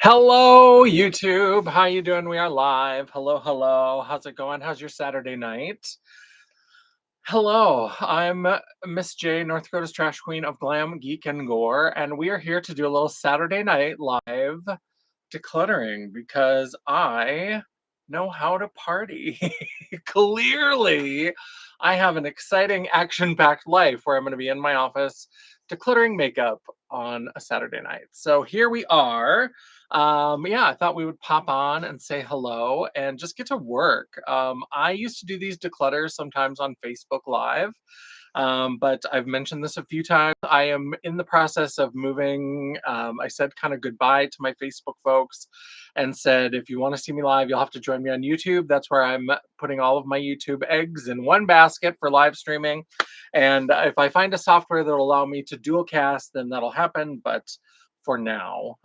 Hello, YouTube. How you doing? We are live. Hello, hello. How's it going? How's your Saturday night? Hello, I'm Miss J, North Dakota's trash queen of glam, geek, and gore, and we are here to do a little Saturday night live decluttering because I know how to party. Clearly, I have an exciting, action-packed life where I'm going to be in my office decluttering makeup on a Saturday night. So here we are. Yeah, I thought we would pop on and say hello and just get to work. I used to do these declutters sometimes on Facebook Live, but I've mentioned this a few times. I am in the process of moving. I said kind of goodbye to my Facebook folks and said, if you want to see me live, you'll have to join me on YouTube. That's where I'm putting all of my YouTube eggs in one basket for live streaming. And if I find a software that'll allow me to dual cast, then that'll happen. But for now,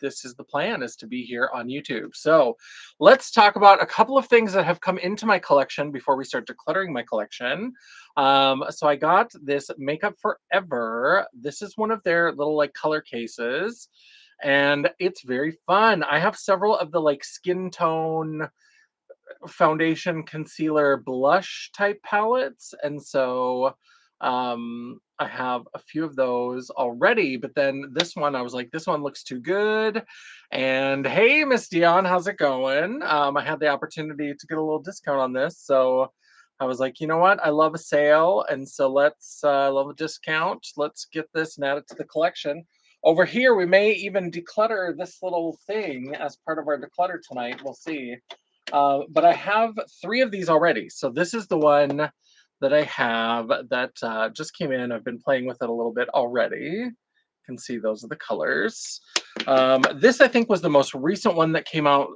this is the plan, is to be here on YouTube. So let's talk about a couple of things that have come into my collection before we start decluttering my collection. So I got this Makeup Forever. This is one of their little like color cases, and it's very fun. I have several of the like skin tone foundation, concealer, blush type palettes, and so I have a few of those already, but then this one I was like, this one looks too good. And hey, Miss Dion, how's it going? I had the opportunity to get a little discount on this, so I was like, you know what, I love a sale, and so let's love a discount, let's get this and add it to the collection. Over here we may even declutter this little thing as part of our declutter tonight, we'll see. But I have three of these already. So this is the one that I have that just came in. I've been playing with it a little bit already. You can see those are the colors. This I think was the most recent one that came out.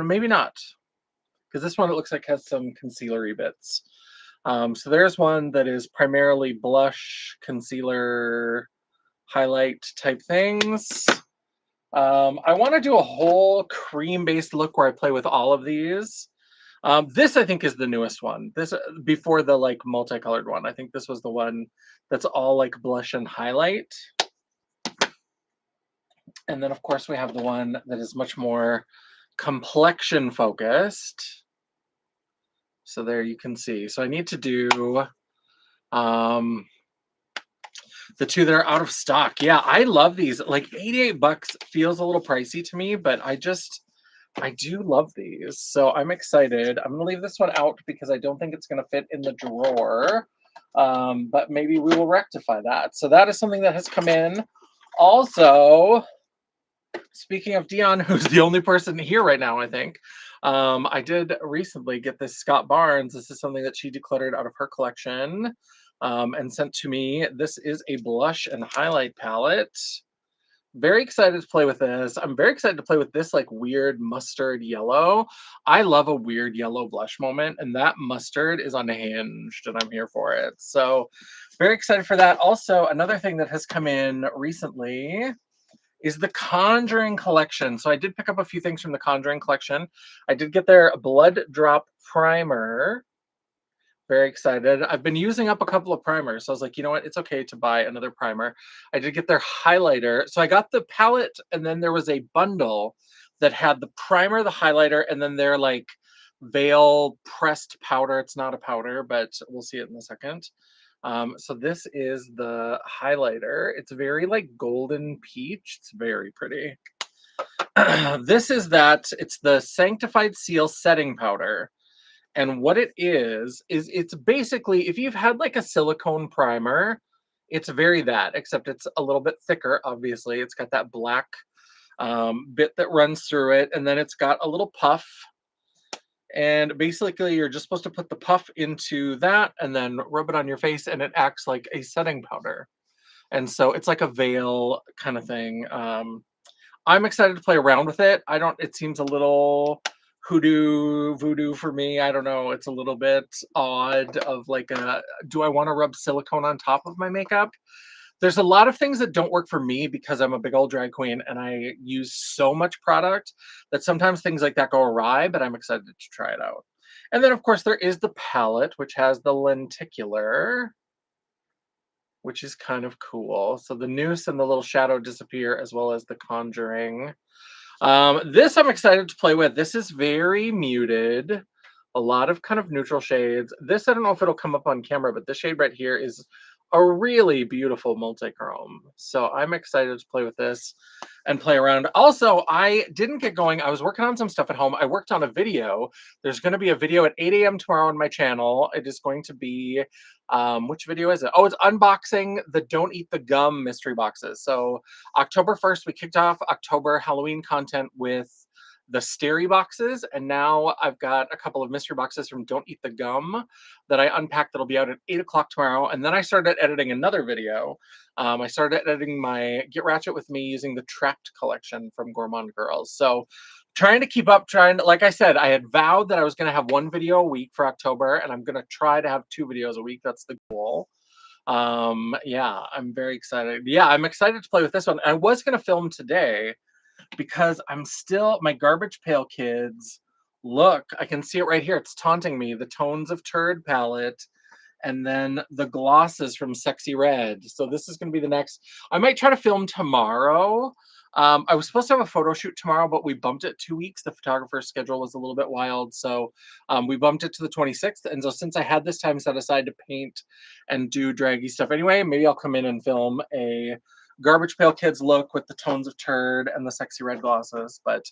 Maybe not, because this one it looks like has some concealery bits. So there's one that is primarily blush, concealer, highlight type things. I want to do a whole cream-based look where I play with all of these. This I think is the newest one. This before the like multicolored one. I think this was the one that's all like blush and highlight. And then of course we have the one that is much more complexion focused. So there you can see. So I need to do the two that are out of stock. Yeah, I love these. Like $88 feels a little pricey to me, but I do love these. So I'm excited. I'm gonna leave this one out because I don't think it's gonna fit in the drawer. But maybe we will rectify that. So that is something that has come in. Also, speaking of Dion, who's the only person here right now, I think. I did recently get this Scott Barnes. This is something that she decluttered out of her collection and sent to me. This is a blush and highlight palette. Very excited to play with this. I'm very excited to play with this like weird mustard yellow. I love a weird yellow blush moment, and that mustard is unhinged, and I'm here for it. So very excited for that. Also, another thing that has come in recently is the Conjuring collection. So I did pick up a few things from the Conjuring collection. I did get their Blood Drop Primer. Very excited. I've been using up a couple of primers, so I was like, you know what? It's okay to buy another primer. I did get their highlighter. So I got the palette, and then there was a bundle that had the primer, the highlighter, and then their like veil pressed powder. It's not a powder, but we'll see it in a second. So this is the highlighter. It's very like golden peach. It's very pretty. This is that. It's the Sanctified Seal setting powder. And what it is it's basically, if you've had like a silicone primer, it's very that, except it's a little bit thicker, obviously. It's got that black bit that runs through it, and then it's got a little puff. And basically, you're just supposed to put the puff into that and then rub it on your face, and it acts like a setting powder. And so it's like a veil kind of thing. I'm excited to play around with it. It seems a little hoodoo voodoo for me. I don't know. It's a little bit odd of like do I want to rub silicone on top of my makeup? There's a lot of things that don't work for me because I'm a big old drag queen and I use so much product that sometimes things like that go awry, but I'm excited to try it out. And then of course there is the palette, which has the lenticular, which is kind of cool. So the noose and the little shadow disappear, as well as the Conjuring. This I'm excited to play with. This is very muted. A lot of kind of neutral shades. This, I don't know if it'll come up on camera, but this shade right here is a really beautiful multichrome. So I'm excited to play with this and play around. Also, I didn't get going. I was working on some stuff at home. I worked on a video. There's going to be a video at 8 a.m. tomorrow on my channel. It is going to be, which video is it? Oh, it's unboxing the Don't Eat the Gum mystery boxes. So October 1st, we kicked off October Halloween content with the Stary boxes, and now I've got a couple of mystery boxes from Don't Eat the Gum that I unpacked that'll be out at 8 o'clock tomorrow. And then I started editing another video. I started editing my Get Ratchet with Me using the Trapped collection from Gourmand Girls. So trying to keep up, like I said, I had vowed that I was going to have one video a week for October, and I'm going to try to have 2 videos a week. That's the goal. Yeah, I'm very excited. Yeah, I'm excited to play with this one. I was going to film today because I'm still, my Garbage Pail Kids, look, I can see it right here. It's taunting me. The Tones of Turd palette, and then the glosses from Sexy Red. So this is going to be the next. I might try to film tomorrow. I was supposed to have a photo shoot tomorrow, but we bumped it 2 weeks. The photographer's schedule was a little bit wild. So we bumped it to the 26th. And so since I had this time set aside to paint and do draggy stuff anyway, maybe I'll come in and film a Garbage Pail Kids look with the Tones of Turd and the Sexy Red glosses. But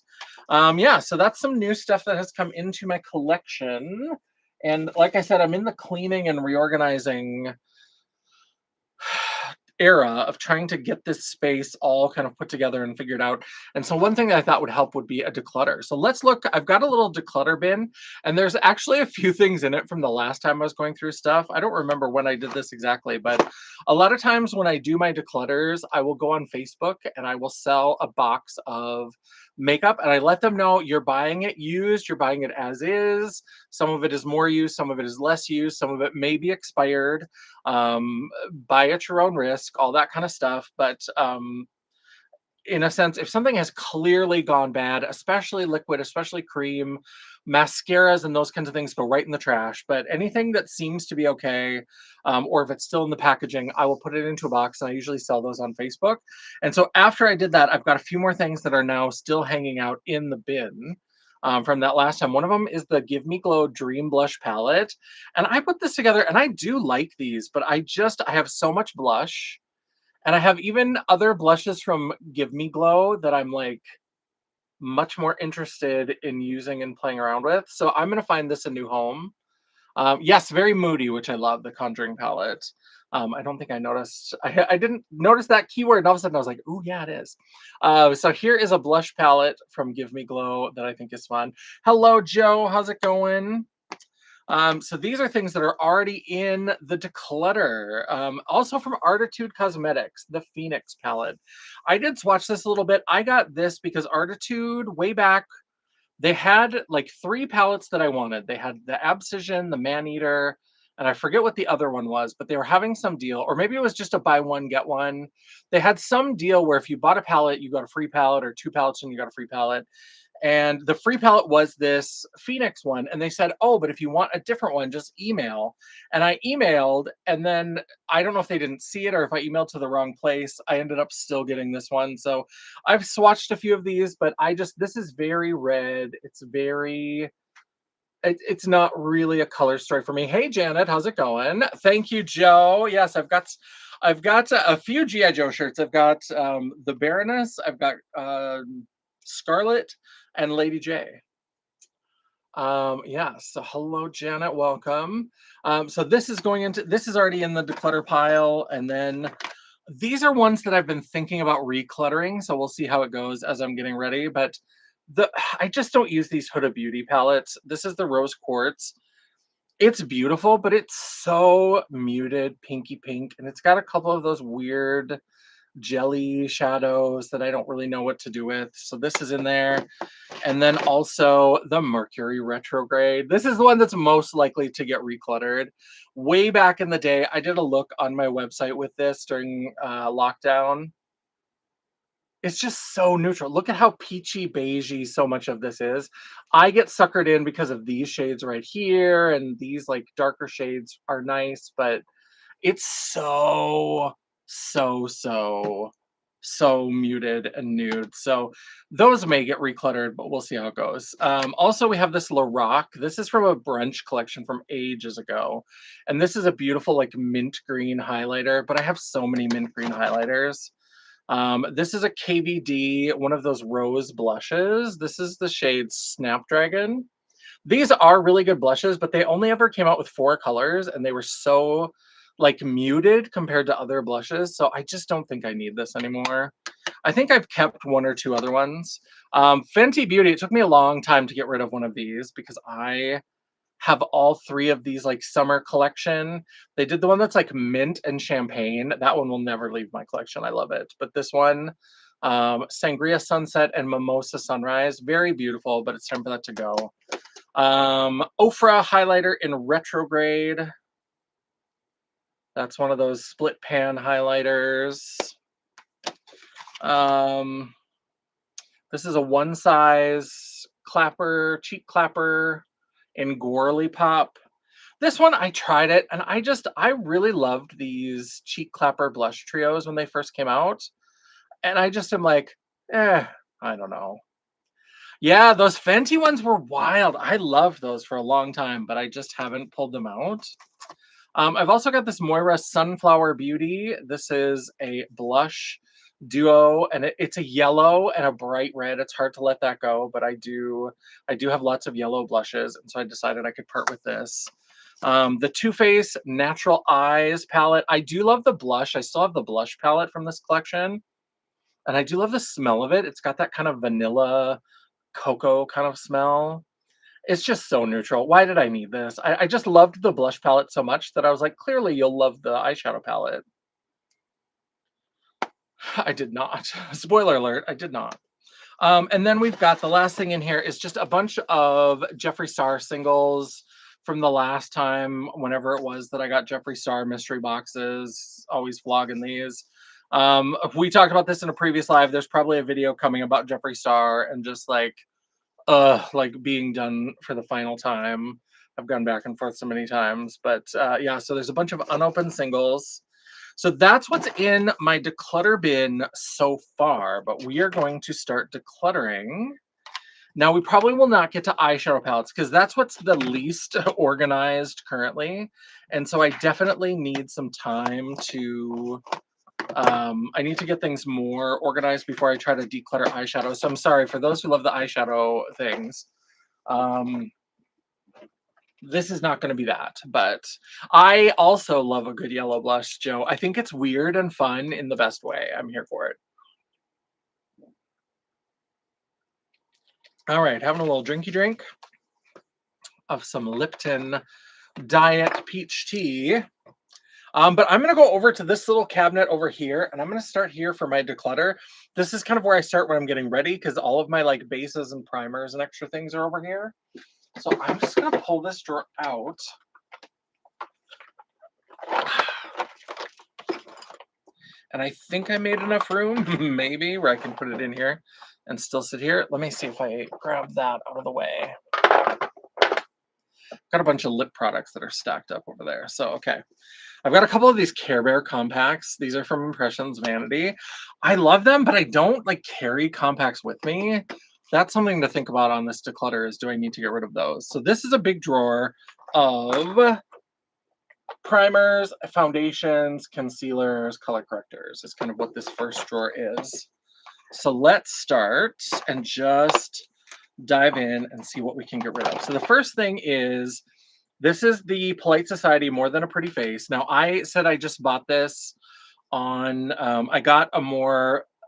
yeah, so that's some new stuff that has come into my collection. And like I said, I'm in the cleaning and reorganizing era of trying to get this space all kind of put together and figured out. And so one thing that I thought would help would be a declutter. So let's look. I've got a little declutter bin, and there's actually a few things in it from the last time I was going through stuff. I don't remember when I did this exactly, but a lot of times when I do my declutters, I will go on Facebook and I will sell a box of makeup, and I let them know you're buying it used, you're buying it as is. Some of it is more used, some of it is less used, some of it may be expired. Buy at your own risk, all that kind of stuff. But in a sense, if something has clearly gone bad, especially liquid, especially cream, mascaras and those kinds of things go right in the trash. But anything that seems to be okay, or if it's still in the packaging, I will put it into a box, and I usually sell those on Facebook. And so after I did that, I've got a few more things that are now still hanging out in the bin. From that last time. One of them is the Give Me Glow Dream Blush Palette. And I put this together, and I do like these, but I have so much blush. And I have even other blushes from Give Me Glow that I'm like much more interested in using and playing around with. So I'm going to find this a new home. Yes, very moody, which I love, the Conjuring palette. I don't think I noticed. I didn't notice that keyword, and all of a sudden I was like, "Ooh, yeah, it is." So here is a blush palette from Give Me Glow that I think is fun. Hello, Joe. How's it going? So these are things that are already in the declutter. Also from Artitude Cosmetics, the Phoenix palette. I did swatch this a little bit. I got this because Artitude, way back, they had like 3 palettes that I wanted. They had the Abscission, the Maneater, and I forget what the other one was, but they were having some deal, or maybe it was just a buy one, get one. They had some deal where if you bought a palette, you got a free palette, or 2 palettes and you got a free palette. And the free palette was this Phoenix one. And they said, oh, but if you want a different one, just email. And I emailed, and then I don't know if they didn't see it or if I emailed to the wrong place. I ended up still getting this one. So I've swatched a few of these, but this is very red. It's not really a color story for me. Hey, Janet, how's it going? Thank you, Joe. Yes, I've got a few G.I. Joe shirts. I've got the Baroness. I've got Scarlet and Lady J. Yeah, so hello, Janet, welcome. So this is already in the declutter pile, and then these are ones that I've been thinking about recluttering, so we'll see how it goes as I'm getting ready. But I just don't use these Huda Beauty palettes. This is the Rose Quartz. It's beautiful, but it's so muted, pinky pink, and it's got a couple of those weird jelly shadows that I don't really know what to do with. So this is in there. And then also the Mercury retrograde. This is the one that's most likely to get recluttered. Way back in the day, I did a look on my website with this during lockdown. It's just so neutral. Look at how peachy beigey so much of this is. I get suckered in because of these shades right here, and these like darker shades are nice, but it's so so muted and nude. So those may get recluttered, but we'll see how it goes. Also, we have this Lorac. This is from a brunch collection from ages ago. And this is a beautiful like mint green highlighter, but I have so many mint green highlighters. This is a KVD, one of those rose blushes. This is the shade Snapdragon. These are really good blushes, but they only ever came out with 4 colors and they were so like muted compared to other blushes. So I just don't think I need this anymore. I think I've kept 1 or 2 other ones. Fenty Beauty, it took me a long time to get rid of one of these because I have all 3 of these like summer collection. They did the one that's like mint and champagne. That one will never leave my collection. I love it. But this one, Sangria Sunset and Mimosa Sunrise, very beautiful, but it's time for that to go. Ofra highlighter in retrograde. That's one of those split pan highlighters. This is a one size clapper, cheek clapper in Gorley Pop. This one, I tried it and I really loved these cheek clapper blush trios when they first came out. And I just am like, I don't know. Yeah, those Fenty ones were wild. I loved those for a long time, but I just haven't pulled them out. I've also got this Moira Sunflower Beauty. This is a blush duo, and it's a yellow and a bright red. It's hard to let that go, but I do have lots of yellow blushes, and so I decided I could part with this. The Too Faced Natural Eyes palette. I do love the blush. I still have the blush palette from this collection, and I do love the smell of it. It's got that kind of vanilla cocoa kind of smell. It's just so neutral. Why did I need this? I just loved the blush palette so much that I was like, clearly you'll love the eyeshadow palette. I did not. Spoiler alert, I did not. And then we've got the last thing in here is just a bunch of Jeffree Star singles from the last time, whenever it was that I got Jeffree Star mystery boxes, always vlogging these. We talked about this in a previous live. There's probably a video coming about Jeffree Star and just like being done for the final time. I've gone back and forth so many times, but yeah, so there's a bunch of unopened singles. So that's what's in my declutter bin so far, but we are going to start decluttering. Now, we probably will not get to eyeshadow palettes because that's what's the least organized currently. And so I definitely need some time to I need to get things more organized before I try to declutter eyeshadow. So I'm sorry for those who love the eyeshadow things. This is not going to be that, but I also love a good yellow blush, Joe. I think it's weird and fun in the best way. I'm here for it. All right, having a little drinky drink of some Lipton Diet Peach Tea. But I'm going to go over to this little cabinet over here, and I'm going to start here for my declutter. This is kind of where I start when I'm getting ready because all of my like bases and primers and extra things are over here. So I'm just going to pull this drawer out. And I think I made enough room, maybe, where I can put it in here and still sit here. Let me see if I grab that out of the way. Got a bunch of lip products that are stacked up over there. So, okay. I've got a couple of these Care Bear compacts. These are from Impressions Vanity. I love them, but I don't like carry compacts with me. That's something to think about on this declutter is do I need to get rid of those? So this is a big drawer of primers, foundations, concealers, color correctors is kind of what this first drawer is. So let's start and just dive in and see what we can get rid of. So the first thing is, this is the Polite Society More Than a Pretty Face. Now I said I just bought this on, I got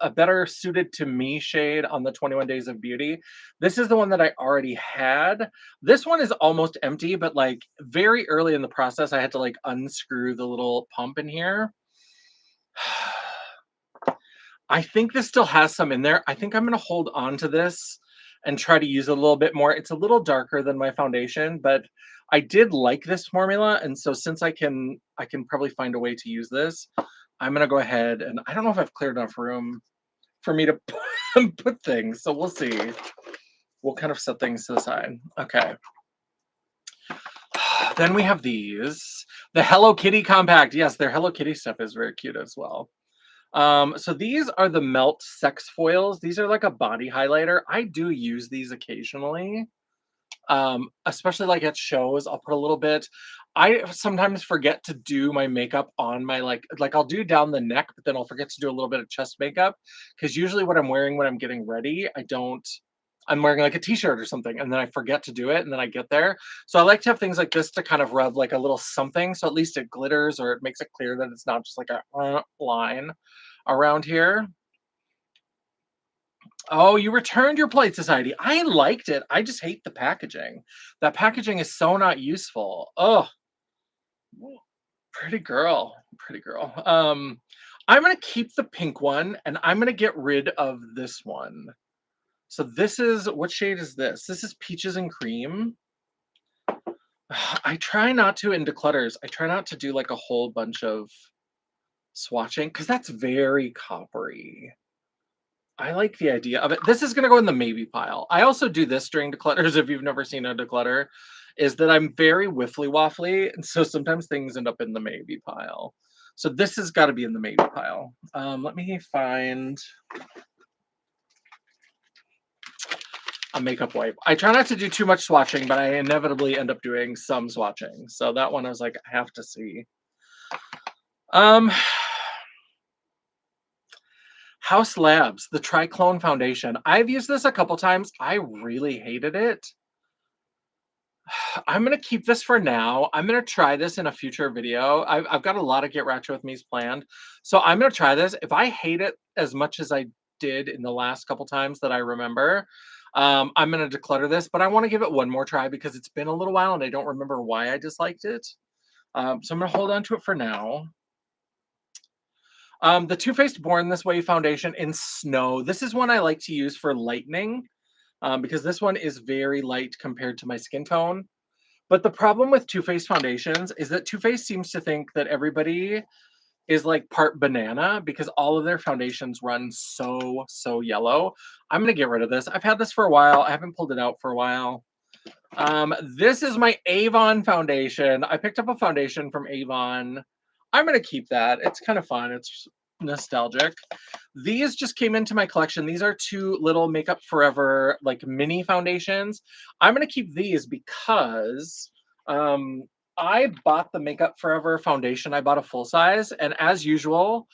a better suited to me shade on the 21 Days of Beauty. This is the one that I already had. This one is almost empty, but like very early in the process, I had to like unscrew the little pump in here. I think this still has some in there. I think I'm going to hold on to this and try to use it a little bit more. It's a little darker than my foundation, but I did like this formula. And so since I can probably find a way to use this, I'm going to go ahead and I don't know if I've cleared enough room for me to put things. So we'll see. We'll kind of set things to the side. Okay. Then we have these. The Hello Kitty compact. Yes, their Hello Kitty stuff is very cute as well. So these are the Melt Sex Foils. These are like a body highlighter. I do use these occasionally, especially like at shows. I'll put a little bit. I sometimes forget to do my makeup on my like I'll do down the neck, but then I'll forget to do a little bit of chest makeup because usually what I'm wearing when I'm getting ready, I'm wearing like a t-shirt or something and then I forget to do it and then I get there. So I like to have things like this to kind of rub like a little something so at least it glitters or it makes it clear that it's not just like a line around here. Oh, you returned your Polite Society. I liked it. I just hate the packaging. That packaging is so not useful. Oh, pretty girl. Pretty girl. I'm gonna keep the pink one and I'm gonna get rid of this one. So this is what shade is this? This is Peaches and Cream. I try not to in declutters. I try not to do like a whole bunch of swatching because that's very coppery. I like the idea of it. This is gonna go in the maybe pile. I also do this during declutters if you've never seen a declutter, is that I'm very whiffly waffly, and so sometimes things end up in the maybe pile. So this has got to be in the maybe pile. Let me find a makeup wipe. I try not to do too much swatching, but I inevitably end up doing some swatching. So that one I was like, I have to see. Um, House Labs, the Triclone Foundation. I've used this a couple times. I really hated it. I'm gonna keep this for now. I'm gonna try this in a future video. I've got a lot of Get Ratchet With Me's planned. So I'm gonna try this. If I hate it as much as I did in the last couple times that I remember, I'm gonna declutter this, but I wanna give it one more try because it's been a little while and I don't remember why I disliked it. So I'm gonna hold on to it for now. The Too Faced Born This Way foundation in Snow. This is one I like to use for lightening because this one is very light compared to my skin tone. But the problem with Too Faced foundations is that Too Faced seems to think that everybody is like part banana because all of their foundations run so yellow. I'm gonna get rid of this. I've had this for a while. I haven't pulled it out for a while. This is my Avon foundation. I picked up a foundation from Avon. I'm gonna keep that. It's kind of fun. It's nostalgic. These just came into my collection. These are two little Makeup Forever like mini foundations. I'm gonna keep these because I bought the Makeup Forever foundation. I bought a full size, and as usual,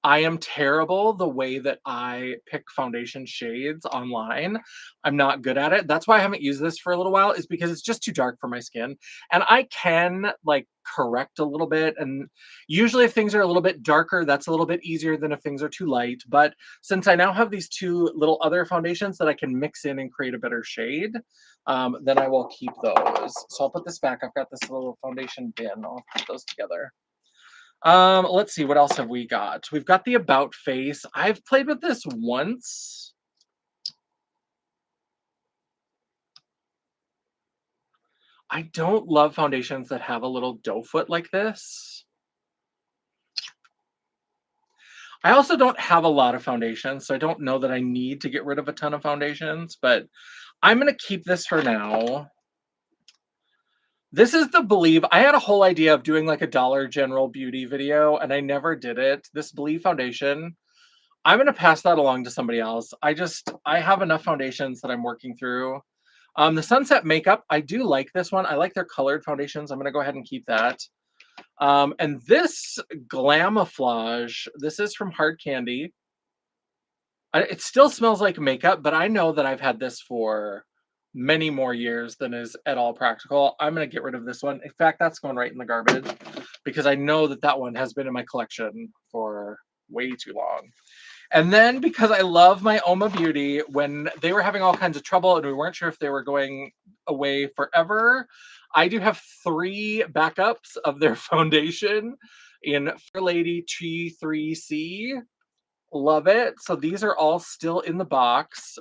I am terrible the way that I pick foundation shades online. I'm not good at it. That's why I haven't used this for a little while, is because it's just too dark for my skin. And I can like correct a little bit. And usually if things are a little bit darker, that's a little bit easier than if things are too light. But since I now have these two little other foundations that I can mix in and create a better shade, then I will keep those. So I'll put this back. I've got this little foundation bin. I'll put those together. Let's see, what else have we got? We've got the About Face. I've played with this once. I don't love foundations that have a little doe foot like this. I also don't have a lot of foundations, so I don't know that I need to get rid of a ton of foundations, but I'm gonna keep this for now. This is the Believe. I had a whole idea of doing like a Dollar General beauty video, and I never did it. This Believe foundation, I'm gonna pass that along to somebody else. I have enough foundations that I'm working through. The Sunset Makeup, I do like this one. I like their colored foundations. I'm gonna go ahead and keep that. And this Glamouflage, this is from Hard Candy. It still smells like makeup, but I know that I've had this for many more years than is at all practical. I'm gonna get rid of this one. In fact, that's going right in the garbage because I know that that one has been in my collection for way too long. And then because I love my Oma Beauty, when they were having all kinds of trouble and we weren't sure if they were going away forever, I do have 3 backups of their foundation in Fair Lady T3C. Love it. So these are all still in the box.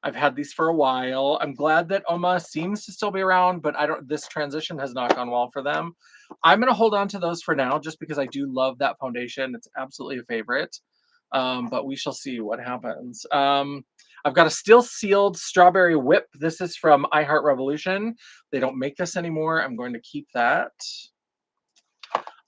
I've had these for a while. I'm glad that Oma seems to still be around, but this transition has not gone well for them. I'm gonna hold on to those for now just because I do love that foundation. It's absolutely a favorite. But we shall see what happens. I've got a still sealed Strawberry Whip. This is from iHeart Revolution. They don't make this anymore. I'm going to keep that.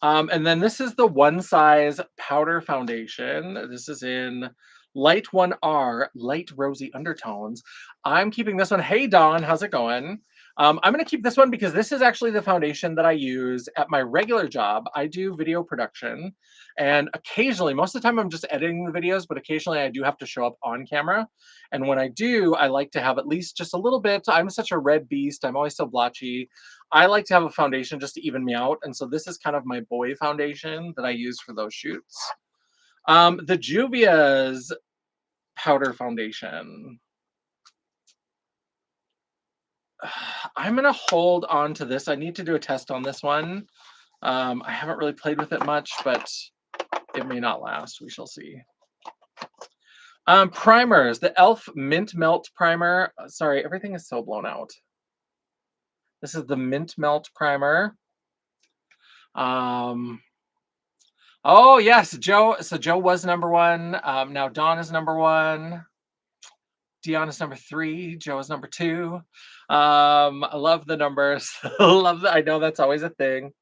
And then this is the One Size Powder Foundation. This is in Light 1R, Light Rosy Undertones. I'm keeping this one. Hey, Dawn, how's it going? I'm going to keep this one because this is actually the foundation that I use at my regular job. I do video production, and occasionally, most of the time I'm just editing the videos, but occasionally I do have to show up on camera. And when I do, I like to have at least just a little bit. I'm such a red beast. I'm always so blotchy. I like to have a foundation just to even me out. And so this is kind of my boy foundation that I use for those shoots. The Juvia's powder foundation. I'm going to hold on to this. I need to do a test on this one. I haven't really played with it much, but it may not last. We shall see. Primers. The e.l.f. Mint Melt Primer. Sorry, everything is so blown out. This is the Mint Melt Primer. Oh, yes, Joe. So Joe was number one. Now Dawn is number one. Dion is number 3. Joe is number 2. I love the numbers. I know that's always a thing.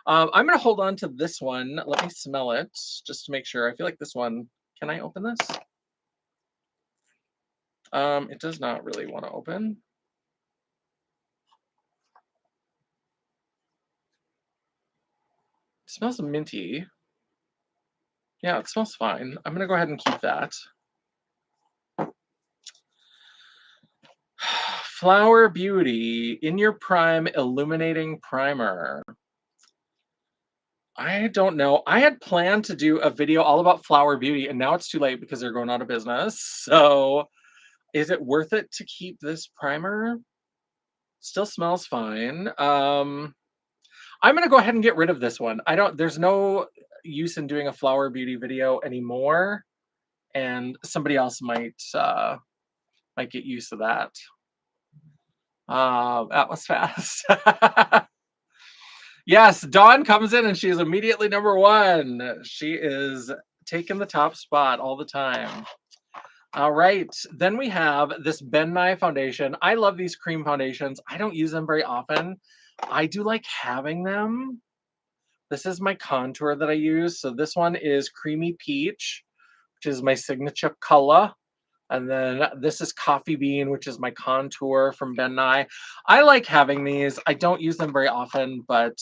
I'm going to hold on to this one. Let me smell it just to make sure. I feel like this one. Can I open this? It does not really want to open. It smells minty. Yeah, it smells fine. I'm going to go ahead and keep that. Flower Beauty In Your Prime Illuminating Primer. I don't know. I had planned to do a video all about Flower Beauty, and now it's too late because they're going out of business. So, is it worth it to keep this primer? Still smells fine. I'm gonna go ahead and get rid of this one. There's no use in doing a Flower Beauty video anymore, and somebody else might get used to that. That was fast. Yes, Dawn comes in and she's immediately number 1. She is taking the top spot all the time. All right, then we have this Ben Nye foundation. I love these cream foundations. I don't use them very often. I do like having them. This is my contour that I use. So this one is Creamy Peach, which is my signature color. And then this is Coffee Bean, which is my contour from Ben Nye. I like having these. I don't use them very often, but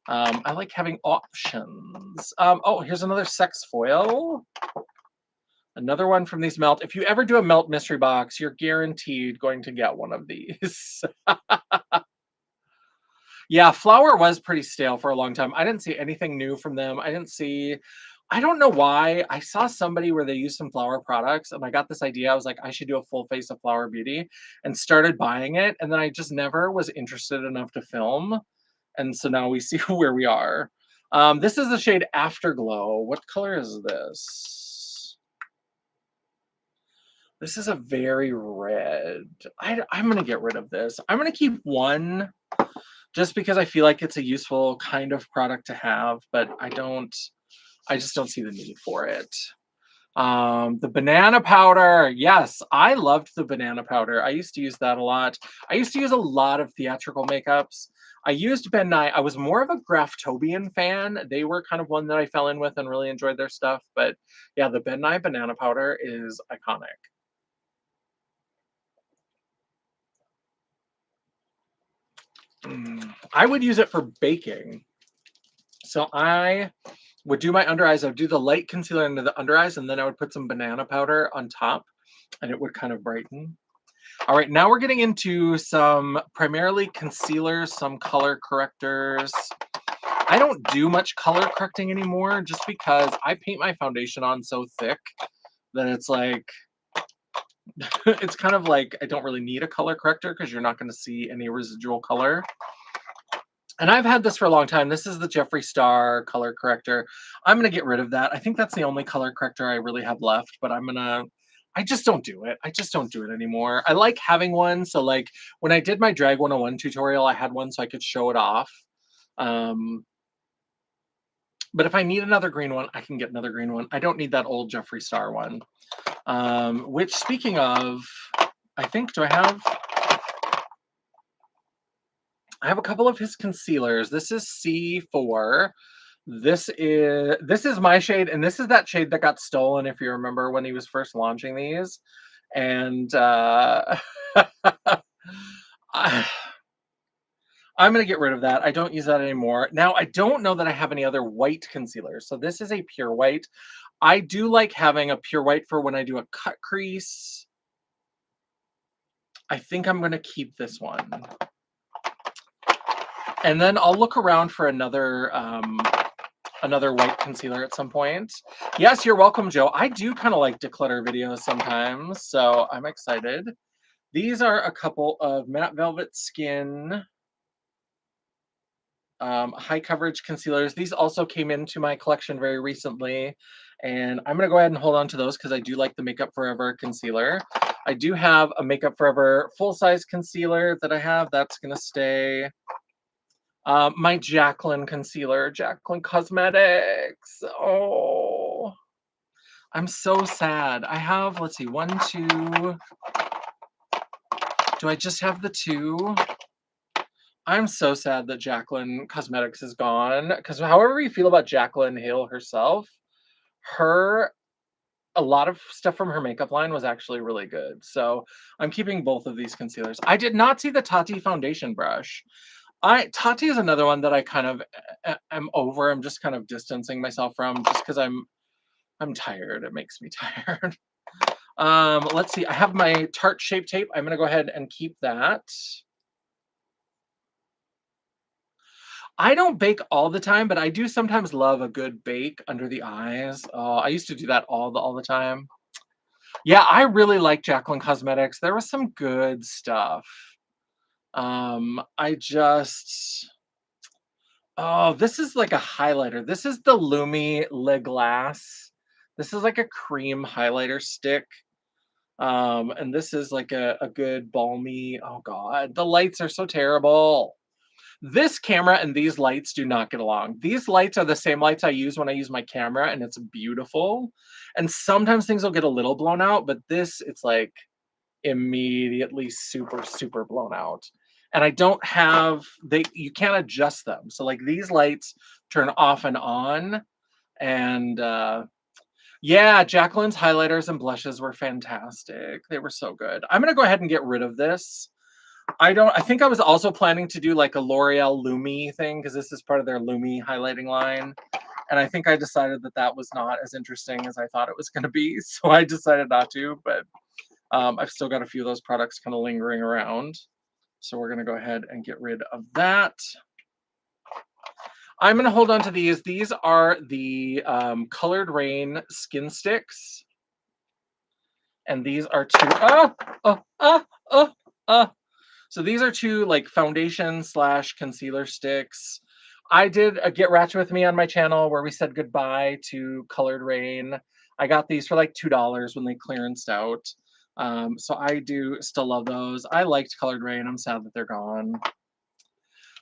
I like having options. Oh, here's another sex foil. Another one from these melt. If you ever do a melt mystery box, you're guaranteed going to get one of these. Yeah, Flower was pretty stale for a long time. I didn't see anything new from them. I don't know why. I saw somebody where they used some Flower products and I got this idea. I was like, I should do a full face of Flower Beauty and started buying it. And then I just never was interested enough to film. And so now we see where we are. This is the shade Afterglow. What color is this? This is a very red. I'm going to get rid of this. I'm going to keep one just because I feel like it's a useful kind of product to have, but I just don't see the need for it. The banana powder. Yes, I loved the banana powder. I used to use that a lot. I used to use a lot of theatrical makeups. I used Ben Nye. I was more of a Graftobian fan. They were kind of one that I fell in with and really enjoyed their stuff. But yeah, the Ben Nye banana powder is iconic. I would use it for baking. So I would do my under eyes. I would do the light concealer into the under eyes, and then I would put some banana powder on top, and it would kind of brighten. All right, now we're getting into some primarily concealers, some color correctors. I don't do much color correcting anymore just because I paint my foundation on so thick that it's like, it's kind of like I don't really need a color corrector because you're not going to see any residual color. And I've had this for a long time. This is the Jeffree Star color corrector. I'm going to get rid of that. I think that's the only color corrector I really have left, but I just don't do it. I just don't do it anymore. I like having one. So like when I did my Drag 101 tutorial, I had one so I could show it off. But if I need another green one, I can get another green one. I don't need that old Jeffree Star one. Which speaking of, do I have a couple of his concealers. This is C4. This is my shade, and this is that shade that got stolen, if you remember when he was first launching these. And I, I'm gonna get rid of that. I don't use that anymore. Now, I don't know that I have any other white concealers. So this is a pure white. I do like having a pure white for when I do a cut crease. I think I'm gonna keep this one. And then I'll look around for another white concealer at some point. Yes, you're welcome, Joe. I do kind of like declutter videos sometimes, so I'm excited. These are a couple of Matte Velvet Skin high coverage concealers. These also came into my collection very recently, and I'm gonna go ahead and hold on to those because I do like the Makeup Forever concealer. I do have a Makeup Forever full-size concealer that I have. That's gonna stay. My Jaclyn concealer, Jaclyn Cosmetics. Oh, I'm so sad. I have, let's see, one, two. Do I just have the two? I'm so sad that Jaclyn Cosmetics is gone. Because however you feel about Jaclyn Hill herself, her a lot of stuff from her makeup line was actually really good. So I'm keeping both of these concealers. I did not see the Tati foundation brush. Tati is another one that I kind of am over. I'm just kind of distancing myself from just because I'm tired. It makes me tired. Let's see. I have my Tarte Shape Tape. I'm gonna go ahead and keep that. I don't bake all the time, but I do sometimes love a good bake under the eyes. I used to do that all the time. Yeah, I really like Jaclyn Cosmetics. There was some good stuff. I just Oh, this is like a highlighter. This is the Lumi Le Glace. This is like a cream highlighter stick. And this is like a good balmy. Oh God, the lights are so terrible. This camera and these lights do not get along. These lights are the same lights I use when I use my camera, and it's beautiful. And sometimes things will get a little blown out, but this, it's like immediately super blown out. And I don't have, you can't adjust them. So like these lights turn off and on. And yeah, Jaclyn's highlighters and blushes were fantastic. They were so good. I'm gonna go ahead and get rid of this. I think I was also planning to do like a L'Oreal Lumi thing because this is part of their Lumi highlighting line. And I think I decided that that was not as interesting as I thought it was going to be. So I decided not to, but I've still got a few of those products kind of lingering around. So we're going to go ahead and get rid of that. I'm going to hold on to these. These are the Colored Rain Skin Sticks. And these are two, so these are two like foundation / concealer sticks. I did a Get Ratchet With Me on my channel where we said goodbye to Colored Rain. I got these for like $2 when they clearanced out. So I do still love those. I liked Colored Rain. I'm sad that they're gone.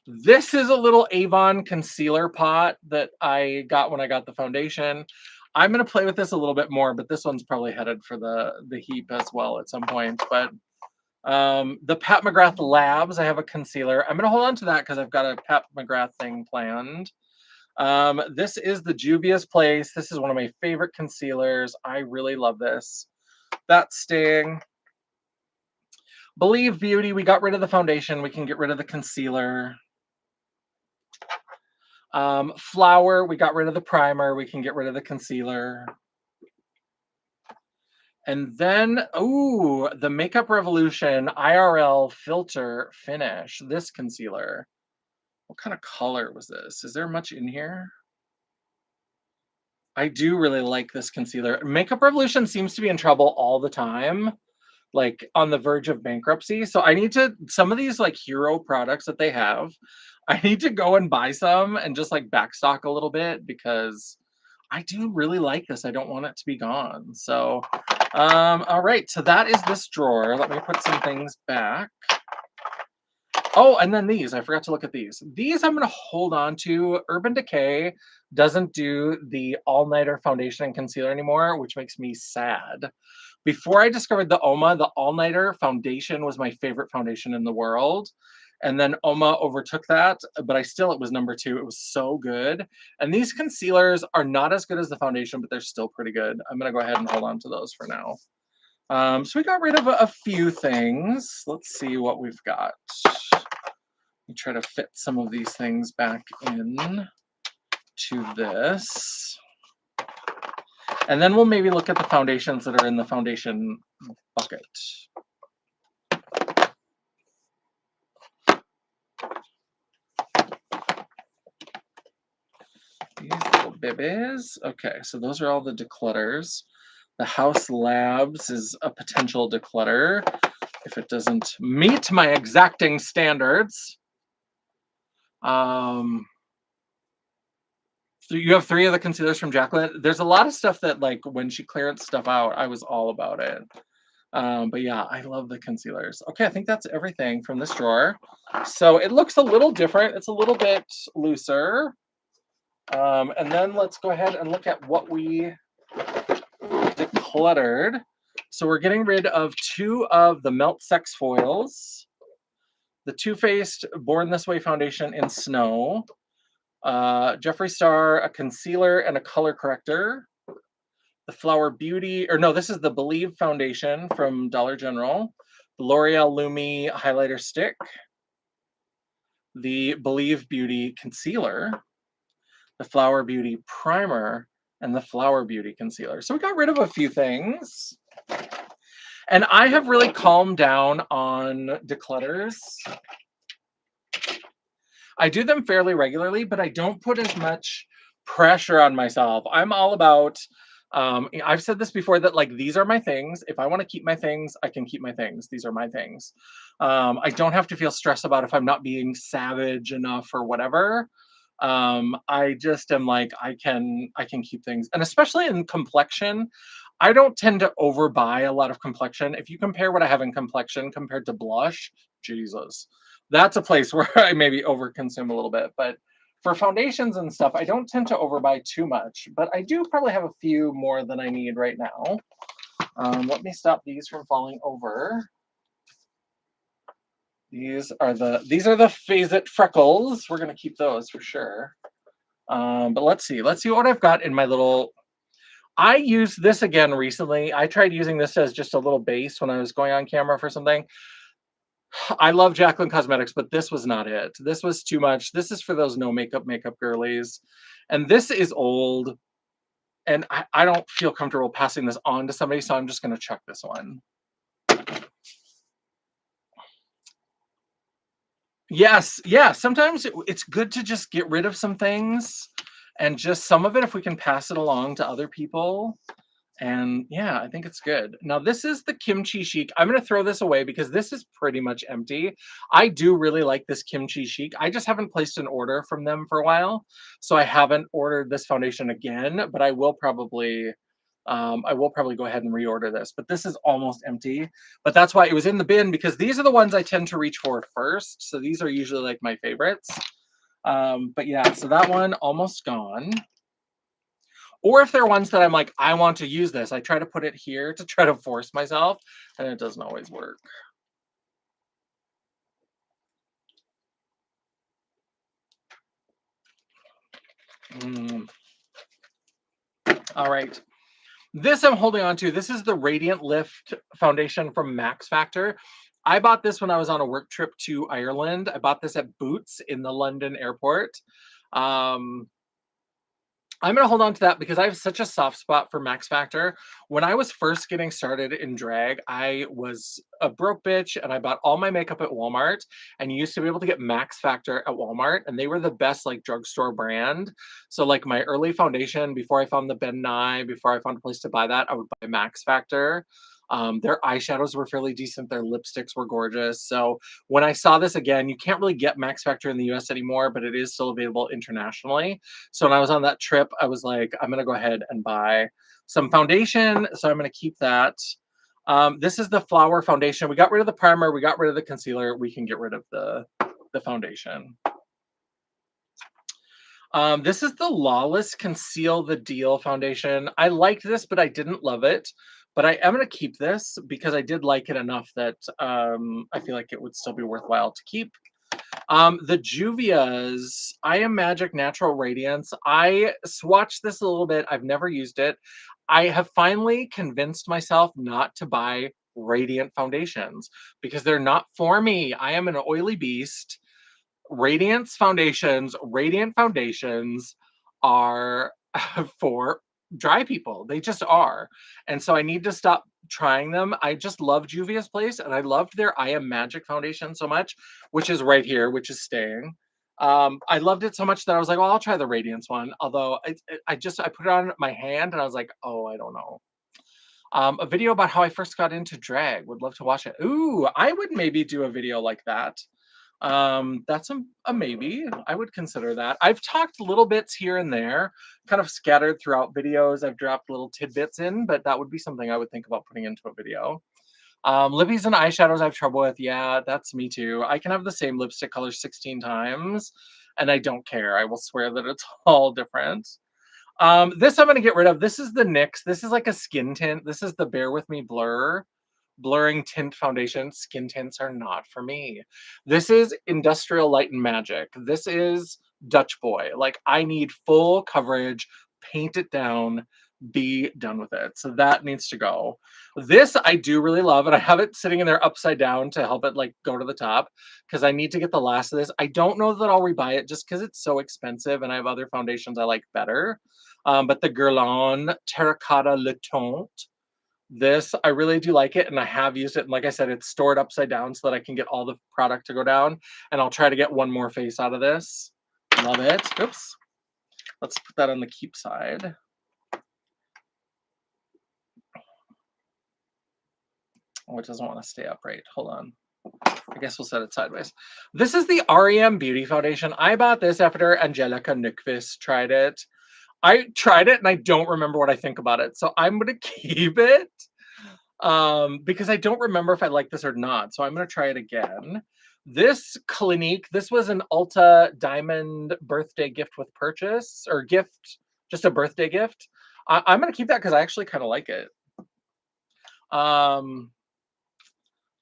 This is a little Avon concealer pot that I got when I got the foundation. I'm going to play with this a little bit more, but this one's probably headed for the heap as well at some point. But the Pat McGrath Labs, I have a concealer. I'm going to hold on to that because I've got a Pat McGrath thing planned. This is the Juvia's Place. This is one of my favorite concealers. I really love this. That's staying. Believe Beauty, we got rid of the foundation. We can get rid of the concealer. Flower, we got rid of the primer. We can get rid of the concealer. And then, ooh, the Makeup Revolution IRL Filter Finish. This concealer. What kind of color was this? Is there much in here? I do really like this concealer. Makeup Revolution seems to be in trouble all the time, like on the verge of bankruptcy. So I need to, some of these like hero products that they have, I need to go and buy some and just like backstock a little bit because I do really like this. I don't want it to be gone. So, all right. So that is this drawer. Let me put some things back. Oh, and then these. I forgot to look at these. These I'm going to hold on to. Urban Decay doesn't do the all-nighter foundation and concealer anymore, which makes me sad. Before I discovered the OMA, the all-nighter foundation was my favorite foundation in the world. And then Oma overtook that, but it was number 2. It was so good. And these concealers are not as good as the foundation, but they're still pretty good. I'm gonna go ahead and hold on to those for now. So we got rid of a few things. Let's see what we've got. We try to fit some of these things back in to this. And then we'll maybe look at the foundations that are in the foundation bucket. These little bibbies. Okay, so those are all the declutters. The House Labs is a potential declutter if it doesn't meet my exacting standards. So you have 3 of the concealers from Jacqueline. There's a lot of stuff that, like, when she cleared stuff out, I was all about it. But yeah, I love the concealers. Okay, I think that's everything from this drawer. So it looks a little different. It's a little bit looser. And then let's go ahead and look at what we decluttered. So we're getting rid of 2 of the Melt Sex foils, the Too Faced Born This Way foundation in Snow, Jeffree Star, a concealer and a color corrector, the Flower Beauty, or no, this is the Believe foundation from Dollar General, the L'Oreal Lumi highlighter stick, the Believe Beauty concealer, the Flower Beauty primer, and the Flower Beauty concealer. So we got rid of a few things. And I have really calmed down on declutters. I do them fairly regularly, but I don't put as much pressure on myself. I'm all about, I've said this before, that like, these are my things. If I want to keep my things, I can keep my things. These are my things. I don't have to feel stressed about if I'm not being savage enough or whatever. I just am like, I can keep things. And especially in complexion, I don't tend to overbuy a lot of complexion. If you compare what I have in complexion compared to blush, Jesus, that's a place where I maybe overconsume a little bit. But for foundations and stuff, I don't tend to overbuy too much, but I do probably have a few more than I need right now. Let me stop these from falling over. These are the Phase It freckles. We're gonna keep those for sure. But let's see what I've got in my little. I used this again recently. I tried using this as just a little base when I was going on camera for something. I love Jacqueline Cosmetics, but this was not it. This was too much. This is for those no makeup girlies. And this is old. And I don't feel comfortable passing this on to somebody, so I'm just going to chuck this one. Yes, yeah. Sometimes it's good to just get rid of some things, and just some of it, if we can pass it along to other people. And yeah, I think it's good. Now, this is the Kimchi Chic. I'm going to throw this away because this is pretty much empty. I do really like this Kimchi Chic. I just haven't placed an order from them for a while. So I haven't ordered this foundation again, but I will probably go ahead and reorder this. But this is almost empty. But that's why it was in the bin, because these are the ones I tend to reach for first. So these are usually like my favorites. But yeah, so that one almost gone. Or if they're ones that I'm like, I want to use this, I try to put it here to try to force myself, and it doesn't always work. All right. This I'm holding on to. This is the Radiant Lift foundation from Max Factor. I bought this when I was on a work trip to Ireland. I bought this at Boots in the London airport. I'm going to hold on to that because I have such a soft spot for Max Factor. When I was first getting started in drag, I was a broke bitch and I bought all my makeup at Walmart, and you used to be able to get Max Factor at Walmart, and they were the best like drugstore brand. So like my early foundation, before I found the Ben Nye, before I found a place to buy that, I would buy Max Factor. Their eyeshadows were fairly decent. Their lipsticks were gorgeous. So when I saw this again, you can't really get Max Factor in the US anymore, but it is still available internationally. So when I was on that trip, I was like, I'm going to go ahead and buy some foundation. So I'm going to keep that. This is the Flower foundation. We got rid of the primer. We got rid of the concealer. We can get rid of the foundation. This is the Lawless Conceal the Deal foundation. I liked this, but I didn't love it. But I am going to keep this because I did like it enough that I feel like it would still be worthwhile to keep. The Juvia's I Am Magic Natural Radiance. I swatched this a little bit. I've never used it. I have finally convinced myself not to buy Radiant foundations because they're not for me. I am an oily beast. Radiant foundations are for dry people. They just are. And so I need to stop trying them. I just love Juvia's Place and I loved their I Am Magic foundation so much, which is right here, which is staying. I loved it so much that I was like, well, I'll try the Radiance one. Although I put it on my hand and I was like, oh, I don't know. A video about how I first got into drag. Would love to watch it. Ooh, I would maybe do a video like that. That's a maybe. I would consider that. I've talked little bits here and there, kind of scattered throughout videos. I've dropped little tidbits in, but that would be something I would think about putting into a video. Lippies and eyeshadows I have trouble with. Yeah, that's me too. I can have the same lipstick color 16 times and I don't care. I will swear that it's all different. This I'm going to get rid of. This is the NYX. This is like a skin tint. This is the Bear With Me Blurring Tint Foundation. Skin tints are not for me. This is Industrial Light and Magic. This is Dutch Boy. Like, I need full coverage, paint it down, be done with it. So that needs to go. This I do really love, and I have it sitting in there upside down to help it like go to the top because I need to get the last of this. I don't know that I'll rebuy it just because it's so expensive and I have other foundations I like better. But the Guerlain Terracotta Le Taunt, this, I really do like it, and I have used it. And like I said, it's stored upside down so that I can get all the product to go down. And I'll try to get one more face out of this. Love it. Oops. Let's put that on the keep side. Oh, it doesn't want to stay upright. Hold on. I guess we'll set it sideways. This is the REM Beauty Foundation. I bought this after Angelica Nyqvist tried it. I tried it and I don't remember what I think about it. So I'm going to keep it because I don't remember if I like this or not. So I'm going to try it again. This Clinique, this was an Ulta Diamond birthday gift with purchase or gift, just a birthday gift. I'm going to keep that because I actually kind of like it.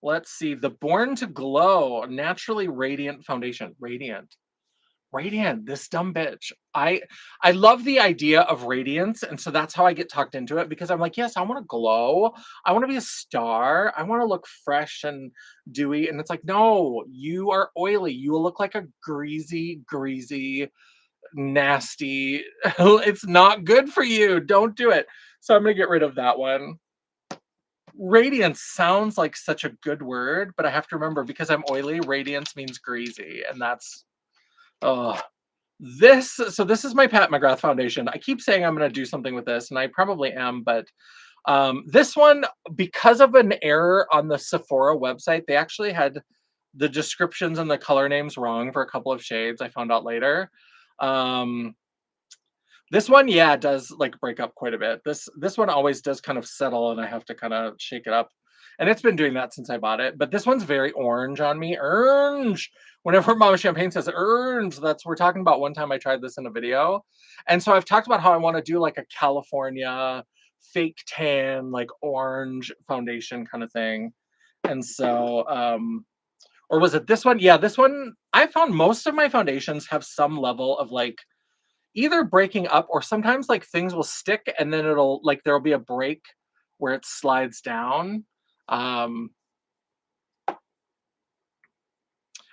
Let's see. The Born to Glow Naturally Radiant Foundation. Radiant, this dumb bitch. I love the idea of radiance, and so that's how I get tucked into it because I'm like, yes, I want to glow. I want to be a star. I want to look fresh and dewy. And it's like, no, you are oily. You will look like a greasy, nasty. It's not good for you. Don't do it. So I'm gonna get rid of that one. Radiance sounds like such a good word, but I have to remember because I'm oily, radiance means greasy, and that's oh. This is my Pat McGrath foundation. I keep saying I'm going to do something with this, and I probably am, but this one, because of an error on the Sephora website, they actually had the descriptions and the color names wrong for a couple of shades. I found out later. This one, yeah, does like break up quite a bit. This one always does kind of settle, and I have to kind of shake it up. And it's been doing that since I bought it. But this one's very orange on me. Orange. Whenever Mama Champagne says orange, that's we're talking about one time I tried this in a video. And so I've talked about how I want to do like a California fake tan, like orange foundation kind of thing. And so or was it this one? Yeah, this one, I found most of my foundations have some level of like either breaking up or sometimes like things will stick and then it'll like there'll be a break where it slides down. Um,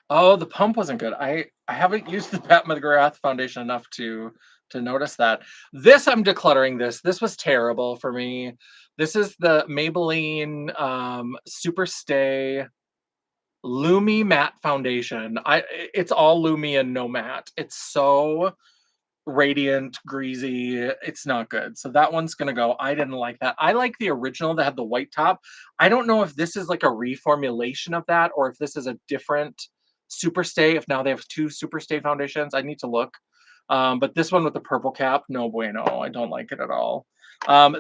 oh, the pump wasn't good. I haven't used the Pat McGrath foundation enough to notice that. This I'm decluttering this. This was terrible for me. This is the Maybelline Super Stay Lumi Matte Foundation. It's all Lumi and no matte. It's so radiant, greasy. It's not good. So that one's gonna go. I didn't like that. I like the original that had the white top. I don't know if this is like a reformulation of that or if this is a different Superstay. If now they have two Superstay foundations, I need to look. But this one with the purple cap, no bueno. I don't like it at all.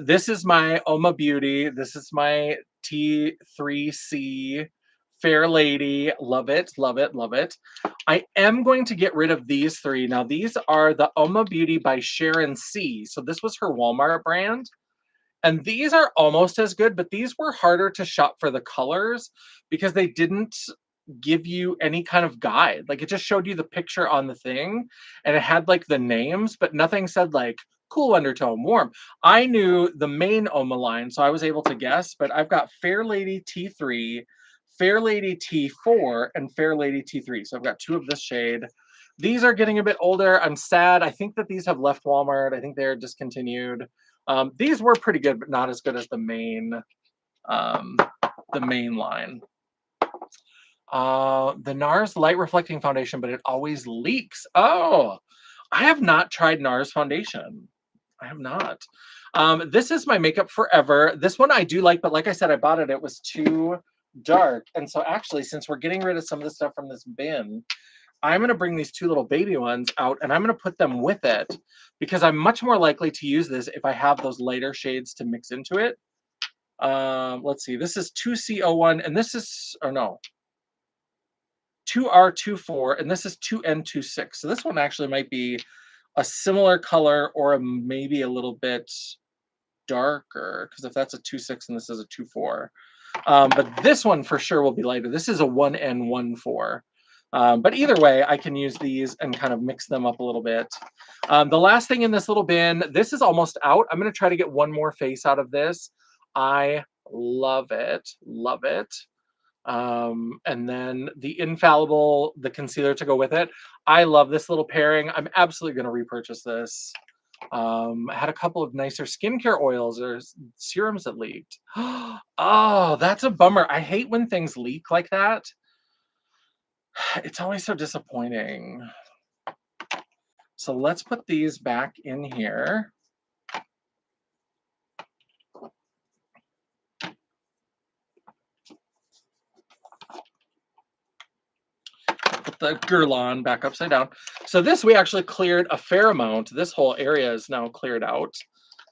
This is my Oma Beauty. This is my T3C Fair Lady. Love it, love it, love it. I am going to get rid of these three. Now, these are the Oma Beauty by Sharon C. So this was her Walmart brand. And these are almost as good, but these were harder to shop for the colors because they didn't give you any kind of guide. Like, it just showed you the picture on the thing, and it had, like, the names, but nothing said, like, cool undertone, warm. I knew the main Oma line, so I was able to guess, but I've got Fair Lady T3, Fair Lady T4, and Fair Lady T3. So I've got 2 of this shade. These are getting a bit older. I'm sad. I think that these have left Walmart. I think they're discontinued. These were pretty good, but not as good as um, the main line. The NARS Light Reflecting Foundation, but it always leaks. Oh, I have not tried NARS foundation. I have not. This is my Makeup Forever. This one I do like, but like I said, I bought it. It was too dark. And so actually, since we're getting rid of some of the stuff from this bin, I'm going to bring these 2 little baby ones out and I'm going to put them with it because I'm much more likely to use this if I have those lighter shades to mix into it. Let's see. This is 2C01 and this is, or no, 2R24 and this is 2N26. So this one actually might be a similar color or maybe a little bit darker because if that's a 2.6 and this is a 2.4. But this one for sure will be lighter. This is a 1N14. But either way, I can use these and kind of mix them up a little bit. The last thing in this little bin, this is almost out. I'm going to try to get one more face out of this. I love it. Love it. And then the Infallible, the concealer to go with it. I love this little pairing. I'm absolutely going to repurchase this. I had a couple of nicer skincare oils or serums that leaked. Oh, that's a bummer. I hate when things leak like that. It's always so disappointing. So let's put these back in here. Put the Guerlain back upside down. So this we actually cleared a fair amount. This whole area is now cleared out.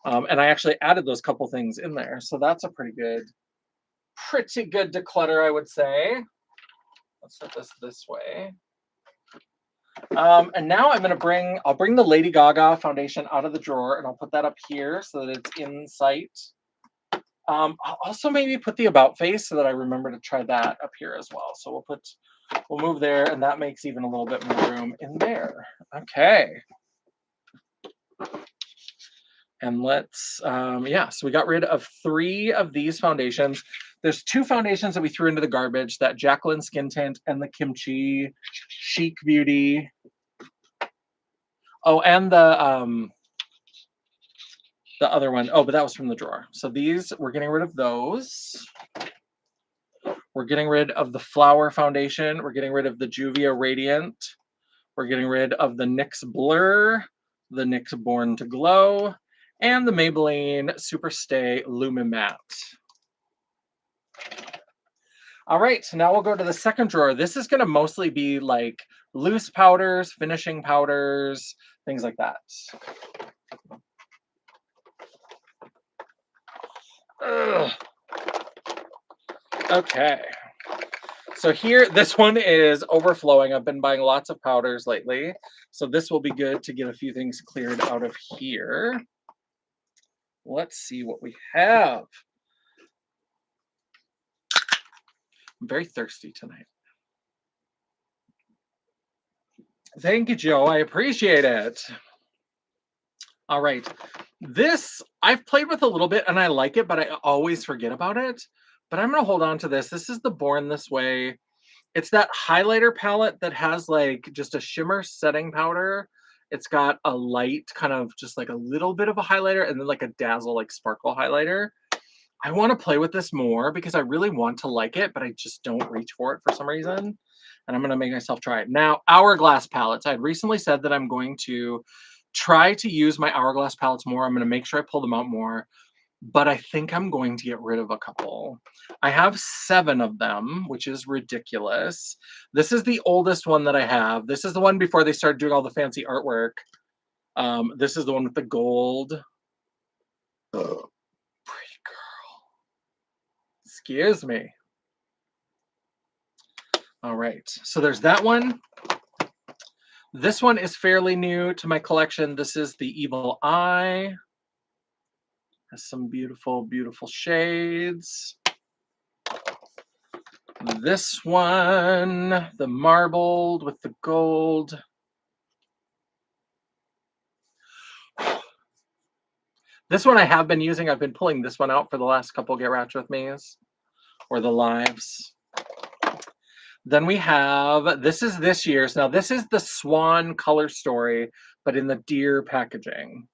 And I actually added those couple things in there. So that's a pretty good declutter, I would say. Let's set this way. And now I'll bring the Lady Gaga foundation out of the drawer and I'll put that up here so that it's in sight. I'll also maybe put the About face so that I remember to try that up here as well. So we'll move there and that makes even a little bit more room in there. Okay. And let's, yeah, so we got rid of 3 of these foundations. There's 2 foundations that we threw into the garbage, that Jacqueline Skin Tint and the Kimchi Chic Beauty. Oh, and the other one. Oh, but that was from the drawer. So these, we're getting rid of those. We're getting rid of the Flower Foundation. We're getting rid of the Juvia Radiant. We're getting rid of the NYX Blur, the NYX Born to Glow, and the Maybelline Superstay Lumin Matte. All right, so now we'll go to the second drawer. This is going to mostly be like loose powders, finishing powders, things like that. Ugh. Okay. So here, this one is overflowing. I've been buying lots of powders lately. So this will be good to get a few things cleared out of here. Let's see what we have. I'm very thirsty tonight. Thank you, Joe. I appreciate it. All right. This I've played with a little bit and I like it, but I always forget about it. But I'm going to hold on to this. This is the Born This Way. It's that highlighter palette that has like just a shimmer setting powder. It's got a light, kind of just like a little bit of a highlighter and then like a dazzle, like sparkle highlighter. I want to play with this more because I really want to like it, but I just don't reach for it for some reason. And I'm going to make myself try it. Now, Hourglass palettes. I had recently said that I'm going to try to use my Hourglass palettes more. I'm going to make sure I pull them out more. But I think I'm going to get rid of a couple. I have 7 of them, which is ridiculous. This is the oldest one that I have. This is the one before they started doing all the fancy artwork. This is the one with the gold. Oh, pretty girl. Excuse me. All right, so there's that one. This one is fairly new to my collection. This is the Evil Eye. Has some beautiful, beautiful shades. This one, the marbled with the gold. This one I have been using. I've been pulling this one out for the last couple Get Ratched With Me's, or the lives. Then we have, this is this year's. Now this is the Swan Color Story, but in the deer packaging.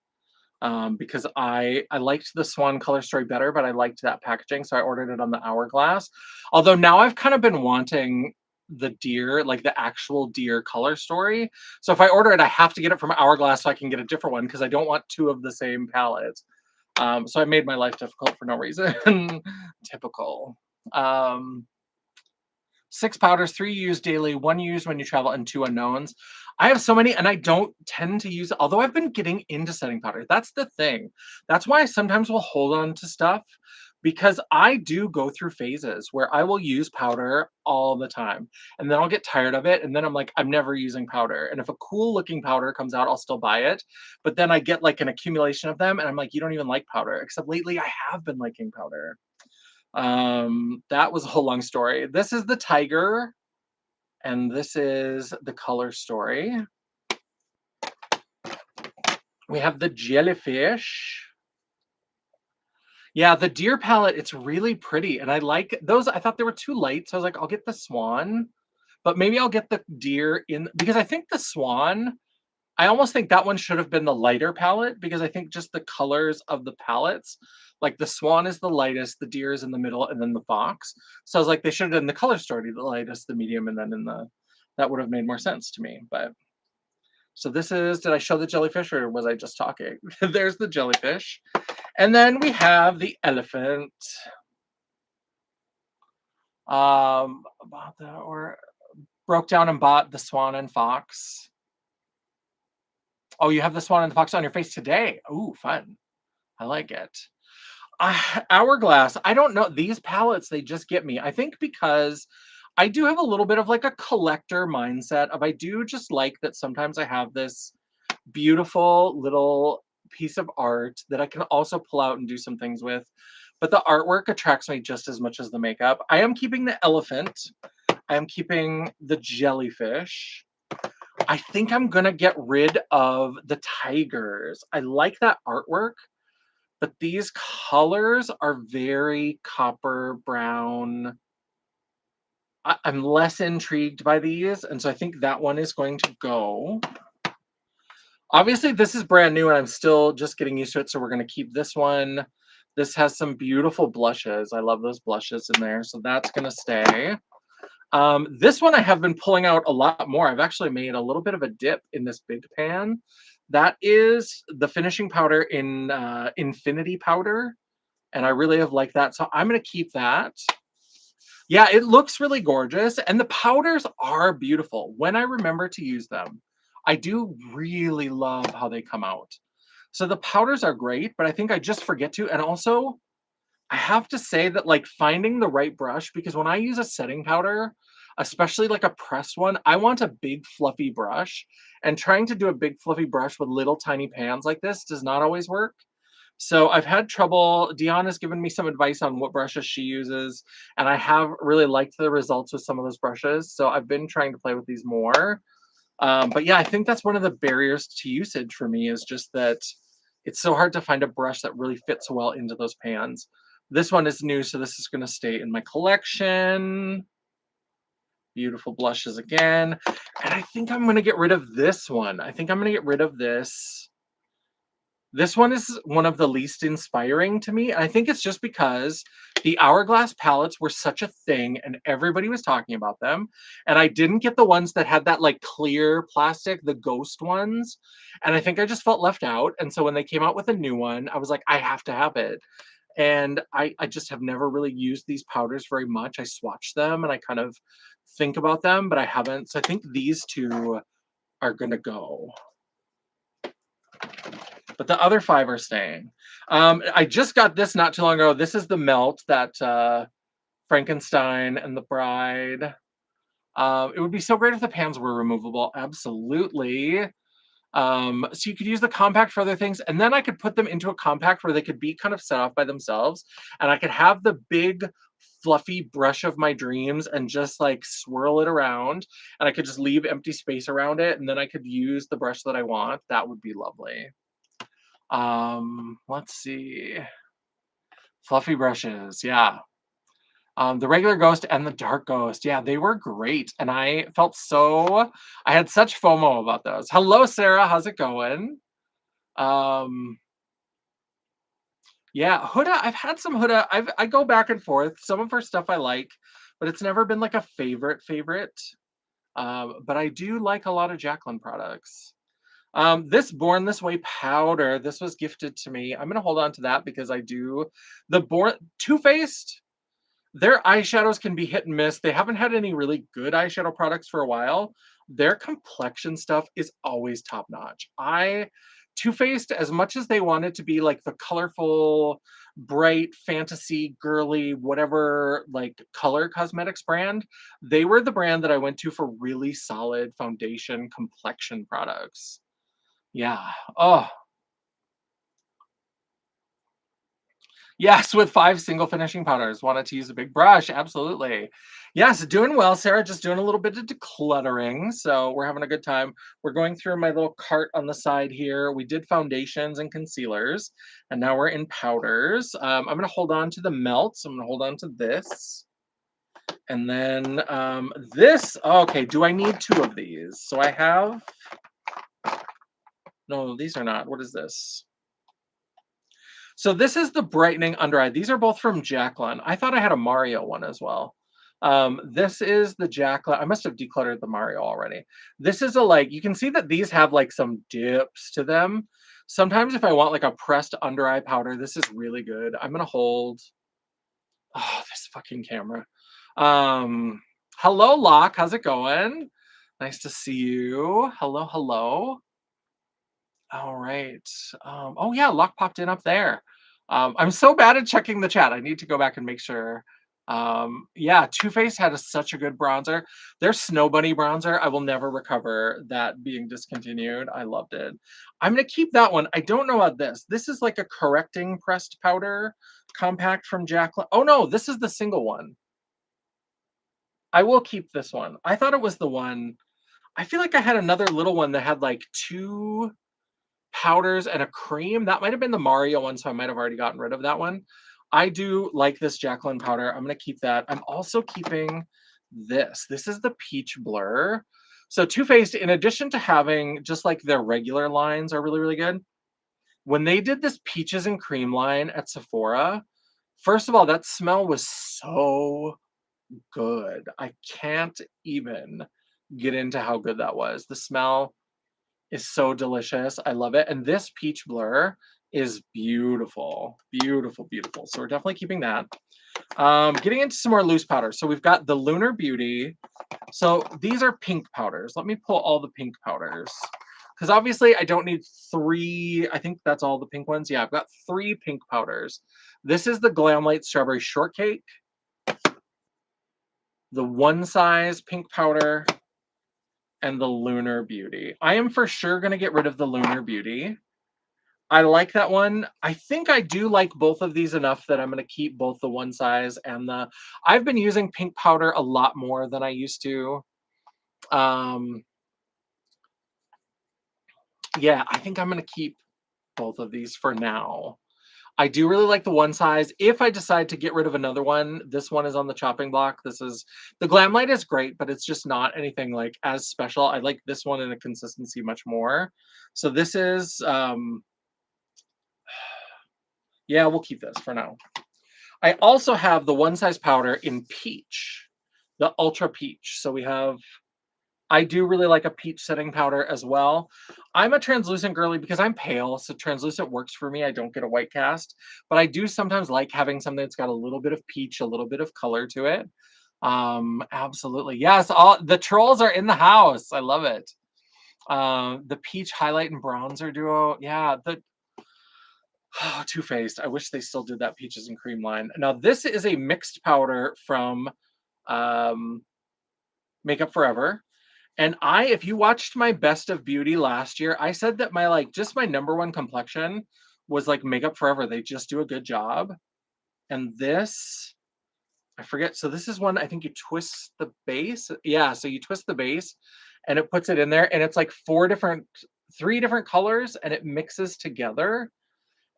Because I liked the Swan Color Story better, but I liked that packaging, so I ordered it on the Hourglass. Although now I've kind of been wanting the deer, like the actual deer color story. So if I order it, I have to get it from Hourglass so I can get a different one because I don't want two of the same palette. So I made my life difficult for no reason. Typical. 6 powders, 3 used daily, 1 used when you travel, and 2 unknowns. I have so many, and I don't tend to use, although I've been getting into setting powder. That's the thing. That's why I sometimes will hold on to stuff, because I do go through phases where I will use powder all the time, and then I'll get tired of it, and then I'm like, I'm never using powder. And if a cool looking powder comes out, I'll still buy it. But then I get like an accumulation of them, and I'm like, you don't even like powder. Except lately, I have been liking powder. That was a whole long story. This is the tiger, and this is the color story. We have the jellyfish. Yeah, the deer palette, it's really pretty, and I like those. I thought they were too light, so I was like, I'll get the swan, but maybe I'll get the deer in, because I think the swan, I almost think that one should have been the lighter palette, because I think just the colors of the palettes, like the swan is the lightest, the deer is in the middle, and then the fox. So I was like, they should have done the color story, the lightest, the medium, and then in the, that would have made more sense to me. But so this is, did I show the jellyfish or was I just talking? There's the jellyfish. And then we have the elephant. Bought the, or broke down and bought the swan and fox. Oh, you have the swan and the fox on your face today. Ooh, fun. I like it. Hourglass. I don't know. These palettes, they just get me. I think because I do have a little bit of like a collector mindset of, I do just like that sometimes I have this beautiful little piece of art that I can also pull out and do some things with. But the artwork attracts me just as much as the makeup. I am keeping the elephant. I am keeping the jellyfish. I think I'm gonna get rid of the tigers. I like that artwork, but these colors are very copper brown. I'm less intrigued by these, and so I think that one is going to go. Obviously, this is brand new, and I'm still just getting used to it, so we're going to keep this one. This has some beautiful blushes. I love those blushes in there, so that's going to stay. This one I have been pulling out a lot more. I've actually made a little bit of a dip in this big pan. That is the finishing powder in Infinity Powder, and I really have liked that, so I'm going to keep that. Yeah, it looks really gorgeous, and the powders are beautiful when I remember to use them. I do really love how they come out. So the powders are great, but I think I just forget to, and also I have to say that like finding the right brush, because when I use a setting powder, especially like a pressed one, I want a big fluffy brush, and trying to do a big fluffy brush with little tiny pans like this does not always work. So I've had trouble. Dion has given me some advice on what brushes she uses, and I have really liked the results with some of those brushes. So I've been trying to play with these more. But yeah, I think that's one of the barriers to usage for me, is just that it's so hard to find a brush that really fits well into those pans. This one is new, so this is going to stay in my collection. Beautiful blushes again. And I think I'm going to get rid of this one. I think I'm going to get rid of this. This one is one of the least inspiring to me. And I think it's just because the Hourglass palettes were such a thing and everybody was talking about them. And I didn't get the ones that had that like clear plastic, the ghost ones. And I think I just felt left out. And so when they came out with a new one, I was like, I have to have it. And I just have never really used these powders very much. I swatch them and I kind of think about them, but I haven't. So I think these two are going to go. But the other 5 are staying. I just got this not too long ago. This is the melt that Frankenstein and the Bride. It would be so great if the pans were removable. Absolutely. So you could use the compact for other things, and then I could put them into a compact where they could be kind of set off by themselves, and I could have the big fluffy brush of my dreams and just like swirl it around, and I could just leave empty space around it, and then I could use the brush that I want. That would be lovely. Let's see. Fluffy brushes, yeah. The regular ghost and the dark ghost, yeah, they were great, and I had such FOMO about those. Hello, Sarah, how's it going? Um, yeah, Huda, I've had some Huda. I go back and forth. Some of her stuff I like, but it's never been like a favorite. But I do like a lot of Jacqueline products. This Born This Way powder, this was gifted to me. I'm gonna hold on to that because I do the Born Too Faced. Their eyeshadows can be hit and miss. They haven't had any really good eyeshadow products for a while. Their complexion stuff is always top notch. Too Faced, as much as they wanted to be like the colorful, bright, fantasy, girly, whatever, like color cosmetics brand, they were the brand that I went to for really solid foundation complexion products. Yeah. Oh, yes, with 5 single finishing powders. Wanted to use a big brush, absolutely. Yes, doing well, Sarah, just doing a little bit of decluttering, so we're having a good time. We're going through my little cart on the side here. We did foundations and concealers, and now we're in powders. I'm gonna hold on to the melts. I'm gonna hold on to this. And then this, okay, do I need 2 of these? So I have, no, these are not. What is this? So this is the brightening under eye. These are both from Jacqueline. I thought I had a Mario one as well. This is the Jacqueline. I must have decluttered the Mario already. This is a like, you can see that these have like some dips to them. Sometimes if I want like a pressed under eye powder, this is really good. I'm gonna hold, oh, this fucking camera. Hello, Locke. How's it going? Nice to see you. Hello, hello. All right. Oh yeah, Luck popped in up there. I'm so bad at checking the chat. I need to go back and make sure. Yeah, Too Faced had such a good bronzer. Their Snow Bunny bronzer, I will never recover that being discontinued. I loved it. I'm gonna keep that one. I don't know about this. This is like a correcting pressed powder compact from Jacqueline. Oh no, this is the single one. I will keep this one. I thought it was the one. I feel like I had another little one that had like 2 powders and a cream. That might have been the Mario one, so I might have already gotten rid of that one. I do like this Jacqueline powder. I'm going to keep that. I'm also keeping this. This is the Peach Blur. So Too Faced, in addition to having just like their regular lines are really, really good, when they did this Peaches and Cream line at Sephora, first of all, that smell was so good. I can't even get into how good that was. The smell is so delicious. I love it. And this peach blur is beautiful. Beautiful, beautiful. So we're definitely keeping that. Getting into some more loose powders. So we've got the Lunar Beauty. So these are pink powders. Let me pull all the pink powders. Because obviously I don't need 3. I think that's all the pink ones. Yeah, I've got 3 pink powders. This is the Glamlight Strawberry Shortcake. The One Size pink powder, and the Lunar Beauty. I am for sure going to get rid of the Lunar Beauty. I like that one. I think I do like both of these enough that I'm going to keep both the One Size and the... I've been using pink powder a lot more than I used to. Yeah, I think I'm going to keep both of these for now. I do really like the One Size. If I decide to get rid of another one, this one is on the chopping block. This is, the Glamlight is great, but it's just not anything like as special. I like this one in a consistency much more. So this is, yeah, we'll keep this for now. I also have the One Size powder in peach, the Ultra Peach. So we have, I do really like a peach setting powder as well. I'm a translucent girly because I'm pale, so translucent works for me. I don't get a white cast, but I do sometimes like having something that's got a little bit of peach, a little bit of color to it. Absolutely. Yes, all the trolls are in the house. I love it. The peach highlight and bronzer duo. Yeah, the Too Faced. I wish they still did that peaches and cream line. Now this is a mixed powder from um, Makeup Forever. And if you watched my best of beauty last year, I said that my just my number one complexion was like Makeup Forever. They just do a good job. And this I forget. So this is one I think you twist the base. Yeah, so you twist the base and it puts it in there and it's like 3 different colors and it mixes together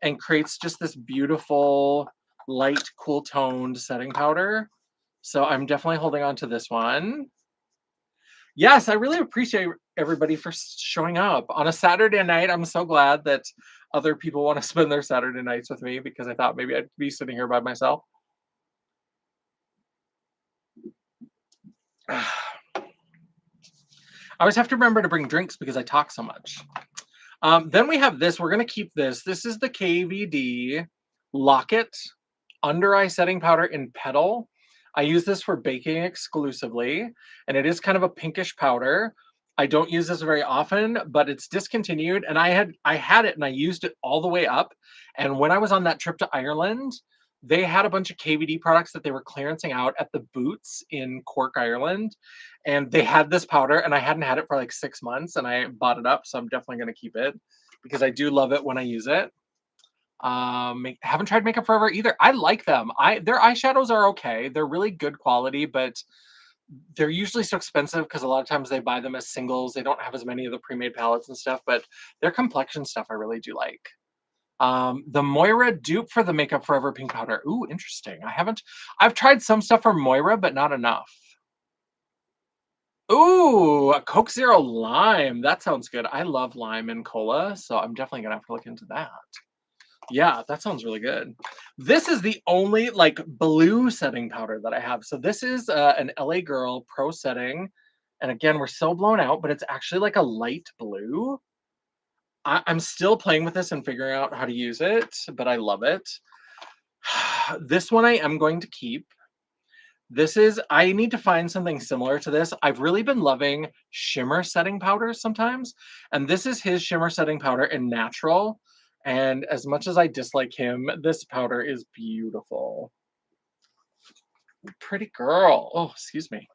and creates just this beautiful light cool toned setting powder. So I'm definitely holding on to this one. Yes, I really appreciate everybody for showing up on a Saturday night. I'm so glad that other people want to spend their Saturday nights with me because I thought maybe I'd be sitting here by myself. I always have to remember to bring drinks because I talk so much. Then we have this. We're going to keep this. This is the KVD Locket Under Eye Setting Powder in Petal. I use this for baking exclusively, and it is kind of a pinkish powder. I don't use this very often, but it's discontinued, and I had it and I used it all the way up. And when I was on that trip to Ireland, they had a bunch of KVD products that they were clearancing out at the Boots in Cork, Ireland, and they had this powder, and I hadn't had it for like 6 months, and I bought it up, so I'm definitely going to keep it because I do love it when I use it. Haven't tried Makeup Forever either. I like them. Their eyeshadows are okay. They're really good quality, but they're usually so expensive because a lot of times they buy them as singles. They don't have as many of the pre-made palettes and stuff, but their complexion stuff I really do like. The Moira dupe for the Makeup Forever pink powder. Ooh, interesting. I've tried some stuff from Moira, but not enough. Ooh, a Coke Zero Lime. That sounds good. I love lime and cola, so I'm definitely gonna have to look into that. Yeah, that sounds really good. This is the only like blue setting powder that I have. So this is an LA Girl Pro Setting. And again, we're so blown out, but it's actually like a light blue. I'm still playing with this and figuring out how to use it, but I love it. This one I am going to keep. I need to find something similar to this. I've really been loving shimmer setting powders sometimes. And this is his shimmer setting powder in natural. And as much as I dislike him, this powder is beautiful. Pretty girl. Oh, excuse me.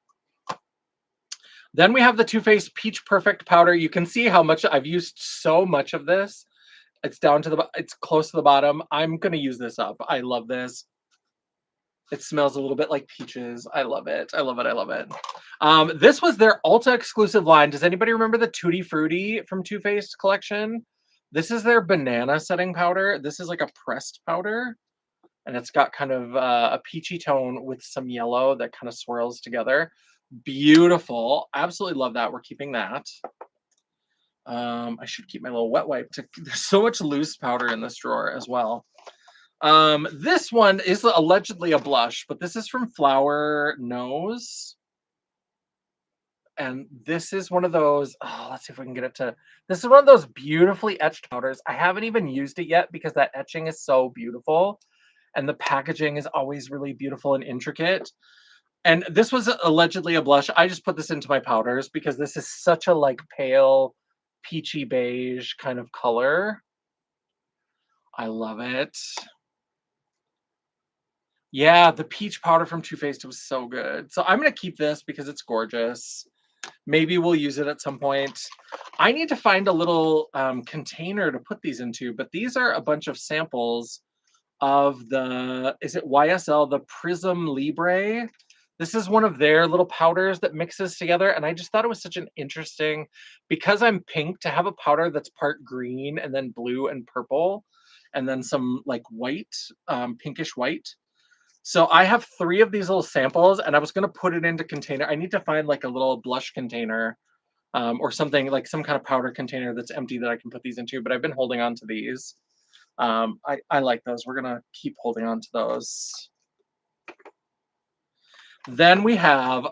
Then we have the Too Faced Peach Perfect powder. You can see how much I've used so much of this. It's close to the bottom. I'm going to use this up. I love this. It smells a little bit like peaches. I love it. I love it. I love it. This was their Ulta exclusive line. Does anybody remember the Tutti Frutti from Too Faced collection? This is their banana setting powder. This is like a pressed powder, and it's got kind of a peachy tone with some yellow that kind of swirls together. Beautiful. Absolutely love that. We're keeping that. I should keep my little wet wipe. There's so much loose powder in this drawer as well. This one is allegedly a blush, but this is from Flower Nose. And this is one of those, oh, let's see if we can get it to, this is one of those beautifully etched powders. I haven't even used it yet because that etching is so beautiful. And the packaging is always really beautiful and intricate. And this was allegedly a blush. I just put this into my powders because this is such a like pale, peachy beige kind of color. I love it. Yeah, the peach powder from Too Faced was so good. So I'm going to keep this because it's gorgeous. Maybe we'll use it at some point. I need to find a little container to put these into, but these are a bunch of samples of is it YSL, the Prism Libre? This is one of their little powders that mixes together. And I just thought it was such an interesting, because I'm pink, to have a powder that's part green and then blue and purple, and then some like white, pinkish white. So I have 3 of these little samples and I was going to put it into container. I need to find like a little blush container or something like some kind of powder container that's empty that I can put these into, but I've been holding on to these. I like those. We're going to keep holding on to those. Then we have,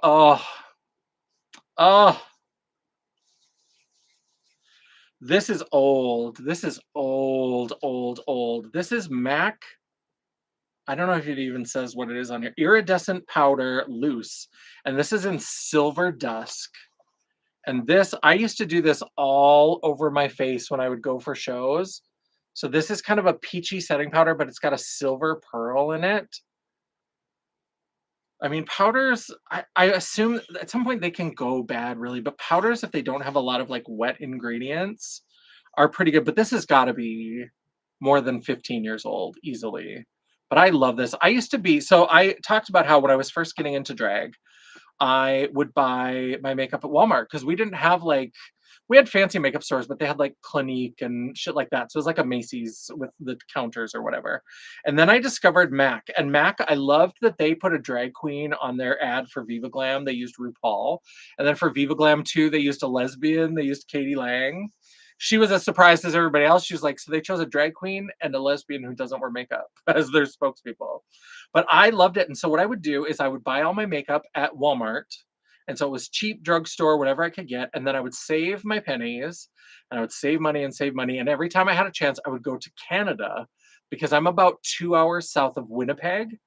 this is old. This is old, old, old. This is MAC. I don't know if it even says what it is on here. Iridescent powder loose. And this is in Silver Dusk. And this, I used to do this all over my face when I would go for shows. So this is kind of a peachy setting powder, but it's got a silver pearl in it. I mean, powders, I assume at some point they can go bad, really. But powders, if they don't have a lot of like wet ingredients, are pretty good. But this has got to be more than 15 years old, easily. But I love this. I used to be, so I talked about how when I was first getting into drag, I would buy my makeup at Walmart because we didn't have like we had fancy makeup stores, but they had like Clinique and shit like that. So it was like a Macy's with the counters or whatever. And then I discovered MAC. And MAC, I loved that they put a drag queen on their ad for Viva Glam. They used RuPaul. And then for Viva Glam 2, they used a lesbian. They used Katie Lang. She was as surprised as everybody else. She was like, so they chose a drag queen and a lesbian who doesn't wear makeup as their spokespeople. But I loved it. And so what I would do is I would buy all my makeup at Walmart. And so it was cheap drugstore, whatever I could get. And then I would save my pennies and I would save money and save money. And every time I had a chance, I would go to Canada because I'm about 2 hours south of Winnipeg.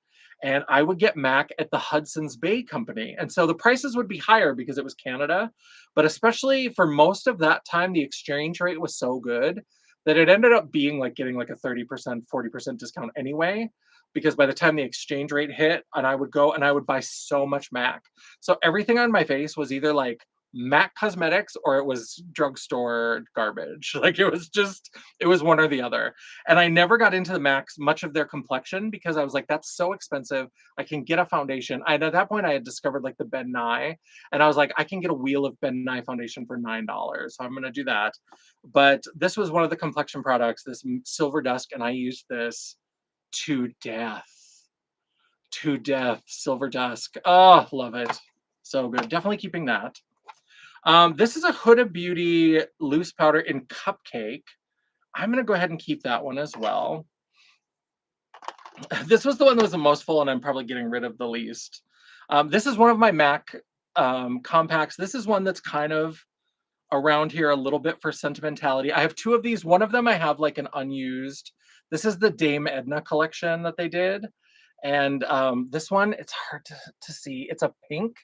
And I would get Mac at the Hudson's Bay Company. And so the prices would be higher because it was Canada. But especially for most of that time, the exchange rate was so good that it ended up being like getting like a 30%, 40% discount anyway because by the time the exchange rate hit and I would go and I would buy so much Mac. So everything on my face was either like Mac Cosmetics or it was drugstore garbage. Like it was one or the other. And I never got into the Macs much of their complexion because I was like, that's so expensive. I can get a foundation. And at that point, I had discovered like the Ben Nye, and I was like, I can get a wheel of Ben Nye foundation for $9. So I'm going to do that. But this was one of the complexion products, this Silver Dusk, and I used this to death. To death, Silver Dusk. Oh, love it. So good. Definitely keeping that. This is a Huda Beauty loose powder in Cupcake. I'm going to go ahead and keep that one as well. This was the one that was the most full, and I'm probably getting rid of the least. This is one of my MAC compacts. This is one that's kind of around here a little bit for sentimentality. I have two of these. One of them I have like an unused. This is the Dame Edna collection that they did. And this one, it's hard to see. It's a pink.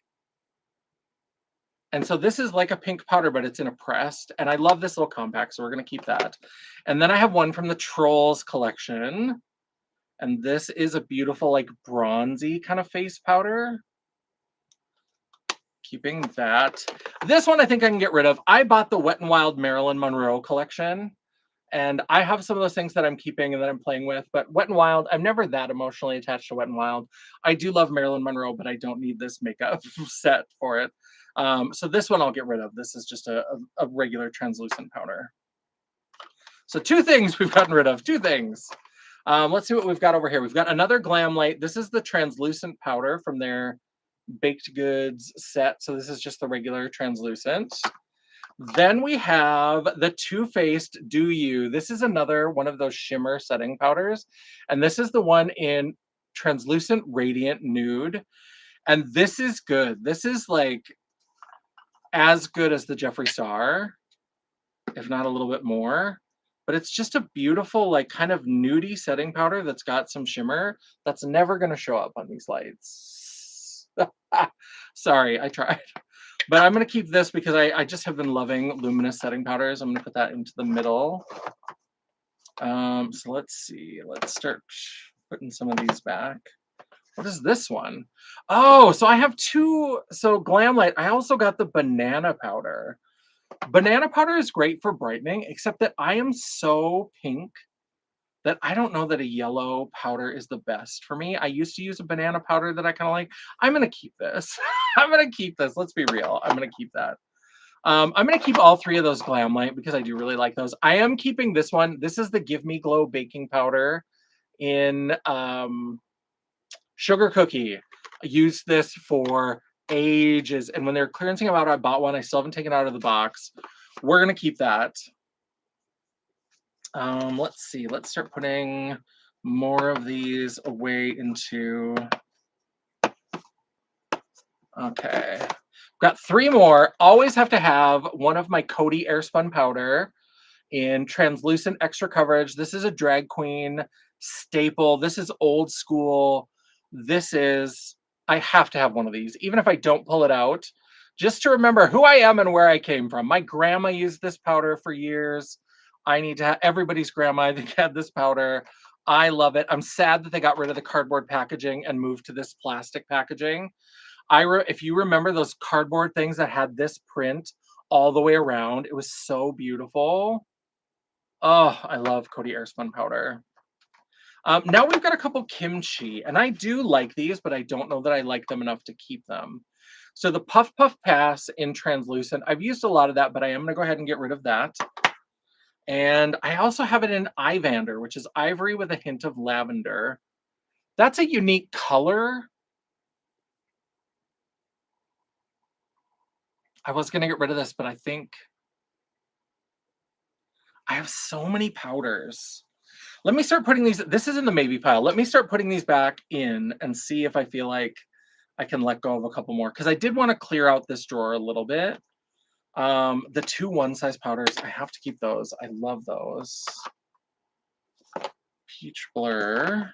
And so this is like a pink powder, but it's in a pressed. And I love this little compact, so we're going to keep that. And then I have one from the Trolls collection. And this is a beautiful, like bronzy kind of face powder. Keeping that. This one I think I can get rid of. I bought the Wet n Wild Marilyn Monroe collection. And I have some of those things that I'm keeping and that I'm playing with. But Wet n Wild, I'm never that emotionally attached to Wet n Wild. I do love Marilyn Monroe, but I don't need this makeup set for it. So this one I'll get rid of. This is just a regular translucent powder. So two things we've gotten rid of. Two things. Let's see what we've got over here. We've got another Glam Light. This is the translucent powder from their baked goods set. So this is just the regular translucent. Then we have the Too Faced Do You. This is another one of those shimmer setting powders. And this is the one in translucent radiant nude. And this is good. This is like as good as the Jeffree Star, if not a little bit more. But it's just a beautiful, like kind of nudie setting powder that's got some shimmer that's never going to show up on these lights. Sorry, I tried. But I'm going to keep this because I just have been loving luminous setting powders. I'm going to put that into the middle. So let's see. Let's start putting some of these back. What is this one? Oh, so I have two. So Glam Light, I also got the banana powder. Banana powder is great for brightening, except that I am so pink that I don't know that a yellow powder is the best for me. I used to use a banana powder that I kind of like. I'm going to keep this. I'm going to keep this. Let's be real. I'm going to keep that. I'm going to keep all three of those Glam Light because I do really like those. I am keeping this one. This is the Give Me Glow baking powder in Sugar Cookie. I used this for ages. And when they're clearancing them out, I bought one. I still haven't taken it out of the box. We're going to keep that. Let's see. Let's start putting more of these away into. Okay. Got three more. Always have to have one of my Coty Airspun powder in translucent extra coverage. This is a drag queen staple. This is old school. I have to have one of these, even if I don't pull it out, just to remember who I am and where I came from. My grandma used this powder for years. I need to have everybody's grandma, I think, had this powder. I love it. I'm sad that they got rid of the cardboard packaging and moved to this plastic packaging. If you remember those cardboard things that had this print all the way around, it was so beautiful. Oh, I love Coty Airspun powder. Now we've got a couple kimchi, and I do like these, but I don't know that I like them enough to keep them. So the Puff Puff Pass in translucent, I've used a lot of that, but I am going to go ahead and get rid of that. And I also have it in Ivander, which is ivory with a hint of lavender. That's a unique color. I was going to get rid of this, but I think I have so many powders. Let me start putting these, this is in the maybe pile. Let me start putting these back in and see if I feel like I can let go of a couple more, because I did want to clear out this drawer a little bit. The two one-size powders, I have to keep those. I love those. Peach Blur,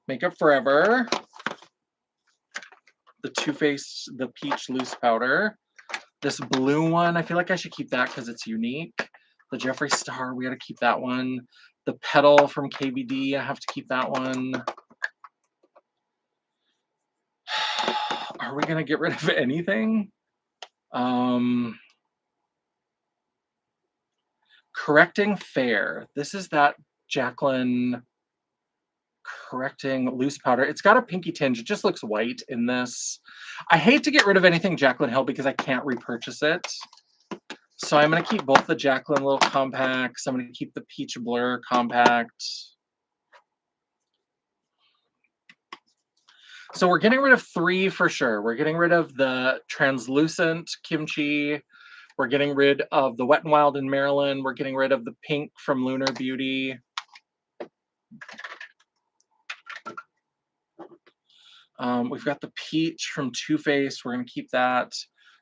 Makeup Forever, the Too Faced, the Peach Loose Powder. This blue one, I feel like I should keep that because it's unique. The Jeffree Star, we got to keep that one. The Petal from KVD, I have to keep that one. Are we going to get rid of anything? Correcting Fair. This is that Jaclyn Correcting Loose Powder. It's got a pinky tinge. It just looks white in this. I hate to get rid of anything Jaclyn Hill because I can't repurchase it. So I'm going to keep both the Jaclyn little compacts. I'm going to keep the Peach Blur compact. So we're getting rid of 3 for sure. We're getting rid of the translucent kimchi. We're getting rid of the Wet n Wild in Maryland. We're getting rid of the pink from Lunar Beauty. We've got the peach from Too Faced. We're going to keep that.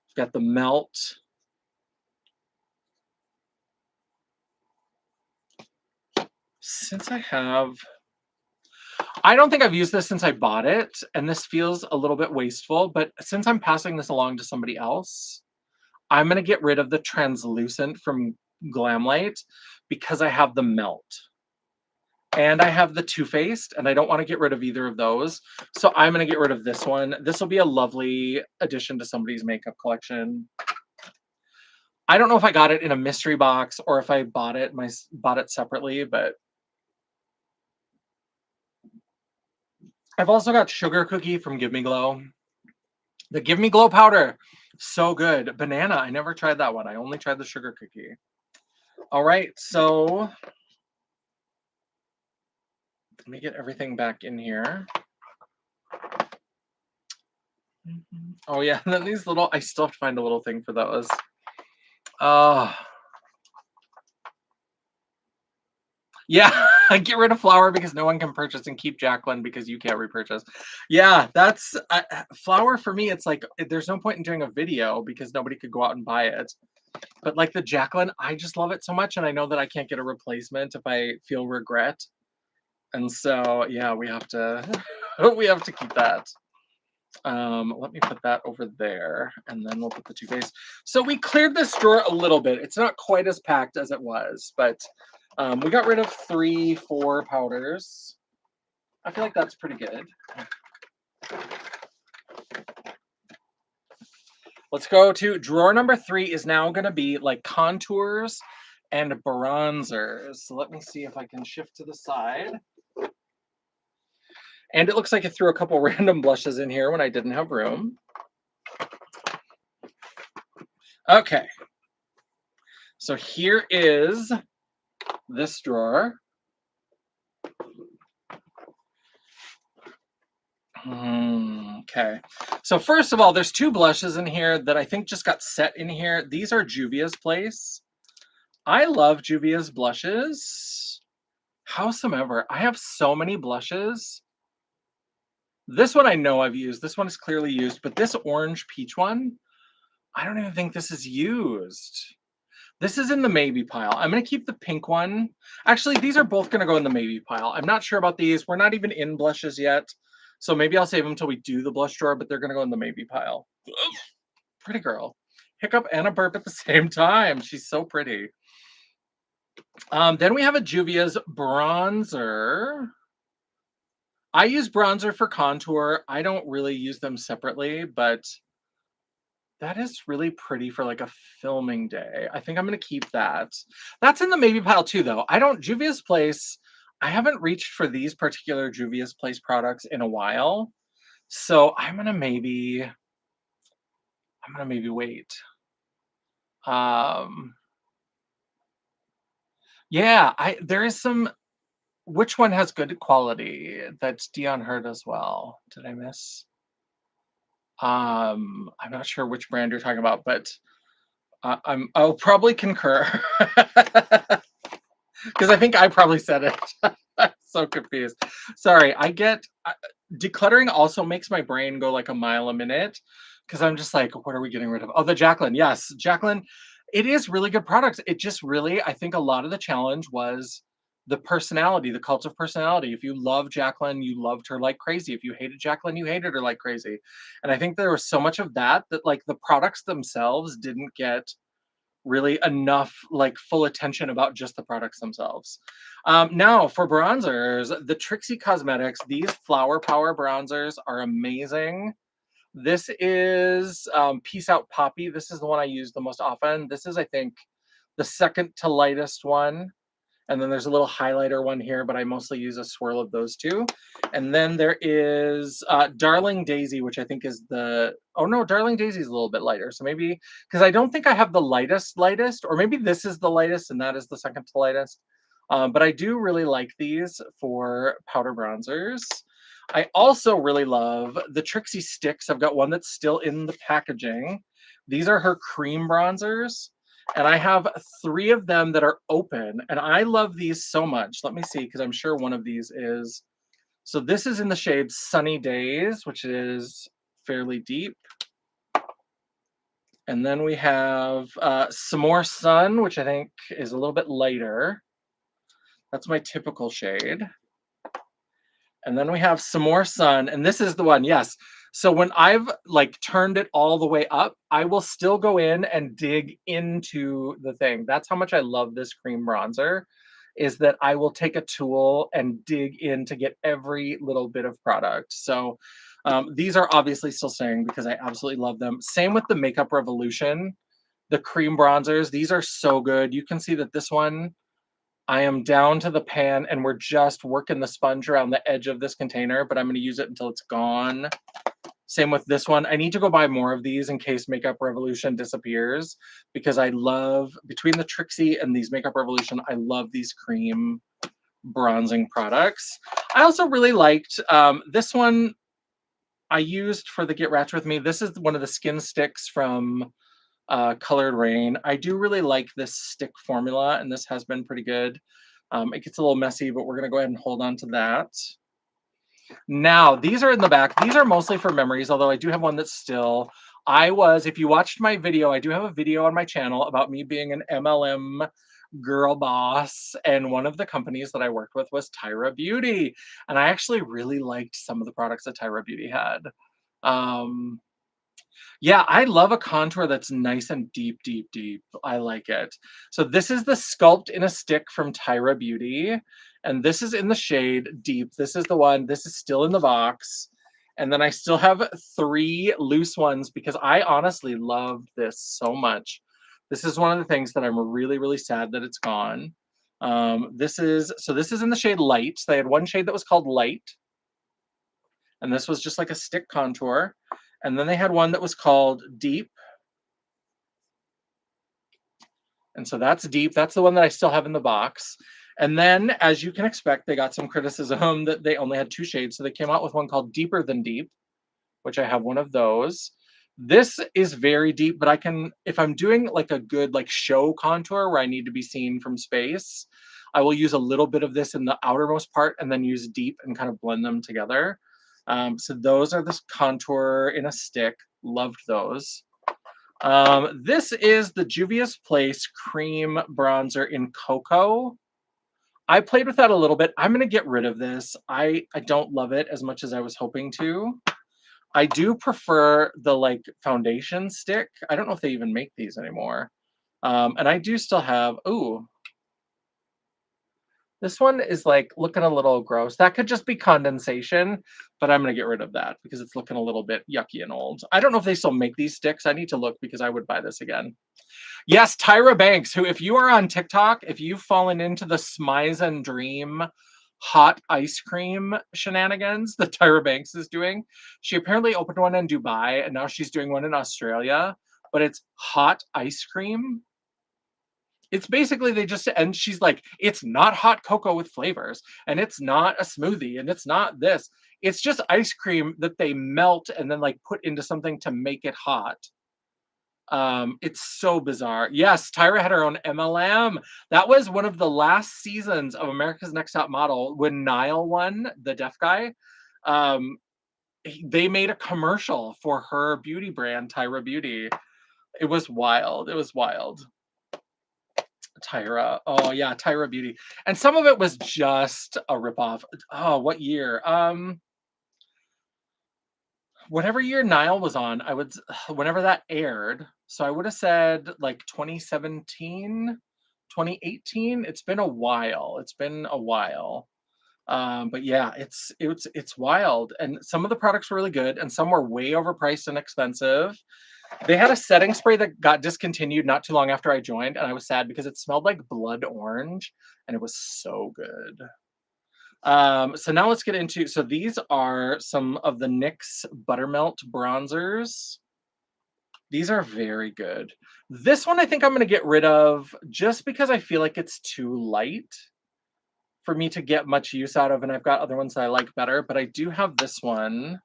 We've got the melt. Since I don't think I've used this since I bought it, and this feels a little bit wasteful, but since I'm passing this along to somebody else, I'm going to get rid of the translucent from Glamlight because I have the melt. And I have the Too Faced, and I don't want to get rid of either of those. So I'm going to get rid of this one. This will be a lovely addition to somebody's makeup collection. I don't know if I got it in a mystery box or if I bought it separately, but I've also got Sugar Cookie from Give Me Glow. The Give Me Glow powder, so good. Banana, I never tried that one. I only tried the Sugar Cookie. All right, so let me get everything back in here. Oh yeah, and then these little, I still have to find a little thing for those. Yeah, get rid of Flower because no one can purchase, and keep Jaclyn because you can't repurchase. Yeah, that's Flower for me. It's like there's no point in doing a video because nobody could go out and buy it. But like the Jaclyn, I just love it so much, and I know that I can't get a replacement if I feel regret. And so yeah, we have to we have to keep that. Let me put that over there, and then we'll put the Too Faced. So we cleared this drawer a little bit. It's not quite as packed as it was, but we got rid of 3, 4 powders. I feel like that's pretty good. Let's go to drawer number 3 is now going to be like contours and bronzers. So let me see if I can shift to the side. And it looks like I threw a couple random blushes in here when I didn't have room. Okay. So here is this drawer. Okay. So first of all, there's 2 blushes in here that I think just got set in here. These are Juvia's Place. I love Juvia's blushes. Howsoever, I have so many blushes. This one I know I've used. This one is clearly used, but this orange peach one, I don't even think this is used. This is in the maybe pile. I'm going to keep the pink one. Actually, these are both going to go in the maybe pile. I'm not sure about these. We're not even in blushes yet. So maybe I'll save them until we do the blush drawer, but they're going to go in the maybe pile. Pretty girl. Hiccup and a burp at the same time. She's so pretty. Then we have a Juvia's bronzer. I use bronzer for contour. I don't really use them separately, but that is really pretty for like a filming day. I think I'm going to keep that. That's in the maybe pile too, though. Juvia's Place, I haven't reached for these particular Juvia's Place products in a while, so I'm gonna maybe wait. Um, yeah, I there is some. Which one has good quality? That's Dion Hurt as well. Did I miss? I'm not sure which brand you're talking about, but I'll probably concur because I think I probably said it. I'm so confused. Sorry, decluttering also makes my brain go like a mile a minute because I'm just like, what are we getting rid of? Oh, the Jacqueline. Yes, Jacqueline. It is really good products. It just really, I think a lot of the challenge was the personality, the cult of personality. If you love Jacqueline, you loved her like crazy. If you hated Jacqueline, you hated her like crazy. And I think there was so much of that that like the products themselves didn't get really enough like full attention about just the products themselves. Now for bronzers, the Trixie Cosmetics, these Flower Power bronzers are amazing. This is Peace Out Poppy. This is the one I use the most often. This is, I think, the second to lightest one. And then there's a little highlighter one here, but I mostly use a swirl of those two. And then there is Darling Daisy, which I think is oh no, Darling Daisy is a little bit lighter. So maybe, because I don't think I have the lightest, or maybe this is the lightest and that is the second to lightest. But I do really like these for powder bronzers. I also really love the Trixie Sticks. I've got one that's still in the packaging. These are her cream bronzers. And I have 3 of them that are open, and I love these so much. Let me see, because I'm sure one of these is. So this is in the shade Sunny Days, which is fairly deep. And then we have Some More Sun, which I think is a little bit lighter. That's my typical shade. And then we have Some More Sun, and this is the one, yes. So when I've like turned it all the way up, I will still go in and dig into the thing. That's how much I love this cream bronzer, is that I will take a tool and dig in to get every little bit of product. So these are obviously still staying because I absolutely love them. Same with the Makeup Revolution, the cream bronzers. These are so good. You can see that this one, I am down to the pan and we're just working the sponge around the edge of this container, but I'm going to use it until it's gone. Same with this one. I need to go buy more of these in case Makeup Revolution disappears, because I love, between the Trixie and these Makeup Revolution, I love these cream bronzing products. I also really liked this one I used for the Get Ratchet With Me. This is one of the skin sticks from Colored Rain. I do really like this stick formula, and this has been pretty good. It gets a little messy, but we're going to go ahead and hold on to that. Now, these are in the back. These are mostly for memories, although I do have one that's still. If you watched my video, I do have a video on my channel about me being an MLM girl boss, and one of the companies that I worked with was Tyra Beauty, and I actually really liked some of the products that Tyra Beauty had. Um, yeah, I love a contour that's nice and deep, deep, deep. I like it. So this is the Sculpt in a Stick from Tyra Beauty, and this is in the shade Deep. This is the one. This is still in the box. And then I still have 3 loose ones because I honestly love this so much. This is one of the things that I'm really, really sad that it's gone. This is in the shade Light. They had one shade that was called Light, and this was just like a stick contour. And then they had one that was called Deep. And so that's Deep. That's the one that I still have in the box. And then, as you can expect, they got some criticism that they only had 2 shades. So they came out with one called Deeper Than Deep, which I have one of those. This is very deep, but I can, if I'm doing like a good like show contour where I need to be seen from space, I will use a little bit of this in the outermost part and then use Deep and kind of blend them together. So those are this contour in a stick. Loved those. This is the Juvia's Place Cream Bronzer in Cocoa. I played with that a little bit. I'm going to get rid of this. I don't love it as much as I was hoping to. I do prefer the like foundation stick. I don't know if they even make these anymore. And I do still have, ooh, this one is like looking a little gross. That could just be condensation, but I'm going to get rid of that because it's looking a little bit yucky and old. I don't know if they still make these sticks. I need to look because I would buy this again. Yes, Tyra Banks, who, if you are on TikTok, if you've fallen into the Smize and Dream hot ice cream shenanigans that Tyra Banks is doing. She apparently opened one in Dubai and now she's doing one in Australia, but it's hot ice cream. It's basically they just, and she's like, it's not hot cocoa with flavors, and it's not a smoothie, and it's not this. It's just ice cream that they melt and then like put into something to make it hot. It's so bizarre. Yes, Tyra had her own MLM. That was one of the last seasons of America's Next Top Model when Niall won, the deaf guy. Um, they made a commercial for her beauty brand, Tyra Beauty. It was wild. It was wild. Tyra. Oh yeah, Tyra Beauty. And some of it was just a ripoff. Oh, what year? Whatever year Nile was on, I would whenever that aired. So I would have said like 2017, 2018. It's been a while. It's been a while. But yeah, it's wild. And some of the products were really good, and some were way overpriced and expensive. They had a setting spray that got discontinued not too long after I joined, and I was sad because it smelled like blood orange, and it was so good. So now let's get into, so these are some of the NYX Buttermelt bronzers. These are very good. This one I think I'm going to get rid of just because I feel like it's too light for me to get much use out of, and I've got other ones that I like better, but I do have this one.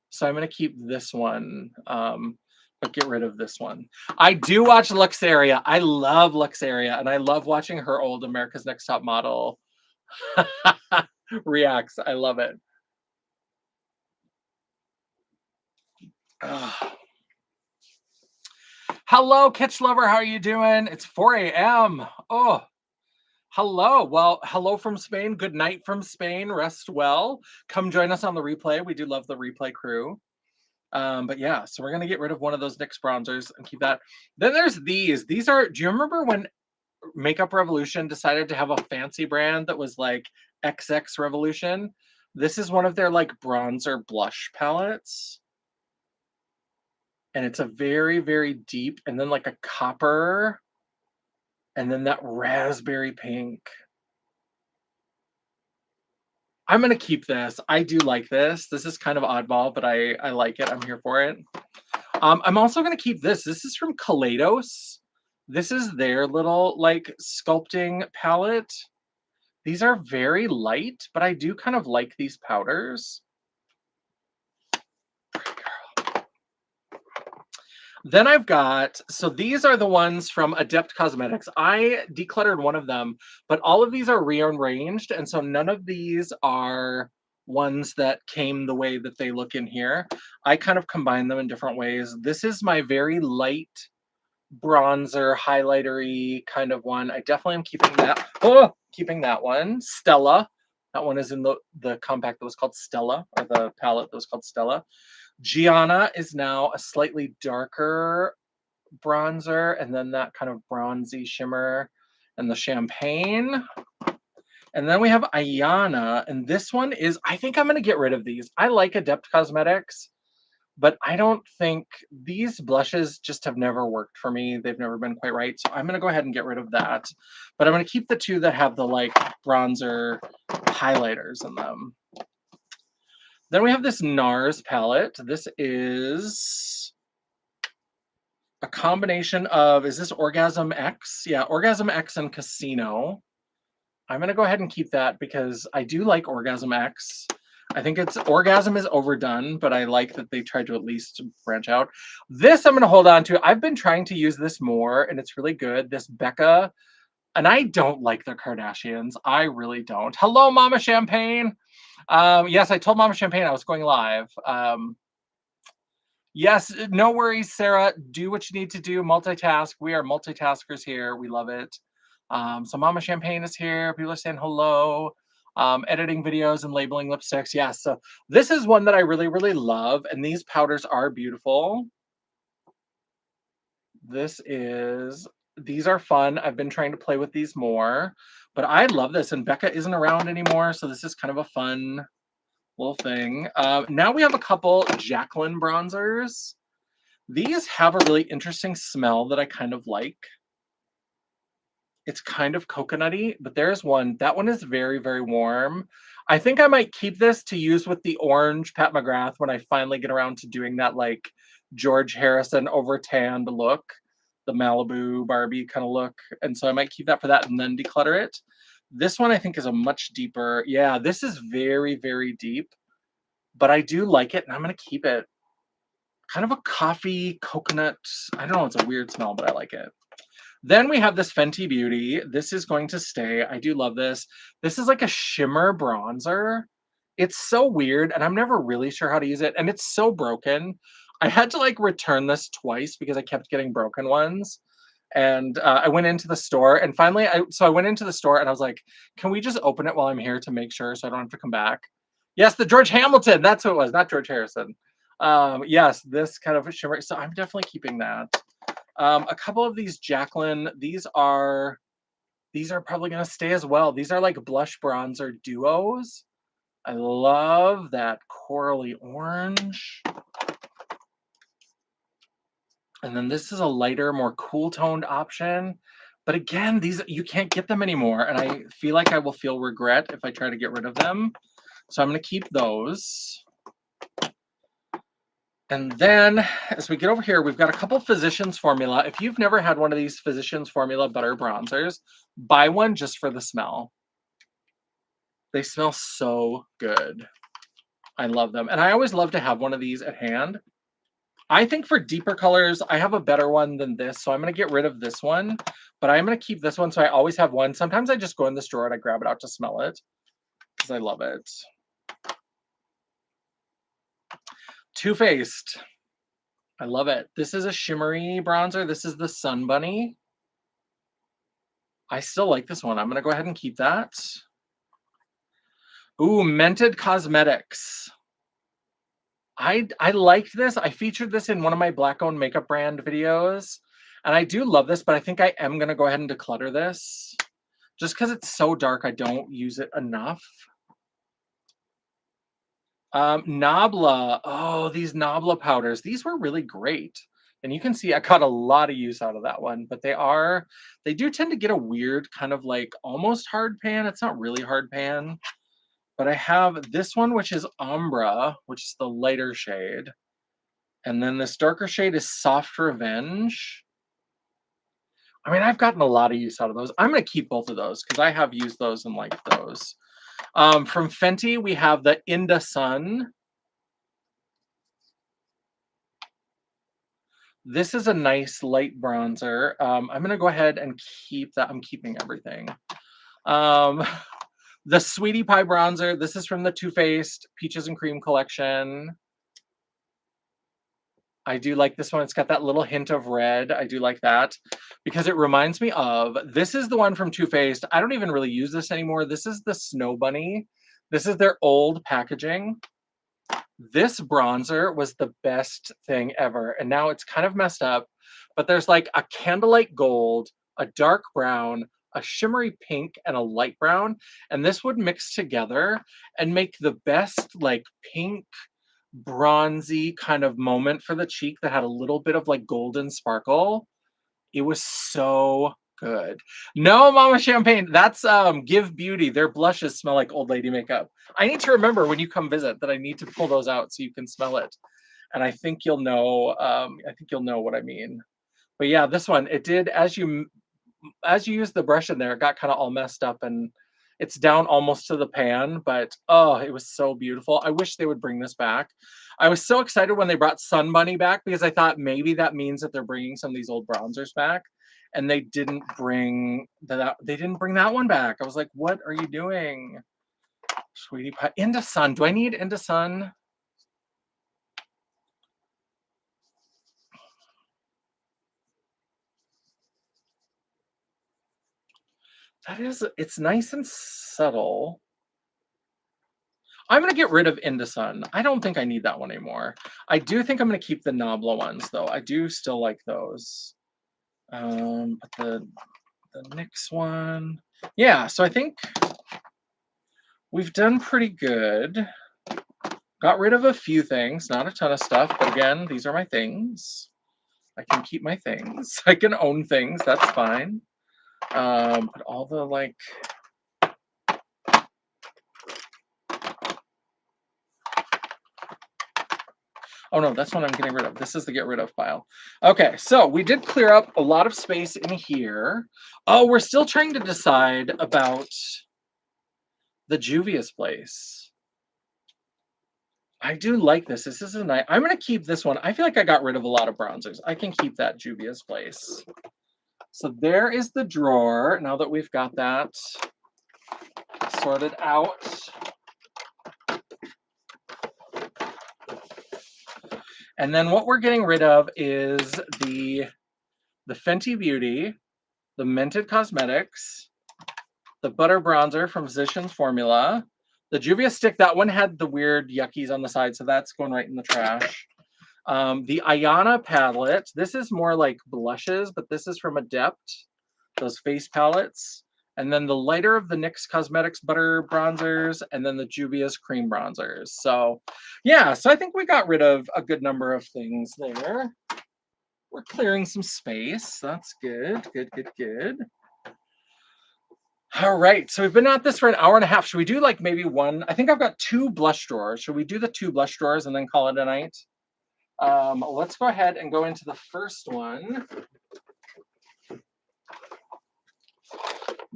So I'm going to keep this one, but get rid of this one. I do watch Luxaria. I love Luxaria, and I love watching her old America's Next Top Model reacts. I love it. Ugh. Hello, Kitsch Lover. How are you doing? It's 4 a.m. Oh, hello. Well, hello from Spain. Good night from Spain. Rest well. Come join us on the replay. We do love the replay crew. But yeah, so we're gonna get rid of one of those NYX bronzers and keep that. Then there's these. These are, do you remember when Makeup Revolution decided to have a fancy brand that was like XX Revolution? This is one of their like bronzer blush palettes. And it's a very, very deep, and then like a copper, and then that raspberry pink. I'm gonna keep this. I do like this. This is kind of oddball, but I like it. I'm here for it. I'm also gonna keep this. This is from Kaleidos. This is their little like sculpting palette. These are very light, but I do kind of like these powders. Then I've got, so these are the ones from Adept Cosmetics. I decluttered one of them, but all of these are rearranged, and so none of these are ones that came the way that they look in here. I kind of combine them in different ways. This is my very light bronzer, highlightery kind of one. I definitely am keeping that. Oh, keeping that one. Stella. That one is in the compact that was called Stella, or the palette that was called Stella. Gianna is now a slightly darker bronzer, and then that kind of bronzy shimmer and the champagne. And then we have Ayana, and this one is, I think I'm going to get rid of these. I like Adept Cosmetics, but I don't think, these blushes just have never worked for me. They've never been quite right. So I'm going to go ahead and get rid of that. But I'm going to keep the two that have the like bronzer highlighters in them. Then we have this NARS palette. This is a combination of, is this Orgasm X? Yeah, Orgasm X and Casino. I'm going to go ahead and keep that because I do like Orgasm X. I think it's, Orgasm is overdone, but I like that they tried to at least branch out. This I'm going to hold on to. I've been trying to use this more, and it's really good. This Becca, and I don't like the Kardashians. I really don't. Hello, Mama Champagne. Yes, I told Mama Champagne I was going live. Yes, no worries, Sarah. Do what you need to do. Multitask. We are multitaskers here. We love it. So Mama Champagne is here. People are saying hello. Editing videos and labeling lipsticks. Yeah, so this is one that I really, really love. And these powders are beautiful. These are fun. I've been trying to play with these more. But I love this. And Becca isn't around anymore. So this is kind of a fun little thing. Now we have a couple Jaclyn bronzers. These have a really interesting smell that I kind of like. It's kind of coconutty, but there's one. That one is very, very warm. I think I might keep this to use with the orange Pat McGrath when I finally get around to doing that like George Harrison over tanned look, the Malibu Barbie kind of look. And so I might keep that for that and then declutter it. This one I think is a much deeper. Yeah, this is very, very deep, but I do like it and I'm going to keep it. Kind of a coffee coconut. I don't know. It's a weird smell, but I like it. Then we have this Fenty Beauty. This is going to stay. I do love this. This is like a shimmer bronzer. It's so weird, and I'm never really sure how to use it, and it's so broken. I had to like return this twice because I kept getting broken ones. And I went into the store, and finally, I went into the store, and I was like, "Can we just open it while I'm here to make sure, so I don't have to come back?" Yes, the George Hamilton. That's who it was, not George Harrison. Yes, this kind of a shimmer. So I'm definitely keeping that. A couple of these Jaclyn, these are probably gonna stay as well. These are like blush bronzer duos. I love that corally orange. And then this is a lighter, more cool toned option. But again, these you can't get them anymore. And I feel like I will feel regret if I try to get rid of them. So I'm gonna keep those. And then as we get over here, we've got a couple Physicians Formula. If you've never had one of these Physicians Formula butter bronzers, buy one just for the smell. They smell so good. I love them. And I always love to have one of these at hand. I think for deeper colors, I have a better one than this. So I'm going to get rid of this one, but I'm going to keep this one. So I always have one. Sometimes I just go in the store and I grab it out to smell it because I love it. Too Faced. I love it. This is a shimmery bronzer. This is the Sun Bunny. I still like this one. I'm going to go ahead and keep that. Ooh, Mented Cosmetics. I liked this. I featured this in one of my Black-owned makeup brand videos. And I do love this, but I think I am going to go ahead and declutter this. Just because it's so dark, I don't use it enough. Nabla. Oh, these Nabla powders. These were really great. And you can see I got a lot of use out of that one. But they do tend to get a weird kind of like almost hard pan. It's not really hard pan. But I have this one, which is Umbra, which is the lighter shade. And then this darker shade is Soft Revenge. I mean, I've gotten a lot of use out of those. I'm going to keep both of those because I have used those and liked those. From Fenty, we have the Inda Sun. This is a nice light bronzer. I'm going to go ahead and keep that. I'm keeping everything. The Sweetie Pie bronzer. This is from the Too Faced Peaches and Cream collection. I do like this one. It's got that little hint of red. I do like that because it reminds me of, this is the one from Too Faced. I don't even really use this anymore. This is the Snow Bunny. This is their old packaging. This bronzer was the best thing ever. And now it's kind of messed up, but there's like a candlelight gold, a dark brown, a shimmery pink, and a light brown. And this would mix together and make the best like pink, bronzy kind of moment for the cheek that had a little bit of like golden sparkle. It was so good. No, Mama Champagne, that's Give Beauty. Their blushes smell like old lady makeup. I need to remember when you come visit that I need to pull those out so you can smell it. And I think you'll know what I mean. But yeah, this one, it did as you use the brush in there, it got kind of all messed up and it's down almost to the pan, but oh, it was so beautiful. I wish they would bring this back. I was so excited when they brought Sun Bunny back because I thought maybe that means that they're bringing some of these old bronzers back, and they didn't bring that one back. I was like, what are you doing? Sweetie Pie. Into Sun. Do I need Into Sun? It's nice and subtle. I'm going to get rid of Into Sun. I don't think I need that one anymore. I do think I'm going to keep the Nabla ones, though. I do still like those. But the NYX one. Yeah, so I think we've done pretty good. Got rid of a few things, not a ton of stuff, but again, these are my things. I can keep my things. I can own things, that's fine. But all the like, oh no, that's what I'm getting rid of. This is the get rid of pile. Okay, so we did clear up a lot of space in here. Oh, we're still trying to decide about the Juvia's place. I do like this. This is a nice. I'm gonna keep this one. I feel like I got rid of a lot of bronzers. I can keep that Juvia's place. So there is the drawer. Now that we've got that sorted out. And then what we're getting rid of is the Fenty Beauty, the Mented Cosmetics, the Butter Bronzer from Physicians Formula, the Juvia Stick. That one had the weird yuckies on the side, so that's going right in the trash. The Ayana palette. This is more like blushes, but this is from Adept, those face palettes. And then the lighter of the NYX Cosmetics Butter Bronzers, and then the Juvia's Cream Bronzers. So, yeah, so I think we got rid of a good number of things there. We're clearing some space. That's good, good, good, good. All right, so we've been at this for an hour and a half. Should we do like maybe one? I think I've got 2 blush drawers. Should we do the 2 blush drawers and then call it a night? Let's go ahead and go into the first one.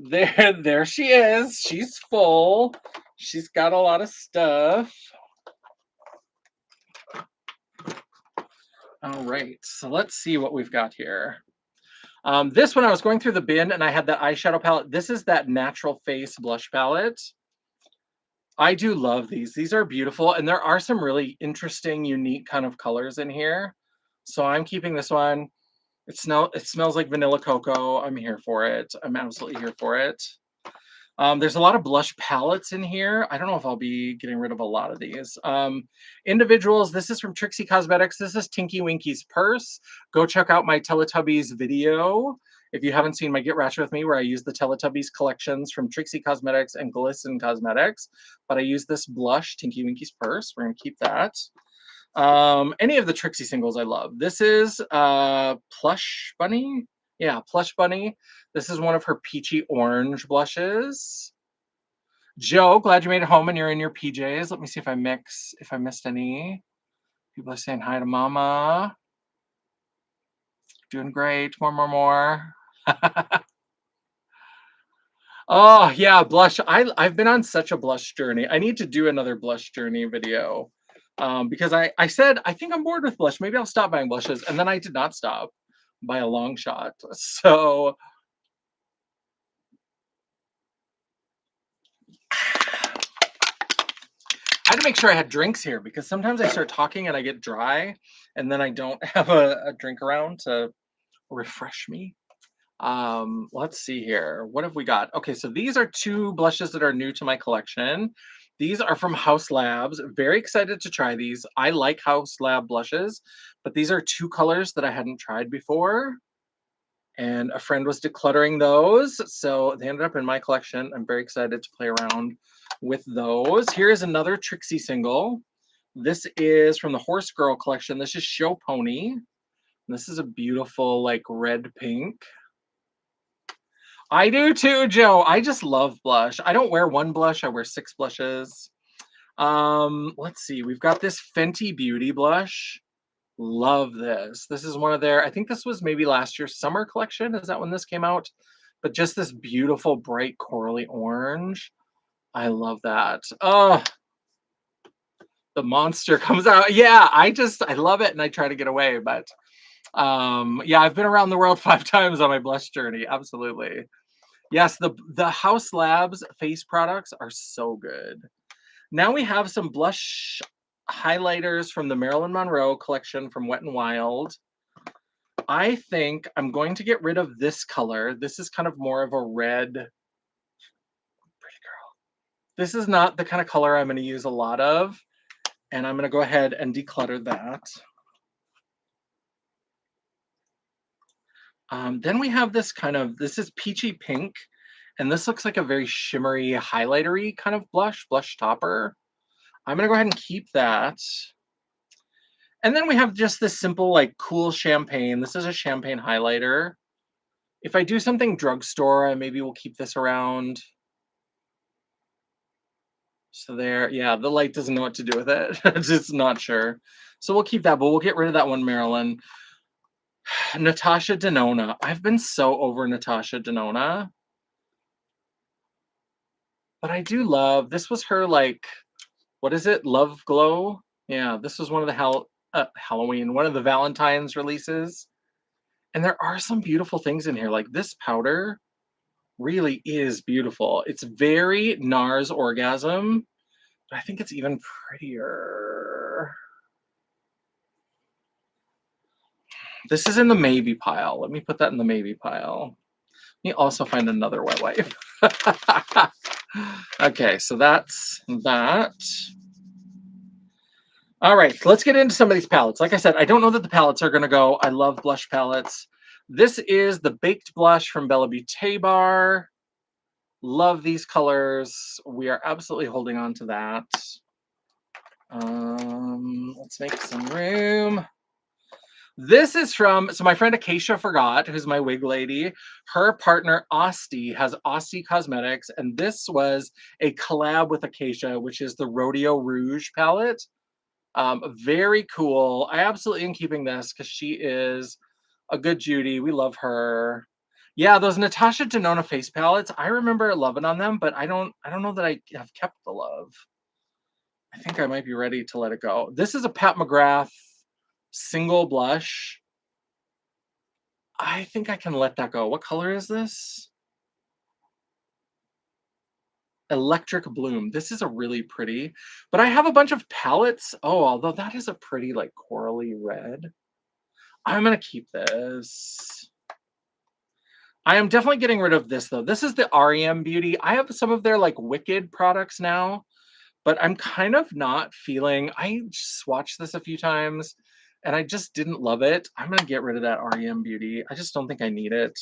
There she is. She's full. She's got a lot of stuff. All right, so let's see what we've got here. This one, I was going through the bin and I had that eyeshadow palette. This is that Natural Face blush palette. I do love these. These are beautiful, and there are some really interesting, unique kind of colors in here. So I'm keeping this one. It smells like vanilla cocoa. I'm here for it. I'm absolutely here for it. There's a lot of blush palettes in here. I don't know if I'll be getting rid of a lot of these. Individuals, this is from Trixie Cosmetics. This is Tinky Winky's purse. Go check out my Teletubbies video if you haven't seen my Get Ratchet With Me, where I use the Teletubbies collections from Trixie Cosmetics and Glisten Cosmetics. But I use this blush, Tinky Winky's purse. We're going to keep that. Any of the Trixie singles I love. This is Plush Bunny. Yeah, Plush Bunny. This is one of her peachy orange blushes. Joe, glad you made it home and you're in your PJs. Let me see if I missed any. People are saying hi to mama. Doing great. More. Oh, yeah, blush. I've been on such a blush journey. I need to do another blush journey video. Because I said, I think I'm bored with blush. Maybe I'll stop buying blushes. And then I did not stop by a long shot. So I had to make sure I had drinks here because sometimes I start talking and I get dry and then I don't have a drink around to refresh me. Let's see here. What have we got? Okay, so these are 2 blushes that are new to my collection. These are from House Labs. Very excited to try these. I like House Lab blushes, but these are 2 colors that I hadn't tried before. And a friend was decluttering those, so they ended up in my collection. I'm very excited to play around with those. Here's another Trixie single. This is from the Horse Girl collection. This is Show Pony. This is a beautiful, like, red pink. I do too, Joe. I just love blush. I don't wear 1 blush. I wear 6 blushes. Let's see. We've got this Fenty Beauty blush. Love this. This is one of their, I think this was maybe last year's summer collection. Is that when this came out? But just this beautiful, bright, corally orange. I love that. Oh, the monster comes out. Yeah, I love it and I try to get away. But yeah, I've been around the world 5 times on my blush journey. Absolutely. Yes, the House Labs face products are so good. Now we have some blush highlighters from the Marilyn Monroe collection from Wet n Wild. I think I'm going to get rid of this color. This is kind of more of a red. Pretty girl. This is not the kind of color I'm going to use a lot of. And I'm going to go ahead and declutter that. Then we have this this is peachy pink. And this looks like a very shimmery, highlightery kind of blush topper. I'm going to go ahead and keep that. And then we have just this simple, like, cool champagne. This is a champagne highlighter. If I do something drugstore, I maybe will keep this around. So there, yeah, the light doesn't know what to do with it. It's just not sure. So we'll keep that, but we'll get rid of that one, Marilyn. Natasha Denona. I've been so over Natasha Denona, but I do love this was her like what is it? Love Glow? Yeah, this was one of the Halloween, one of the Valentine's releases. And there are some beautiful things in here. Like this powder really is beautiful. It's very NARS Orgasm, but I think it's even prettier. This is in the maybe pile. Let me put that in the maybe pile. Let me also find another wet wipe. Okay, so that's that. All right, let's get into some of these palettes. Like I said, I don't know that the palettes are going to go. I love blush palettes. This is the Baked Blush from Bella Beauté Bar. Love these colors. We are absolutely holding on to that. Let's make some room. This is from, so my friend Acacia Forgot, who's my wig lady. Her partner, Osti, has Osti Cosmetics, and this was a collab with Acacia, which is the Rodeo Rouge palette. Very cool. I absolutely am keeping this because she is a good Judy. We love her. Yeah, those Natasha Denona face palettes. I remember loving on them, but I don't know that I have kept the love. I think I might be ready to let it go. This is a Pat McGrath single blush. I think I can let that go. What color is this? Electric Bloom. This is a really pretty, but I have a bunch of palettes. Oh, although that is a pretty like corally red. I'm gonna keep this. I am definitely getting rid of this though. This is the REM Beauty. I have some of their like Wicked products now, but I'm kind of not feeling. I swatched this a few times and I just didn't love it. I'm gonna get rid of that REM Beauty. I just don't think I need it.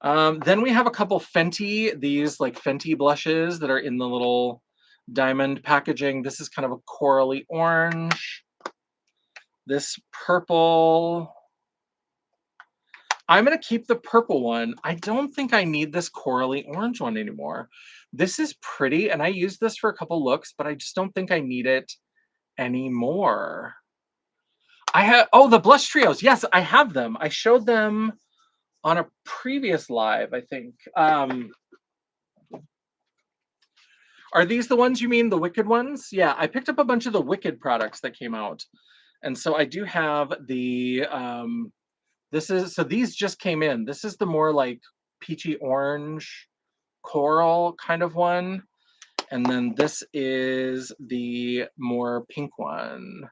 Then we have a couple Fenty, these like Fenty blushes that are in the little diamond packaging. This is kind of a corally orange. This purple. I'm going to keep the purple one. I don't think I need this corally orange one anymore. This is pretty, and I used this for a couple looks, but I just don't think I need it anymore. I have, oh, the blush trios. Yes, I have them. I showed them on a previous live, I think. Are these the ones you mean, the Wicked ones? Yeah, I picked up a bunch of the Wicked products that came out. And so I do have the, this is, so these just came in. This is the more like peachy orange coral kind of one. And then this is the more pink one.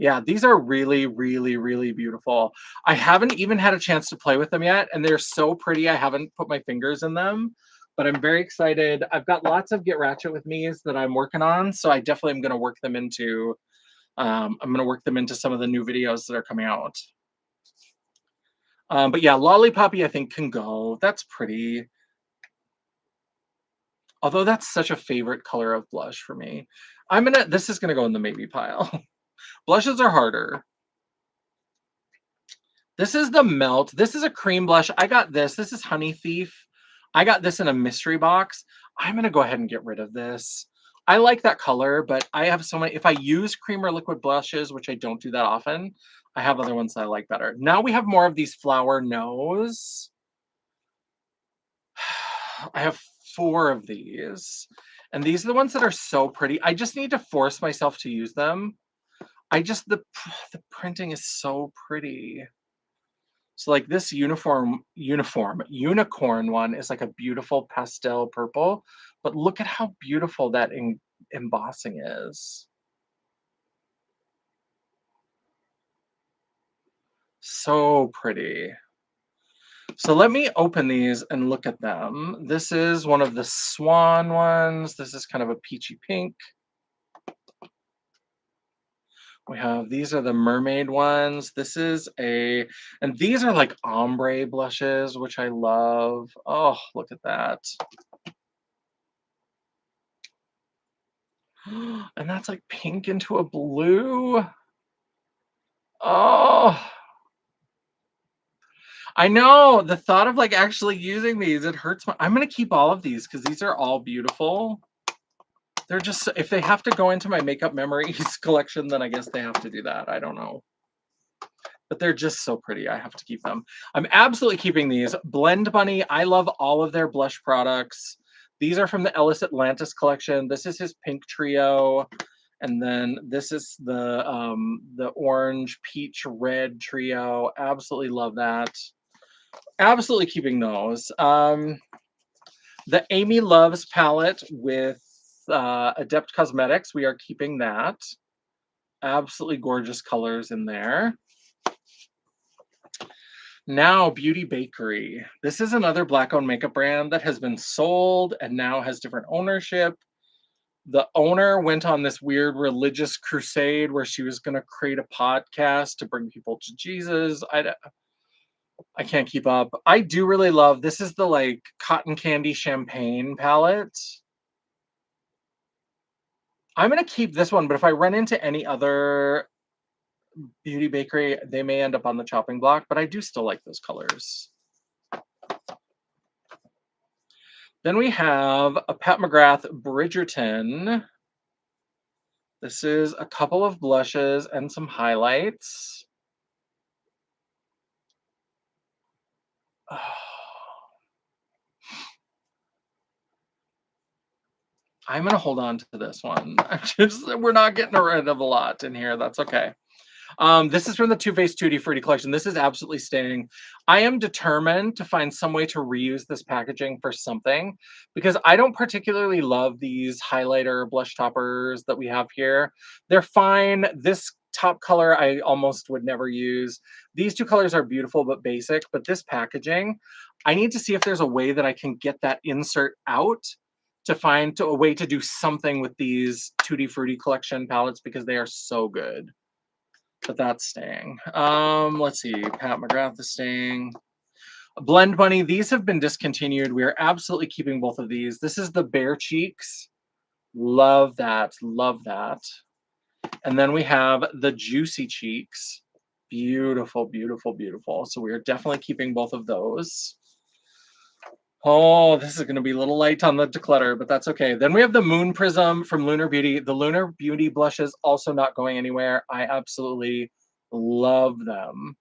Yeah, these are really, really, really beautiful. I haven't even had a chance to play with them yet, and they're so pretty. I haven't put my fingers in them, but I'm very excited. I've got lots of Get Ratchet with me's that I'm working on, so I definitely am going to work them into. I'm going to work them into some of the new videos that are coming out. But yeah, Lollipoppy I think can go. That's pretty. Although that's such a favorite color of blush for me. This is gonna go in the maybe pile. Blushes are harder. This is the Melt. This is a cream blush. I got this. This is Honey Thief. I got this in a mystery box. I'm gonna go ahead and get rid of this. I like that color, but I have so many. If I use cream or liquid blushes, which I don't do that often, I have other ones that I like better. Now we have more of these Flower Nose. I have 4 of these. And these are the ones that are so pretty. I just need to force myself to use them. The printing is so pretty. So like this unicorn one is like a beautiful pastel purple, but look at how beautiful that embossing is. So pretty. So let me open these and look at them. This is one of the swan ones. This is kind of a peachy pink. We have, these are the mermaid ones. And these are like ombre blushes, which I love. Oh, look at that. And that's like pink into a blue. Oh, I know the thought of like actually using these, it hurts my, I'm gonna keep all of these because these are all beautiful. They're just, if they have to go into my makeup memories collection, then I guess they have to do that. I don't know. But they're just so pretty. I have to keep them. I'm absolutely keeping these. Blend Bunny, I love all of their blush products. These are from the Ellis Atlantis collection. This is his pink trio. And then this is the orange, peach, red trio. Absolutely love that. Absolutely keeping those. The Amy Loves palette with Adept Cosmetics. We are keeping that. Absolutely gorgeous colors in there. Now, Beauty Bakery. This is another Black-owned makeup brand that has been sold and now has different ownership. The owner went on this weird religious crusade where she was going to create a podcast to bring people to Jesus. I can't keep up. I do really love, this is the like cotton candy champagne palette. I'm going to keep this one, but if I run into any other Beauty Bakery, they may end up on the chopping block, but I do still like those colors. Then we have a Pat McGrath Bridgerton. This is a couple of blushes and some highlights. Oh. I'm going to hold on to this one. We're not getting rid of a lot in here. That's okay. This is from the Too Faced Tutti Frutti collection. This is absolutely staying. I am determined to find some way to reuse this packaging for something because I don't particularly love these highlighter blush toppers that we have here. They're fine. This top color I almost would never use. These two colors are beautiful but basic, but this packaging, I need to see if there's a way that I can get that insert out to find a way to do something with these Tutti Frutti collection palettes because they are so good. But that's staying. Let's see. Pat McGrath is staying. Blend Bunny. These have been discontinued. We are absolutely keeping both of these. This is the Bare Cheeks. Love that. Love that. And then we have the Juicy Cheeks. Beautiful, beautiful, beautiful. So we are definitely keeping both of those. Oh, this is going to be a little light on the declutter, but that's okay. Then we have the Moon Prism from Lunar Beauty. The Lunar Beauty blushes also not going anywhere. I absolutely love them.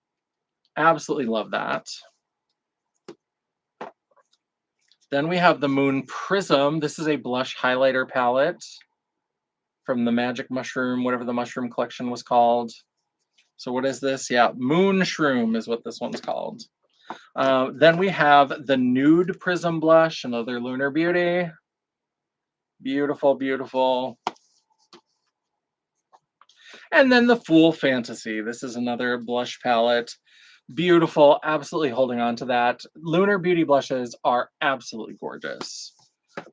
Absolutely love that. Then we have the Moon Prism. This is a blush highlighter palette from the Magic Mushroom, whatever the mushroom collection was called. So what is this? Yeah, Moon Shroom is what this one's called. Then we have the Nude Prism blush, another Lunar Beauty. Beautiful, beautiful. And then the Fool Fantasy. This is another blush palette. Beautiful, absolutely holding on to that. Lunar Beauty blushes are absolutely gorgeous.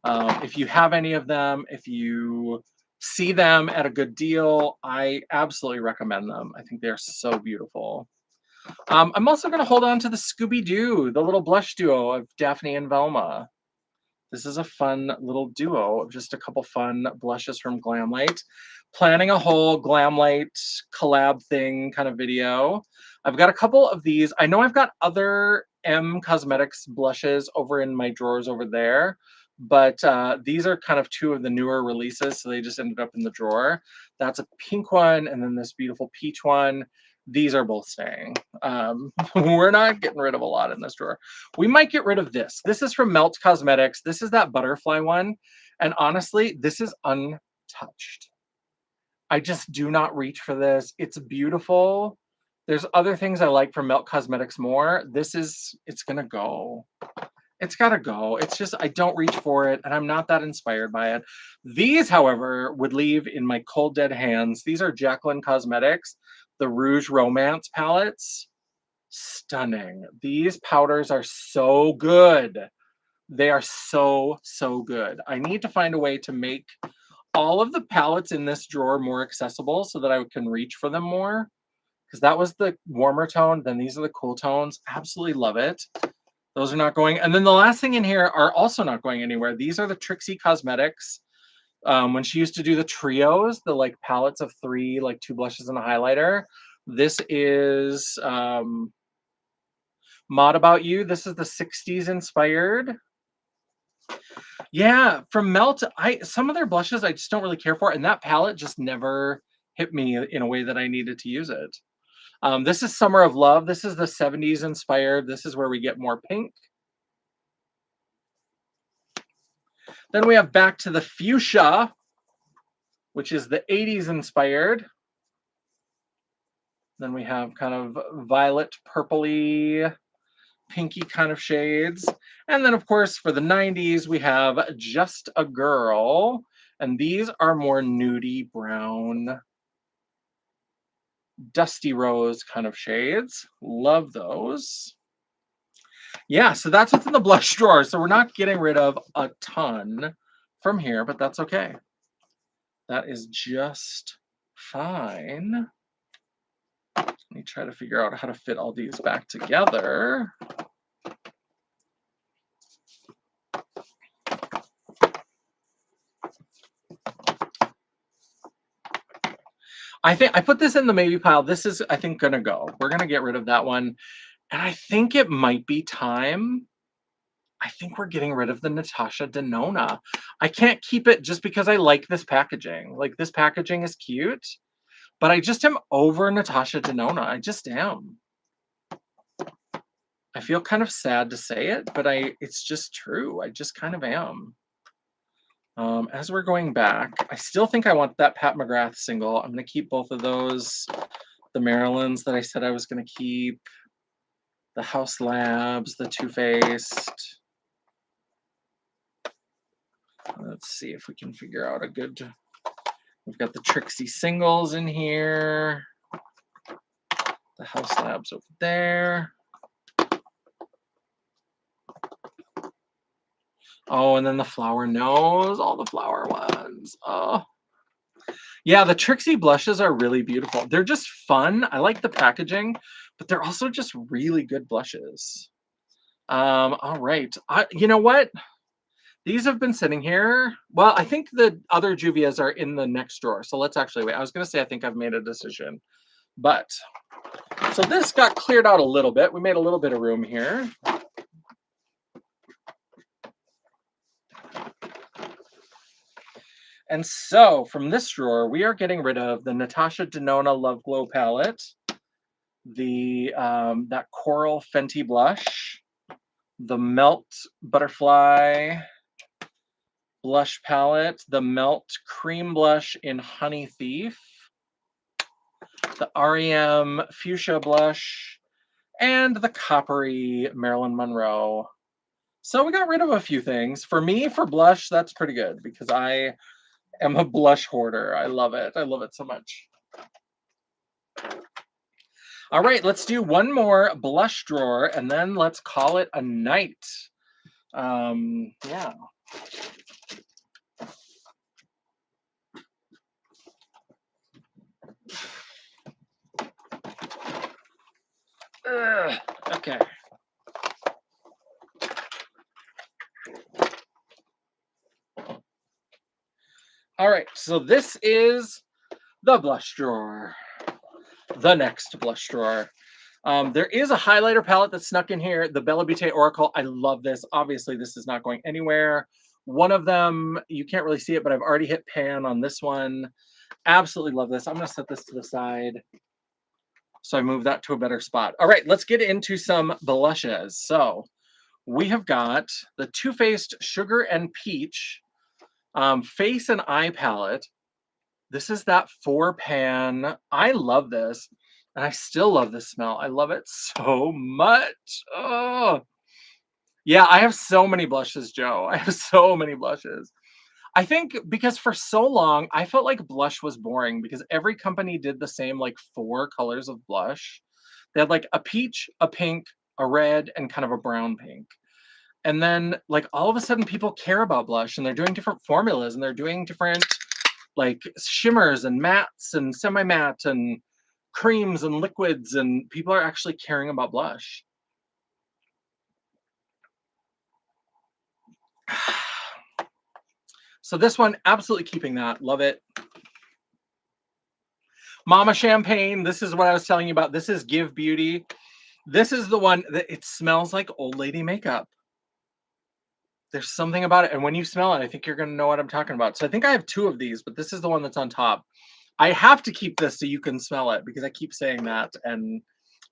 If you have any of them, if you see them at a good deal, I absolutely recommend them. I think they're so beautiful. I'm also going to hold on to the Scooby-Doo, the little blush duo of Daphne and Velma. This is a fun little duo of just a couple fun blushes from Glamlight. Planning a whole Glamlight collab thing kind of video. I've got a couple of these. I know I've got other M Cosmetics blushes over in my drawers over there, but these are kind of two of the newer releases, so they just ended up in the drawer. That's a pink one, and then this beautiful peach one. These are both staying. We're not getting rid of a lot in this drawer. We might get rid of this. This is from Melt Cosmetics. This is that butterfly one. And honestly, this is untouched. I just do not reach for this. It's beautiful. There's other things I like from Melt Cosmetics more. This is, it's going to go. It's got to go. It's just, I don't reach for it, and I'm not that inspired by it. These, however, would leave in my cold, dead hands. These are Jacqueline Cosmetics, the Rouge Romance palettes. Stunning. These powders are so good. They are so, so good. I need to find a way to make all of the palettes in this drawer more accessible so that I can reach for them more. Because that was the warmer tone. Then these are the cool tones. Absolutely love it. Those are not going. And then the last thing in here are also not going anywhere. These are the Trixie Cosmetics. When she used to do the trios, the like palettes of 3, like 2 blushes and a highlighter. This is Mod About You, this is the 60s inspired. Yeah, from Melt, some of their blushes I just don't really care for, and that palette just never hit me in a way that I needed to use it. This is Summer of Love. This is the 70s inspired. This is where we get more pink. Then we have Back to the Fuchsia, which is the 80s inspired. Then we have kind of violet, purpley, pinky kind of shades. And then, of course, for the 90s, we have Just a Girl. And these are more nudie brown, dusty rose kind of shades. Love those. Yeah, so that's what's in the blush drawer. So we're not getting rid of a ton from here, but that's okay. That is just fine. Let me try to figure out how to fit all these back together. I think I put this in the maybe pile. This is, I think, gonna go. We're gonna get rid of that one. And I think it might be time. I think we're getting rid of the Natasha Denona. I can't keep it just because I like this packaging. Like, this packaging is cute, but I just am over Natasha Denona. I just am. I feel kind of sad to say it, but it's just true. I just kind of am. As we're going back, I still think I want that Pat McGrath single. I'm going to keep both of those. The Marilyns that I said I was going to keep. The House Labs, the Too Faced. Let's see if we can figure out a good... We've got the Trixie singles in here. The House Labs over there. Oh, and then the Flower Nose, all the flower ones. Oh. Yeah, the Trixie blushes are really beautiful. They're just fun. I like the packaging, but they're also just really good blushes. All right. You know what? These have been sitting here. Well, I think the other Juvias are in the next drawer. So let's actually wait. I was going to say I think I've made a decision. But, so this got cleared out a little bit. We made a little bit of room here. And so from this drawer, we are getting rid of the Natasha Denona Love Glow palette, the that Coral Fenty blush, the Melt Butterfly blush palette, the Melt Cream Blush in Honey Thief, the REM Fuchsia blush, and the Coppery Marilyn Monroe. So we got rid of a few things. For me, for blush, that's pretty good because I am a blush hoarder. I love it. I love it so much. All right, let's do one more blush drawer and then let's call it a night. Yeah. Okay. All right, so this is the blush drawer. The next blush drawer. There is a highlighter palette that's snuck in here, the Bella Beauté Oracle. I love this. Obviously, this is not going anywhere. One of them, you can't really see it, but I've already hit pan on this one. Absolutely love this. I'm going to set this to the side. So I move that to a better spot. All right, let's get into some blushes. So we have got the Too Faced Sugar and Peach Face and Eye Palette. This is that 4-pan. I love this. And I still love this smell. I love it so much. Oh, yeah, I have so many blushes, Joe. I have so many blushes. I think because for so long, I felt like blush was boring because every company did the same like 4 colors of blush. They had like a peach, a pink, a red, and kind of a brown pink. And then like all of a sudden people care about blush and they're doing different formulas and they're doing different like shimmers and mattes and semi-matte and creams and liquids, and people are actually caring about blush. So this one, absolutely keeping that. Love it. Mama Champagne. This is what I was telling you about. This is Give Beauty. This is the one that it smells like old lady makeup. There's something about it, and when you smell it, I think you're gonna know what I'm talking about. So I think I have 2 of these, but this is the one that's on top. I have to keep this so you can smell it because I keep saying that, and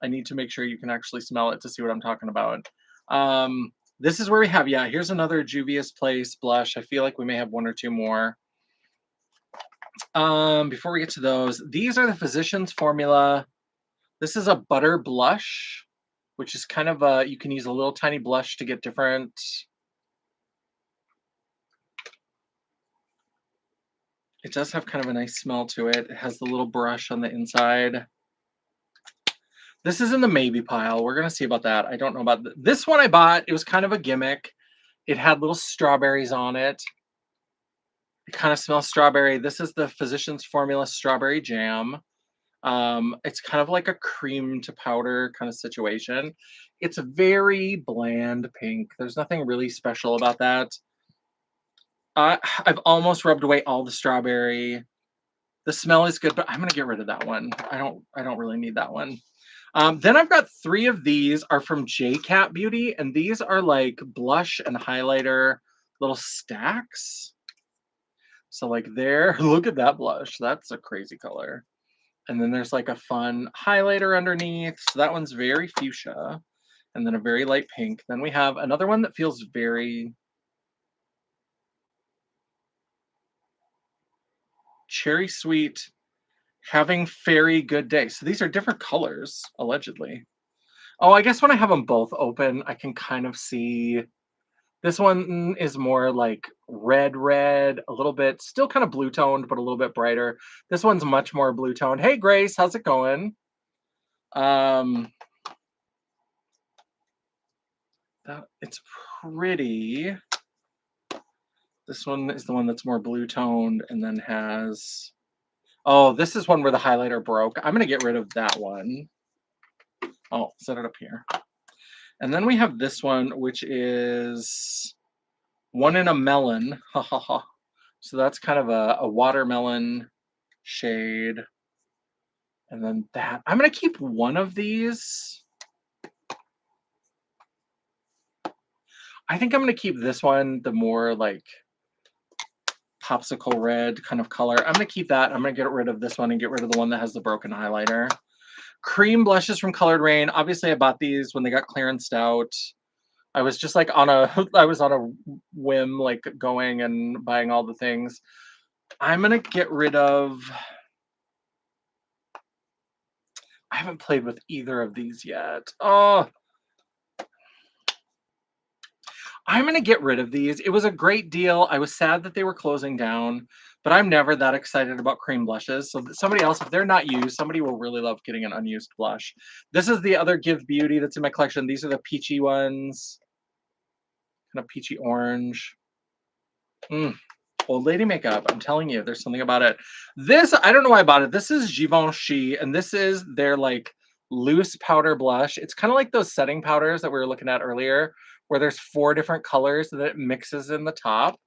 I need to make sure you can actually smell it to see what I'm talking about. This is where we have, yeah, here's another Juvia's Place blush. I feel like we may have 1 or 2 more. Before we get to those, these are the Physicians Formula. This is a butter blush, which is kind of a, you can use a little tiny blush to get different. It does have kind of a nice smell to it. It has the little brush on the inside. This is in the maybe pile. We're gonna see about that. I don't know about this one I bought. It was kind of a gimmick. It had little strawberries on it. It kind of smells strawberry. This is the Physicians Formula Strawberry Jam. It's kind of like a cream to powder kind of situation. It's a very bland pink. There's nothing really special about that. I've almost rubbed away all the strawberry. The smell is good, but I'm gonna get rid of that one. I don't really need that one. Then I've got 3 of these are from J-Cat Beauty, and these are like blush and highlighter little stacks. So like there, look at that blush. That's a crazy color. And then there's like a fun highlighter underneath. So that one's very fuchsia. And then a very light pink. Then we have another one that feels very cherry sweet, having fairy good day. So these are different colors, allegedly. Oh, I guess when I have them both open, I can kind of see. This one is more like red, a little bit, still kind of blue toned, but a little bit brighter. This one's much more blue toned. Hey, Grace, how's it going? Um, it's pretty. This one is the one that's more blue toned and then has. Oh, this is one where the highlighter broke. I'm going to get rid of that one. Oh, set it up here. And then we have this one, which is one in a melon. Ha ha ha. So that's kind of a watermelon shade. And then that. I'm going to keep one of these. I think I'm going to keep this one, the more like popsicle red kind of color. I'm going to keep that. I'm going to get rid of this one and get rid of the one that has the broken highlighter. Cream blushes from Colored Rain. Obviously, I bought these when they got clearanced out. I was just like I was on a whim, like going and buying all the things. I'm going to get rid of, I haven't played with either of these yet. Oh, I'm going to get rid of these. It was a great deal. I was sad that they were closing down, but I'm never that excited about cream blushes. So somebody else, if they're not used, somebody will really love getting an unused blush. This is the other Give Beauty that's in my collection. These are the peachy ones, kind of peachy orange. Old lady makeup. I'm telling you, there's something about it. This, I don't know why I bought it. This is Givenchy, and this is their like loose powder blush. It's kind of like those setting powders that we were looking at earlier, where there's 4 different colors that it mixes in the top.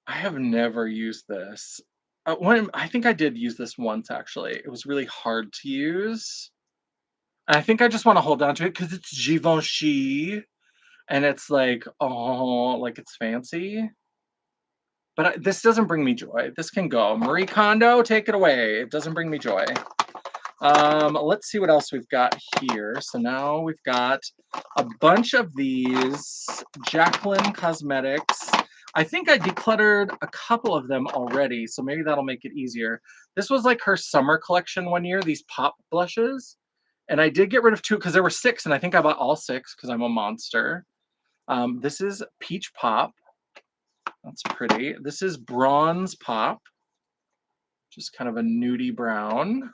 I have never used this. I think I did use this once actually. It was really hard to use. I think I just want to hold on to it because it's Givenchy, and it's like, oh, like it's fancy. But this doesn't bring me joy. This can go. Marie Kondo, take it away. It doesn't bring me joy. Let's see what else we've got here. So now we've got a bunch of these Jacqueline Cosmetics. I think I decluttered a couple of them already, so maybe that'll make it easier. This was like her summer collection one year, these pop blushes. And I did get rid of 2 because there were 6, and I think I bought all 6 because I'm a monster. This is Peach Pop. That's pretty. This is Bronze Pop, just kind of a nudie brown.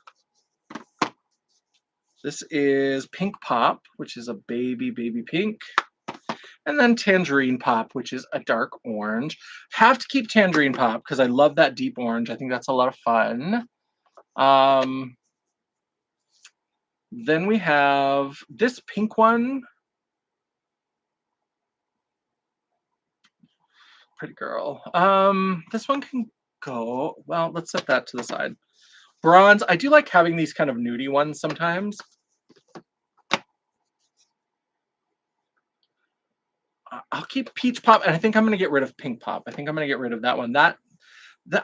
This is Pink Pop, which is a baby pink. And then Tangerine Pop, which is a dark orange. Have to keep Tangerine Pop because I love that deep orange. I think that's a lot of fun. Then we have this pink one. Pretty girl. This one can go, well, let's set that to the side. Bronze. I do like having these kind of nudie ones sometimes. I'll keep Peach Pop, and I think I'm going to get rid of Pink Pop. I think I'm going to get rid of that one. I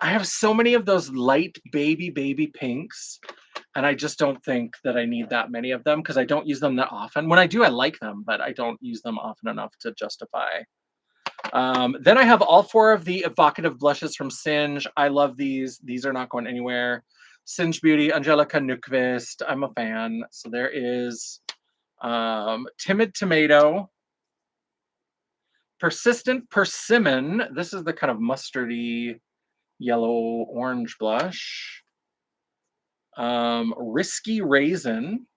have so many of those light baby pinks, and I just don't think that I need that many of them because I don't use them that often. When I do, I like them, but I don't use them often enough to justify. Then I have all 4 of the evocative blushes from Singe. I love these. These are not going anywhere. Singe Beauty, Angelica Nykvist. I'm a fan. So there is Timid Tomato, Persistent Persimmon. This is the kind of mustardy yellow orange blush. Risky Raisin.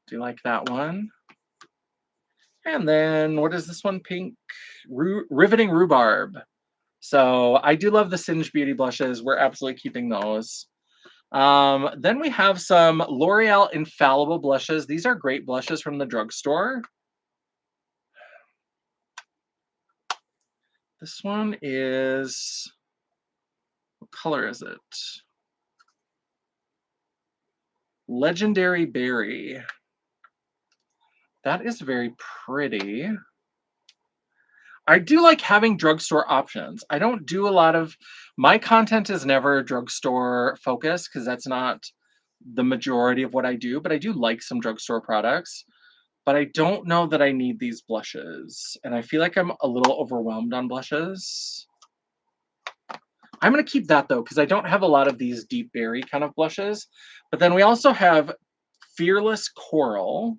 Do you like that one? And then what is this one? Pink Riveting Rhubarb. So I do love the Singe Beauty blushes. We're absolutely keeping those. Then we have some L'Oreal Infallible blushes. These are great blushes from the drugstore. This one is, what color is it? Legendary Berry. That is very pretty. I do like having drugstore options. I don't do a lot of, my content is never drugstore focused because that's not the majority of what I do, but I do like some drugstore products. But I don't know that I need these blushes. And I feel like I'm a little overwhelmed on blushes. I'm going to keep that though, because I don't have a lot of these deep berry kind of blushes. But then we also have Fearless Coral,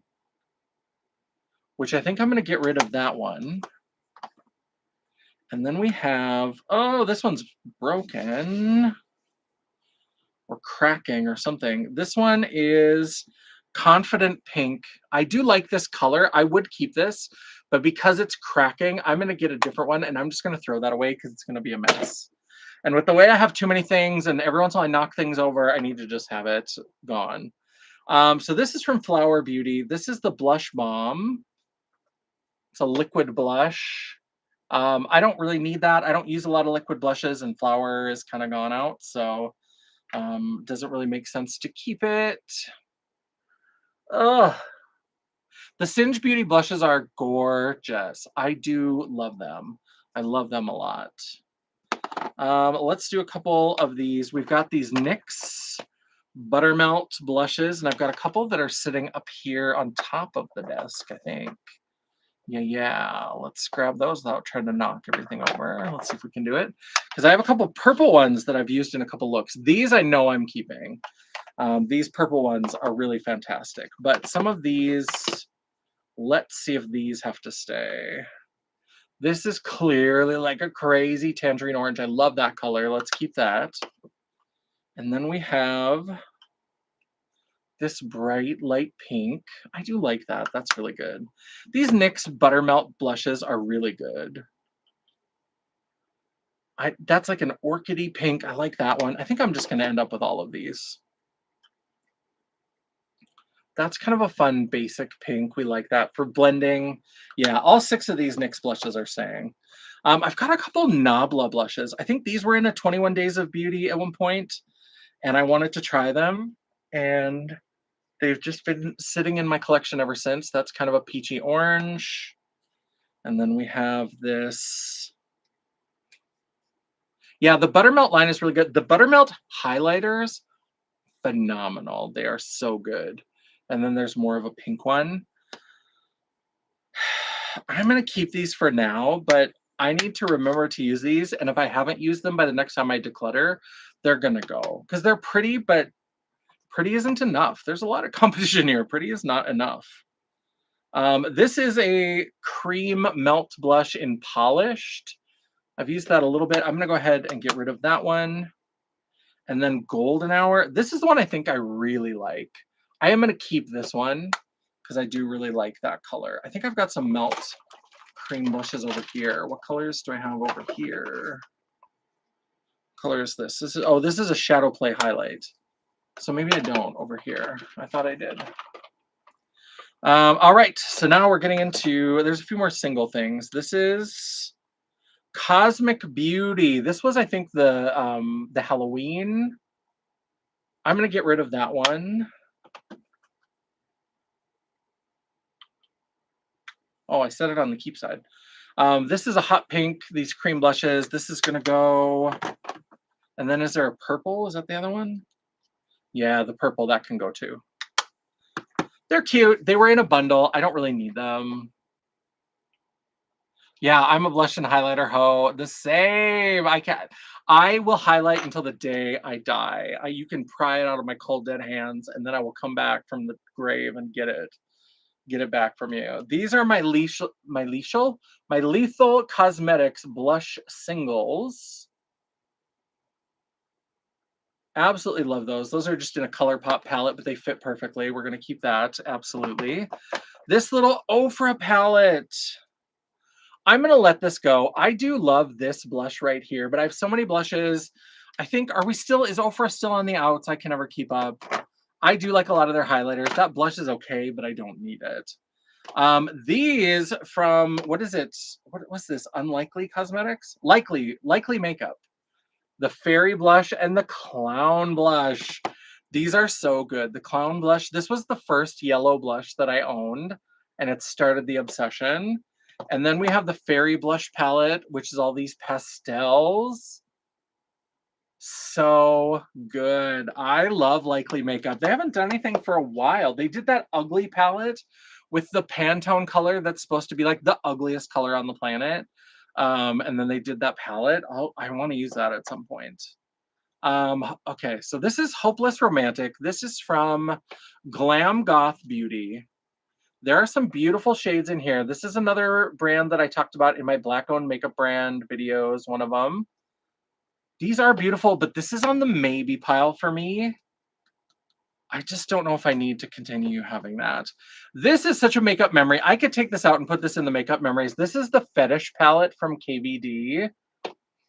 which I think I'm going to get rid of that one. And then we have, oh, this one's broken or cracking or something. This one is Confident Pink. I do like this color. I would keep this, but because it's cracking, I'm going to get a different one, and I'm just going to throw that away because it's going to be a mess. And with the way I have too many things, and every once in a while I knock things over, I need to just have it gone. So this is from Flower Beauty. This is the Blush Bomb. It's a liquid blush. I don't really need that. I don't use a lot of liquid blushes, and Flower is kind of gone out, so doesn't really make sense to keep it. Ugh. The Singe Beauty blushes are gorgeous. I do love them. I love them a lot. Let's do a couple of these. We've got these NYX Buttermelt blushes, and I've got a couple that are sitting up here on top of the desk, I think. Yeah. Let's grab those without trying to knock everything over. Let's see if we can do it. Because I have a couple purple ones that I've used in a couple looks. These I know I'm keeping. These purple ones are really fantastic. But some of these, let's see if these have to stay. This is clearly like a crazy tangerine orange. I love that color. Let's keep that. And then we have this bright light pink. I do like that. That's really good. These NYX Buttermelt blushes are really good. That's like an orchidy pink. I like that one. I think I'm just going to end up with all of these. That's kind of a fun basic pink. We like that for blending. Yeah, all 6 of these NYX blushes are staying. I've got a couple Nabla blushes. I think these were in a 21 Days of Beauty at one point, and I wanted to try them, and they've just been sitting in my collection ever since. That's kind of a peachy orange. And then we have this. Yeah, the Buttermelt line is really good. The Buttermelt highlighters, phenomenal. They are so good. And then there's more of a pink one. I'm going to keep these for now, but I need to remember to use these. And if I haven't used them by the next time I declutter, they're going to go. Because they're pretty, but pretty isn't enough. There's a lot of competition here. Pretty is not enough. This is a cream melt blush in Polished. I've used that a little bit. I'm going to go ahead and get rid of that one. And then Golden Hour. This is the one I think I really like. I am going to keep this one because I do really like that color. I think I've got some melt cream blushes over here. What colors do I have over here? What color is this? This is a Shadow Play highlight. So maybe I don't over here. I thought I did. All right, so now we're getting into, there's a few more single things. This is Cosmic Beauty. This was, I think, the Halloween I'm going to get rid of that one. Oh, I set it on the keep side. This is a hot pink, these cream blushes. This is going to go, and then is there a purple? Is that the other one? Yeah, the purple, that can go too. They're cute. They were in a bundle. I don't really need them. Yeah, I'm a blush and highlighter hoe. The same. I will highlight until the day I die. You can pry it out of my cold dead hands, and then I will come back from the grave and get it back from you. These are my Lethal Cosmetics blush singles. Absolutely love those. Those are just in a color pop palette, but they fit perfectly. We're going to keep that. Absolutely. This little Ofra palette. I'm going to let this go. I do love this blush right here, but I have so many blushes. I think, is Ofra still on the outs? I can never keep up. I do like a lot of their highlighters. That blush is okay, but I don't need it. These from, what is it? What was this? Unlikely Cosmetics? Likely Makeup. The Fairy Blush and the Clown Blush. These are so good. The Clown Blush, this was the first yellow blush that I owned, and it started the obsession. And then we have the Fairy Blush palette, which is all these pastels. So good. I love Likely Makeup. They haven't done anything for a while. They did that ugly palette with the Pantone color that's supposed to be like the ugliest color on the planet. And then they did that palette. Oh, I want to use that at some point. Okay, so this is Hopeless Romantic. This is from Glam Goth Beauty. There are some beautiful shades in here. This is another brand that I talked about in my Black-owned makeup brand videos, one of them. These are beautiful, but this is on the maybe pile for me. I just don't know if I need to continue having that. This is such a makeup memory. I could take this out and put this in the makeup memories. This is the Fetish palette from KVD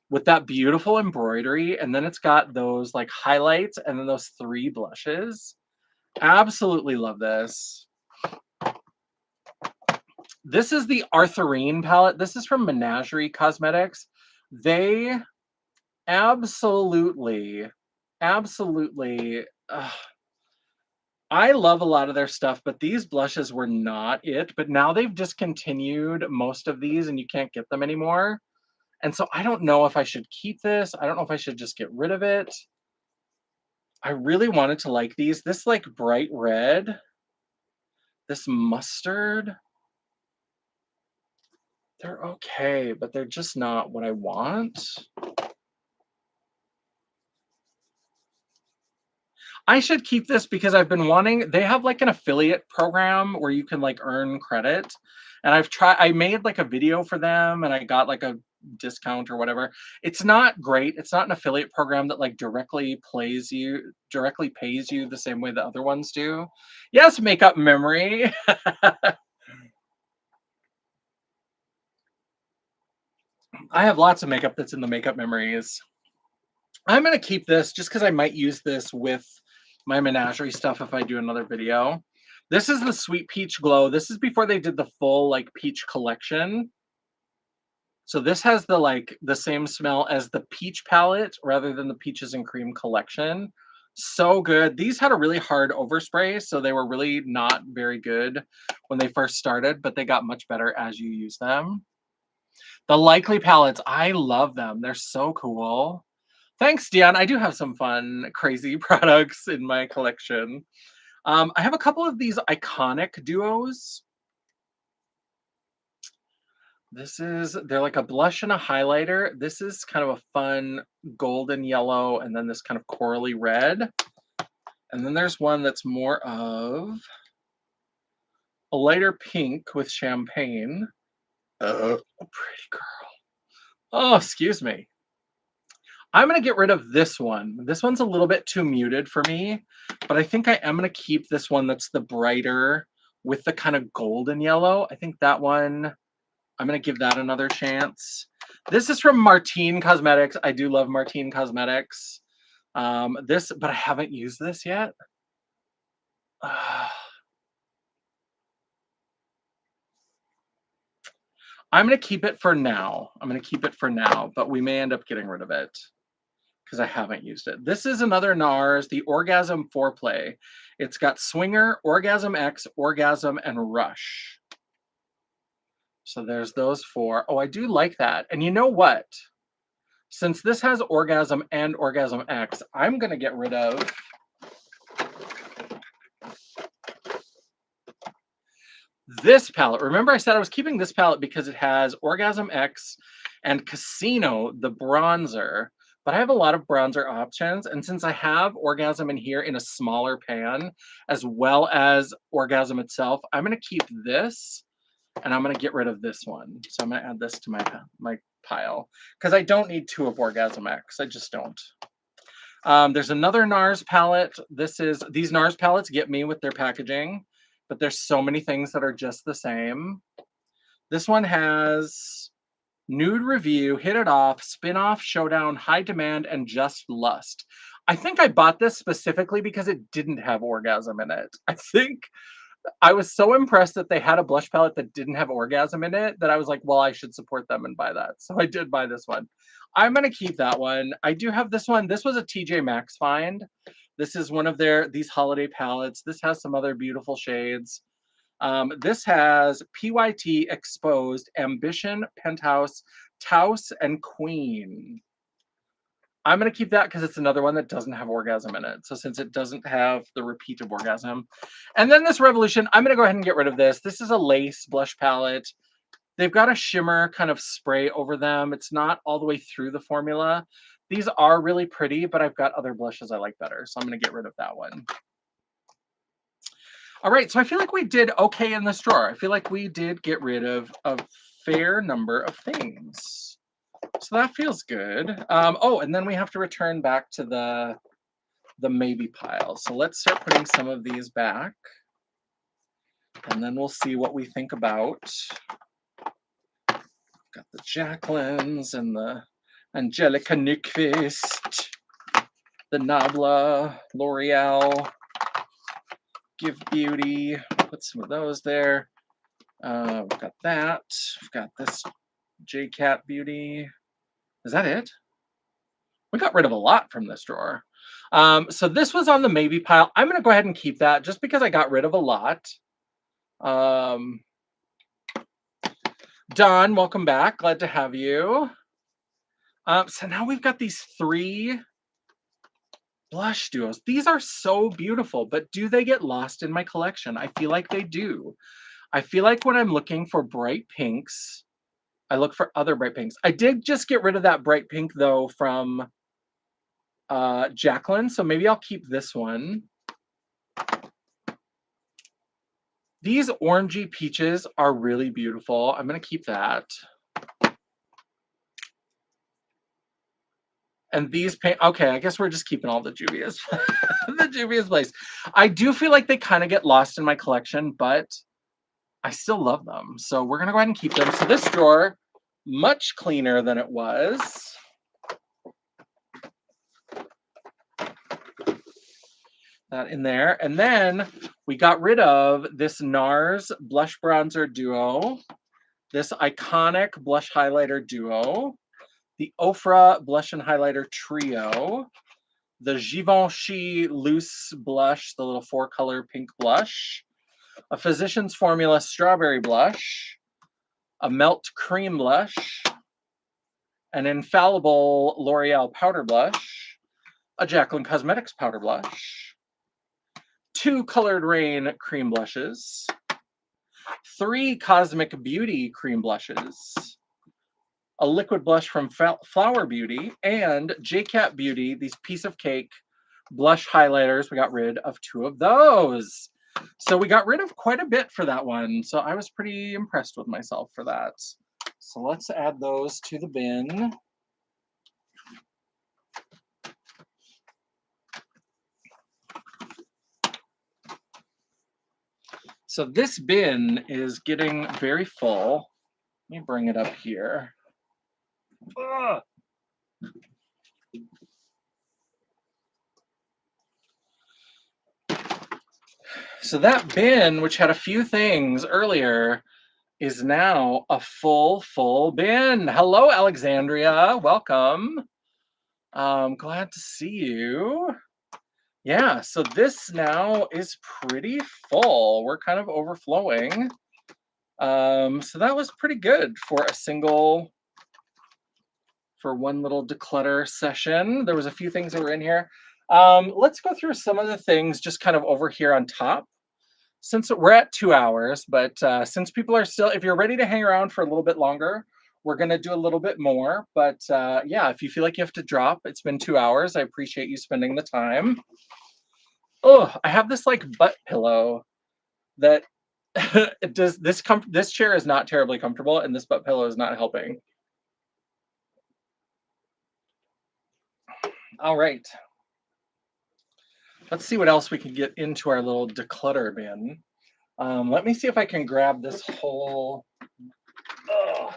with that beautiful embroidery. And then it's got those like highlights and then those 3 blushes. Absolutely love this. This is the Arthurine palette. This is from Menagerie Cosmetics. They absolutely, absolutely. I love a lot of their stuff, but these blushes were not it. But now they've discontinued most of these and you can't get them anymore. And so I don't know if I should keep this. I don't know if I should just get rid of it. I really wanted to like these. This like bright red, this mustard. They're okay, but they're just not what I want. I should keep this because I've been wanting, they have like an affiliate program where you can like earn credit. And I made like a video for them and I got like a discount or whatever. It's not great. It's not an affiliate program that like directly pays you the same way the other ones do. Yes, makeup memory. I have lots of makeup that's in the makeup memories. I'm going to keep this just because I might use this with my menagerie stuff if I do another video. This is the Sweet Peach Glow. This is before they did the full like peach collection. So this has the same smell as the peach palette rather than the peaches and cream collection. So good. These had a really hard overspray, so they were really not very good when they first started, but they got much better as you use them. The Likely palettes, I love them. They're so cool. Thanks, Dion. I do have some fun, crazy products in my collection. I have a couple of these iconic duos. They're like a blush and a highlighter. This is kind of a fun golden yellow and then this kind of corally red. And then there's one that's more of a lighter pink with champagne. A pretty girl. Oh, excuse me. I'm going to get rid of this one. This one's a little bit too muted for me, but I think I am going to keep this one that's the brighter with the kind of golden yellow. I think that one, I'm going to give that another chance. This is from Martine Cosmetics. I do love Martine Cosmetics. But I haven't used this yet. I'm going to keep it for now. But we may end up getting rid of it. because I haven't used it. This is another NARS, the Orgasm Foreplay. It's got Swinger, Orgasm X, Orgasm, and Rush. So there's those four. Oh, I do like that. And you know what? Since this has Orgasm and Orgasm X, I'm going to get rid of this palette. Remember I said I was keeping this palette because it has Orgasm X and Casino, the bronzer. But I have a lot of bronzer options. And since I have Orgasm in here in a smaller pan, as well as Orgasm itself, I'm going to keep this and I'm going to get rid of this one. So I'm going to add this to my pile because I don't need two of Orgasm X. I just don't. There's another NARS palette. These NARS palettes get me with their packaging, but there's so many things that are just the same. This one has Nude Review, Hit It Off, Spin-Off, Showdown, High Demand, and Just Lust. I think I bought this specifically because it didn't have Orgasm in it. I think I was so impressed that they had a blush palette that didn't have Orgasm in it that I was like, well, I should support them and buy that. So I did buy this one. I'm going to keep that one. I do have this one. This was a TJ Maxx find. This is one of these holiday palettes. This has some other beautiful shades. This has PYT Exposed, Ambition, Penthouse, Taos, and Queen. I'm going to keep that because it's another one that doesn't have Orgasm in it. So since it doesn't have the repeat of Orgasm. And then this Revolution, I'm going to go ahead and get rid of this. This is a lace blush palette. They've got a shimmer kind of spray over them. It's not all the way through the formula. These are really pretty, but I've got other blushes I like better. So I'm going to get rid of that one. All right, so I feel like we did okay in this drawer. I feel like we did get rid of a fair number of things. So that feels good. Oh, and then we have to return back to the maybe pile. So let's start putting some of these back. And then we'll see what we think about. Got the Jacquelines and the Angelica Nyqvist, the Nabla, L'Oreal, Give Beauty. Put some of those there. We've got that. We've got this J-Cat Beauty. Is that it? We got rid of a lot from this drawer. So this was on the maybe pile. I'm going to go ahead and keep that just because I got rid of a lot. Don, welcome back. Glad to have you. So now we've got these 3 blush duos. These are so beautiful, but do they get lost in my collection? I feel like they do. I feel like when I'm looking for bright pinks, I look for other bright pinks. I did just get rid of that bright pink though from Jacqueline, so maybe I'll keep this one. These orangey peaches are really beautiful. I'm going to keep that. And these okay, I guess we're just keeping all the Juvia's. The Juvia's Place. I do feel like they kind of get lost in my collection, but I still love them. So we're going to go ahead and keep them. So this drawer, much cleaner than it was. That in there. And then we got rid of this NARS blush bronzer duo, this iconic blush highlighter duo, the Ofra blush and highlighter trio, the Givenchy loose blush, the little 4-color pink blush, a Physicians Formula strawberry blush, a Melt cream blush, an Infallible L'Oreal powder blush, a Jacqueline Cosmetics powder blush, 2 Colored Rain cream blushes, 3 Cosmic Beauty cream blushes, a liquid blush from Flower Beauty, and J-Cat Beauty, these piece of cake blush highlighters. We got rid of 2 of those. So we got rid of quite a bit for that one. So I was pretty impressed with myself for that. So let's add those to the bin. So this bin is getting very full. Let me bring it up here. Ugh. So that bin, which had a few things earlier, is now a full bin. Hello, Alexandria. Welcome. Glad to see you. Yeah, so this now is pretty full. We're kind of overflowing. So that was pretty good for one little declutter session. There was a few things that were in here. Let's go through some of the things just kind of over here on top. Since we're at 2 hours, but since people are still, if you're ready to hang around for a little bit longer, we're going to do a little bit more. But yeah, if you feel like you have to drop, it's been 2 hours. I appreciate you spending the time. Oh, I have this like butt pillow that it does this chair is not terribly comfortable, and this butt pillow is not helping. All right. Let's see what else we can get into our little declutter bin. Let me see if I can grab this whole. Oh.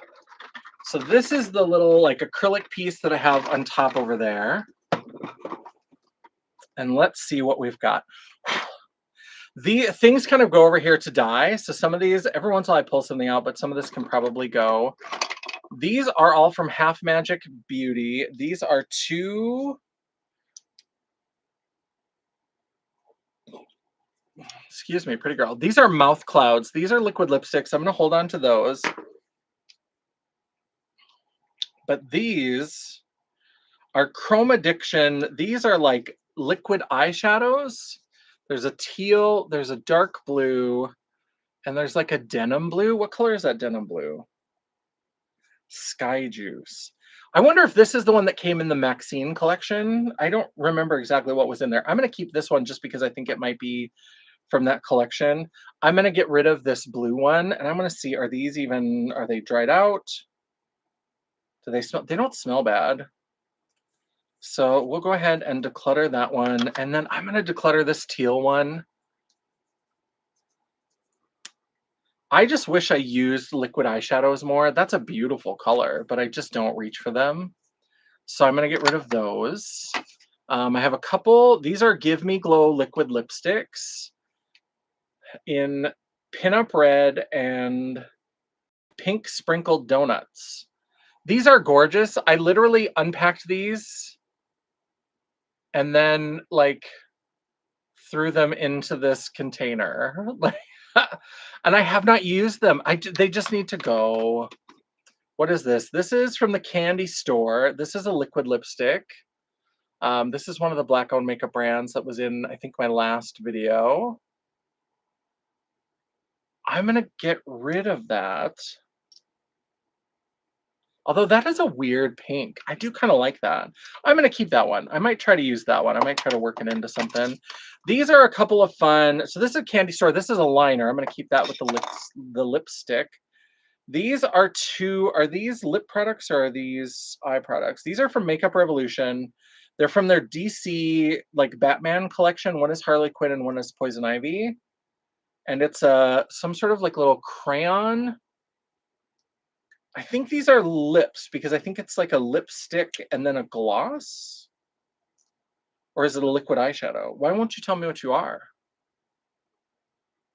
So this is the little like acrylic piece that I have on top over there. And let's see what we've got. The things kind of go over here to die. So some of these, every once in a while I pull something out, but some of this can probably go. These are all from Half Magic Beauty. These are two. Excuse me, pretty girl. These are mouth clouds. These are liquid lipsticks. I'm going to hold on to those. But these are Chrome Addiction. These are like liquid eyeshadows. There's a teal, there's a dark blue, and there's like a denim blue. What color is that denim blue? Sky Juice. I wonder if this is the one that came in the Maxine collection. I don't remember exactly what was in there. I'm going to keep this one just because I think it might be from that collection. I'm going to get rid of this blue one, and I'm going to see, are they dried out? Do they smell? They don't smell bad. So we'll go ahead and declutter that one. And then I'm going to declutter this teal one. I just wish I used liquid eyeshadows more. That's a beautiful color, but I just don't reach for them. So I'm going to get rid of those. I have a couple. These are Give Me Glow liquid lipsticks in Pinup Red and Pink Sprinkled Donuts. These are gorgeous. I literally unpacked these and then like threw them into this container. And I have not used them. They just need to go. What is this? This is from the candy store. This is a liquid lipstick. This is one of the Black-owned makeup brands that was in, I think, my last video. I'm going to get rid of that. Although that is a weird pink. I do kind of like that. I'm going to keep that one. I might try to use that one. I might try to work it into something. These are a couple of fun. So this is a candy store. This is a liner. I'm going to keep that with the lipstick. These are these lip products or are these eye products? These are from Makeup Revolution. They're from their DC like Batman collection. One is Harley Quinn and one is Poison Ivy. And it's some sort of like little crayon. I think these are lips because I think it's like a lipstick and then a gloss. Or is it a liquid eyeshadow? Why won't you tell me what you are?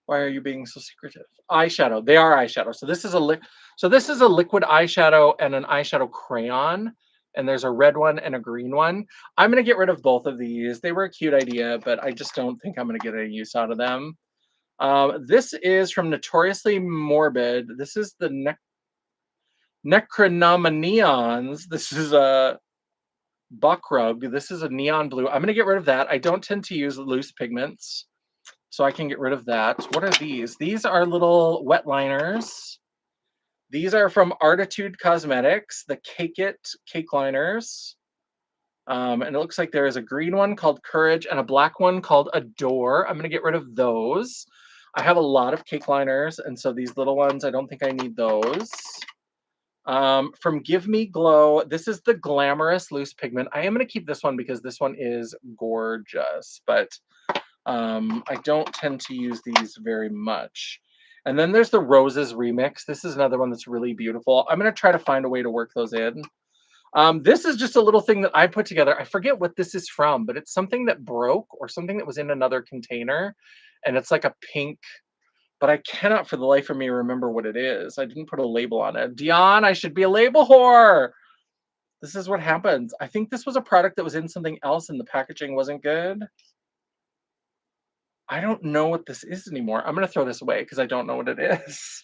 Why are you being so secretive? Eyeshadow. They are eyeshadow. So this is a liquid eyeshadow and an eyeshadow crayon. And there's a red one and a green one. I'm going to get rid of both of these. They were a cute idea, but I just don't think I'm going to get any use out of them. This is from Notoriously Morbid. This is the Necronomanions. This is a Buck Rug. This is a neon blue. I'm going to get rid of that. I don't tend to use loose pigments, so I can get rid of that. What are these? These are little wet liners. These are from Artitude Cosmetics, the Cake It cake liners. And it looks like there is a green one called Courage and a black one called Adore. I'm going to get rid of those. I have a lot of cake liners, and so these little ones, I don't think I need those. From Give Me Glow, this is the Glamorous Loose Pigment. I am going to keep this one because this one is gorgeous, but I don't tend to use these very much. And then there's the Roses Remix. This is another one that's really beautiful. I'm going to try to find a way to work those in. This is just a little thing that I put together. I forget what this is from, but it's something that broke or something that was in another container. And it's like a pink, but I cannot for the life of me remember what it is. I didn't put a label on it. Dion, I should be a label whore. This is what happens. I think this was a product that was in something else and the packaging wasn't good. I don't know what this is anymore. I'm gonna throw this away because I don't know what it is.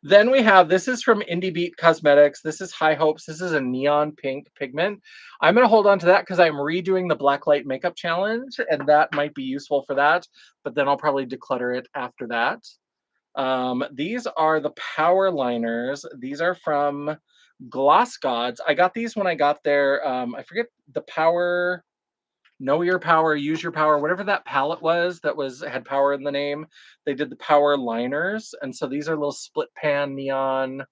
Then we have, this is from Indie Beat Cosmetics. This is High Hopes. This is a neon pink pigment. I'm gonna hold on to that because I'm redoing the Blacklight Makeup Challenge, and that might be useful for that, but then I'll probably declutter it after that. These are the Power Liners. These are from Gloss Gods. I got these when I got their, I forget the Power, Know Your Power, Use Your Power, whatever that palette was that had power in the name. They did the Power Liners. And so these are little split pan neon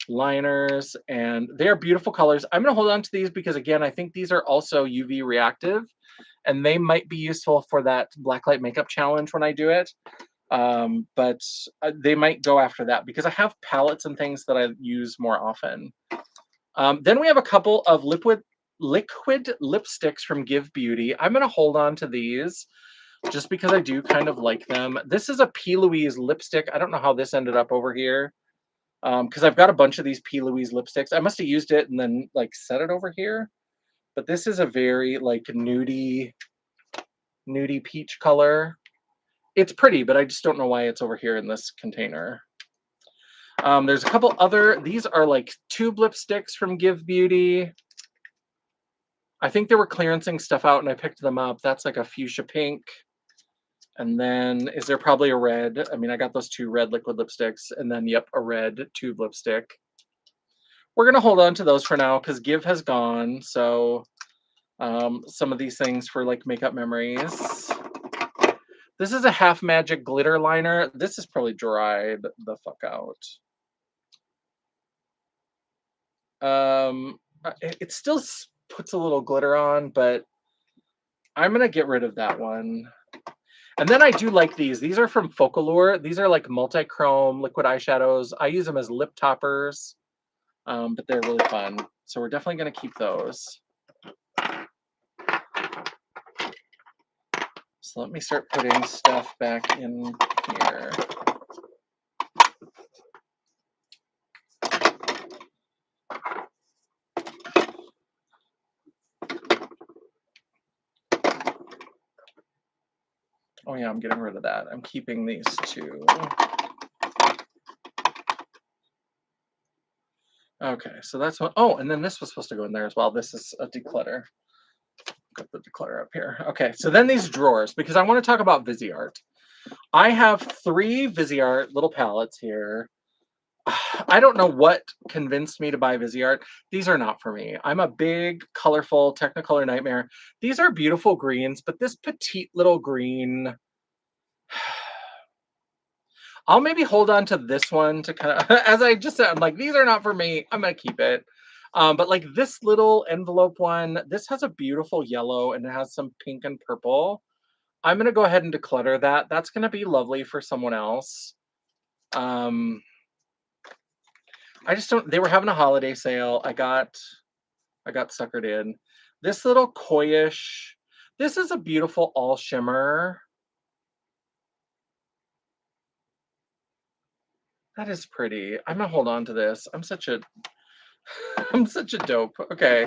liners, and they are beautiful colors. I'm going to hold on to these because, again, I think these are also UV reactive, and they might be useful for that Blacklight Makeup Challenge when I do it. But they might go after that because I have palettes and things that I use more often. Then we have a couple of liquid lipsticks from Give Beauty. I'm going to hold on to these just because I do kind of like them. This is a P. Louise lipstick. I don't know how this ended up over here because I've got a bunch of these P. Louise lipsticks. I must have used it and then like set it over here. But this is a very like nudie peach color. It's pretty, but I just don't know why it's over here in this container. There's a couple other, these are like tube lipsticks from Give Beauty. I think they were clearancing stuff out and I picked them up. That's like a fuchsia pink. And then is there probably a red? I mean, I got those two red liquid lipsticks and then, yep, a red tube lipstick. We're going to hold on to those for now because Give has gone. So some of these things for like makeup memories. This is a Half Magic glitter liner. This is probably dried the fuck out. It still puts a little glitter on, but I'm going to get rid of that one. And then I do like these. These are from Focallure. These are like multi-chrome liquid eyeshadows. I use them as lip toppers, but they're really fun. So we're definitely going to keep those. So let me start putting stuff back in here. Oh yeah, I'm getting rid of that. I'm keeping these two. Okay, so that's what, oh, and then this was supposed to go in there as well. This is a declutter. Got the declutter up here. Okay, so then these drawers, because I want to talk about Viseart. I have 3 Viseart little palettes here. I don't know what convinced me to buy Viseart. These are not for me. I'm a big, colorful Technicolor nightmare. These are beautiful greens, but this petite little green, I'll maybe hold on to this one to kind of, as I just said, I'm like, these are not for me. I'm going to keep it. But like this little envelope one, this has a beautiful yellow and it has some pink and purple. I'm going to go ahead and declutter that. That's going to be lovely for someone else. I just don't, they were having a holiday sale. I got suckered in. This little coyish, this is a beautiful all shimmer. That is pretty. I'm gonna hold on to this. I'm such a dope. Okay.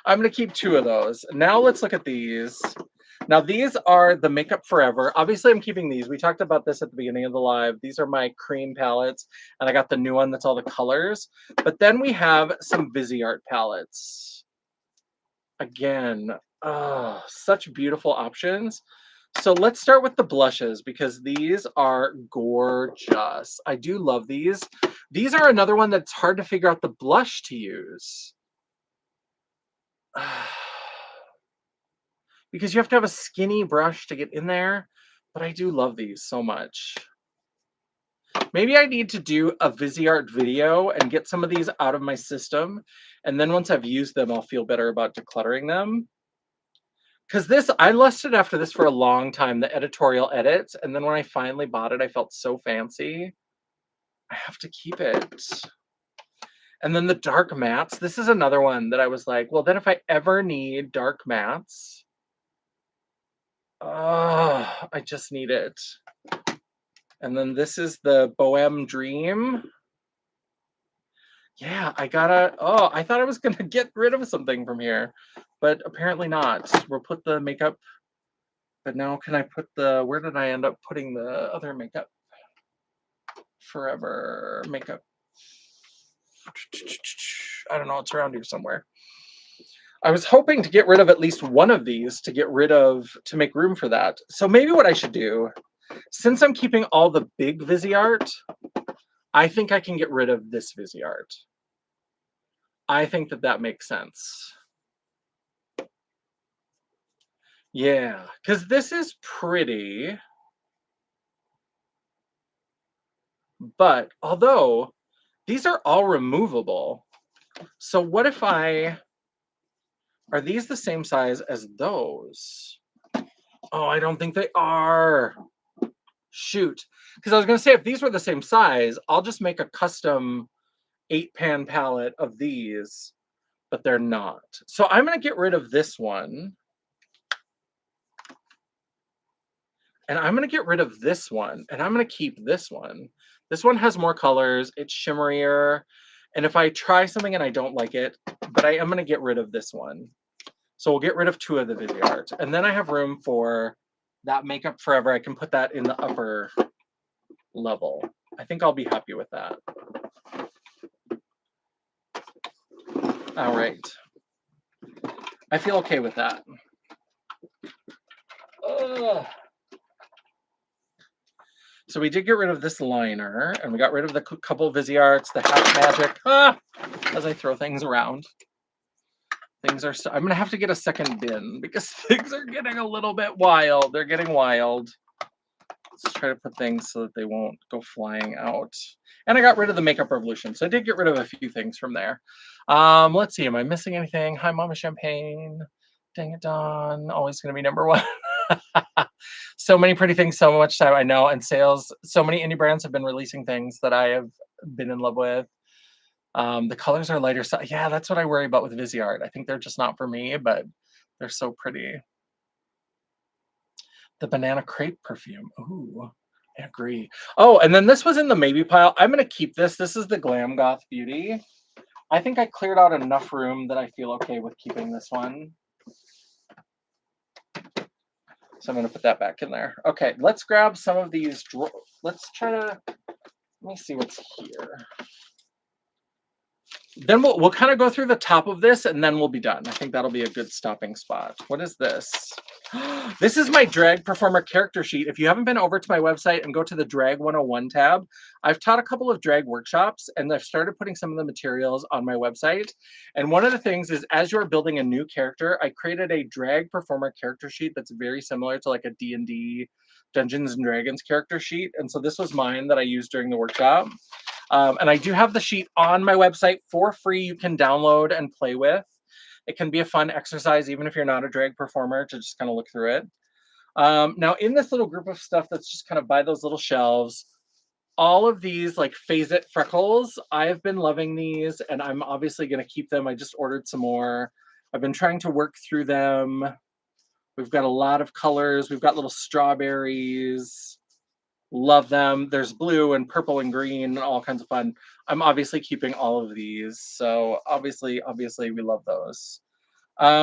I'm gonna keep 2 of those. Now let's look at these. Now these are the Makeup Forever. Obviously I'm keeping these. We talked about this at the beginning of the live. These are my cream palettes and I got the new one that's all the colors. But then we have some Viseart palettes. Again, oh, such beautiful options. So let's start with the blushes because these are gorgeous. I do love these. These are another one that's hard to figure out the blush to use. Because you have to have a skinny brush to get in there, but I do love these so much. Maybe I need to do a Viseart video and get some of these out of my system, and then once I've used them, I'll feel better about decluttering them. Because this, I lusted after this for a long time, the editorial edits, and then when I finally bought it, I felt so fancy. I have to keep it. And then the dark mattes, this is another one that I was like, well, then if I ever need dark mattes, I just need it. And then this is the Bohème Dream. Yeah, I gotta, oh, I thought I was gonna get rid of something from here, but apparently not. We'll put the makeup, but now can I put the, where did I end up putting the other makeup? Forever makeup. I don't know, it's around here somewhere. I was hoping to get rid of at least one of these to get rid of, to make room for that. So maybe what I should do, since I'm keeping all the big Viseart, I think I can get rid of this Viseart. I think that that makes sense. Yeah, because this is pretty, but although these are all removable, so what if are these the same size as those? Oh, I don't think they are. Shoot. Because I was going to say, if these were the same size, I'll just make a custom 8-pan palette of these, but they're not. So I'm going to get rid of this one. And I'm going to get rid of this one. And I'm going to keep this one. This one has more colors. It's shimmerier. And if I try something and I don't like it, but I am going to get rid of this one. So we'll get rid of 2 of the Viseart. And then I have room for that Makeup Forever. I can put that in the upper level. I think I'll be happy with that. All right. I feel okay with that. Ugh. So we did get rid of this liner, and we got rid of the couple of Visearts, the Half Magic, as I throw things around. Things are, I'm gonna have to get a second bin because things are getting a little bit wild. They're getting wild. Let's try to put things so that they won't go flying out. And I got rid of the Makeup Revolution, so I did get rid of a few things from there. Let's see, am I missing anything? Hi, Mama Champagne. Dang it, Dawn. Always gonna be number 1. So many pretty things, so much time, I know, and sales. So many indie brands have been releasing things that I have been in love with. The colors are lighter. So yeah, that's what I worry about with Viseart. I think they're just not for me, but they're so pretty. The banana crepe perfume. Ooh, I agree. Oh, and then this was in the maybe pile. I'm gonna keep this. This is the Glam Goth Beauty. I think I cleared out enough room that I feel okay with keeping this one. So I'm going to put that back in there. Okay, let's grab some of these. Let's try to, let me see what's here. Then we'll kind of go through the top of this and then we'll be done. I think that'll be a good stopping spot. What is this? This is my drag performer character sheet. If you haven't been over to my website and go to the Drag 101 tab, I've taught a couple of drag workshops and I've started putting some of the materials on my website. And one of the things is, as you're building a new character, I created a drag performer character sheet that's very similar to like a D&D Dungeons and Dragons character sheet. And so this was mine that I used during the workshop. And I do have the sheet on my website for free. You can download and play with. It can be a fun exercise, even if you're not a drag performer, to just kind of look through it. Now, in this little group of stuff that's just kind of by those little shelves, all of these like Phase It freckles, I've been loving these, and I'm obviously going to keep them. I just ordered some more. I've been trying to work through them. We've got a lot of colors. We've got little strawberries. Love them. There's blue and purple and green and all kinds of fun. I'm obviously keeping all of these. So obviously we love those.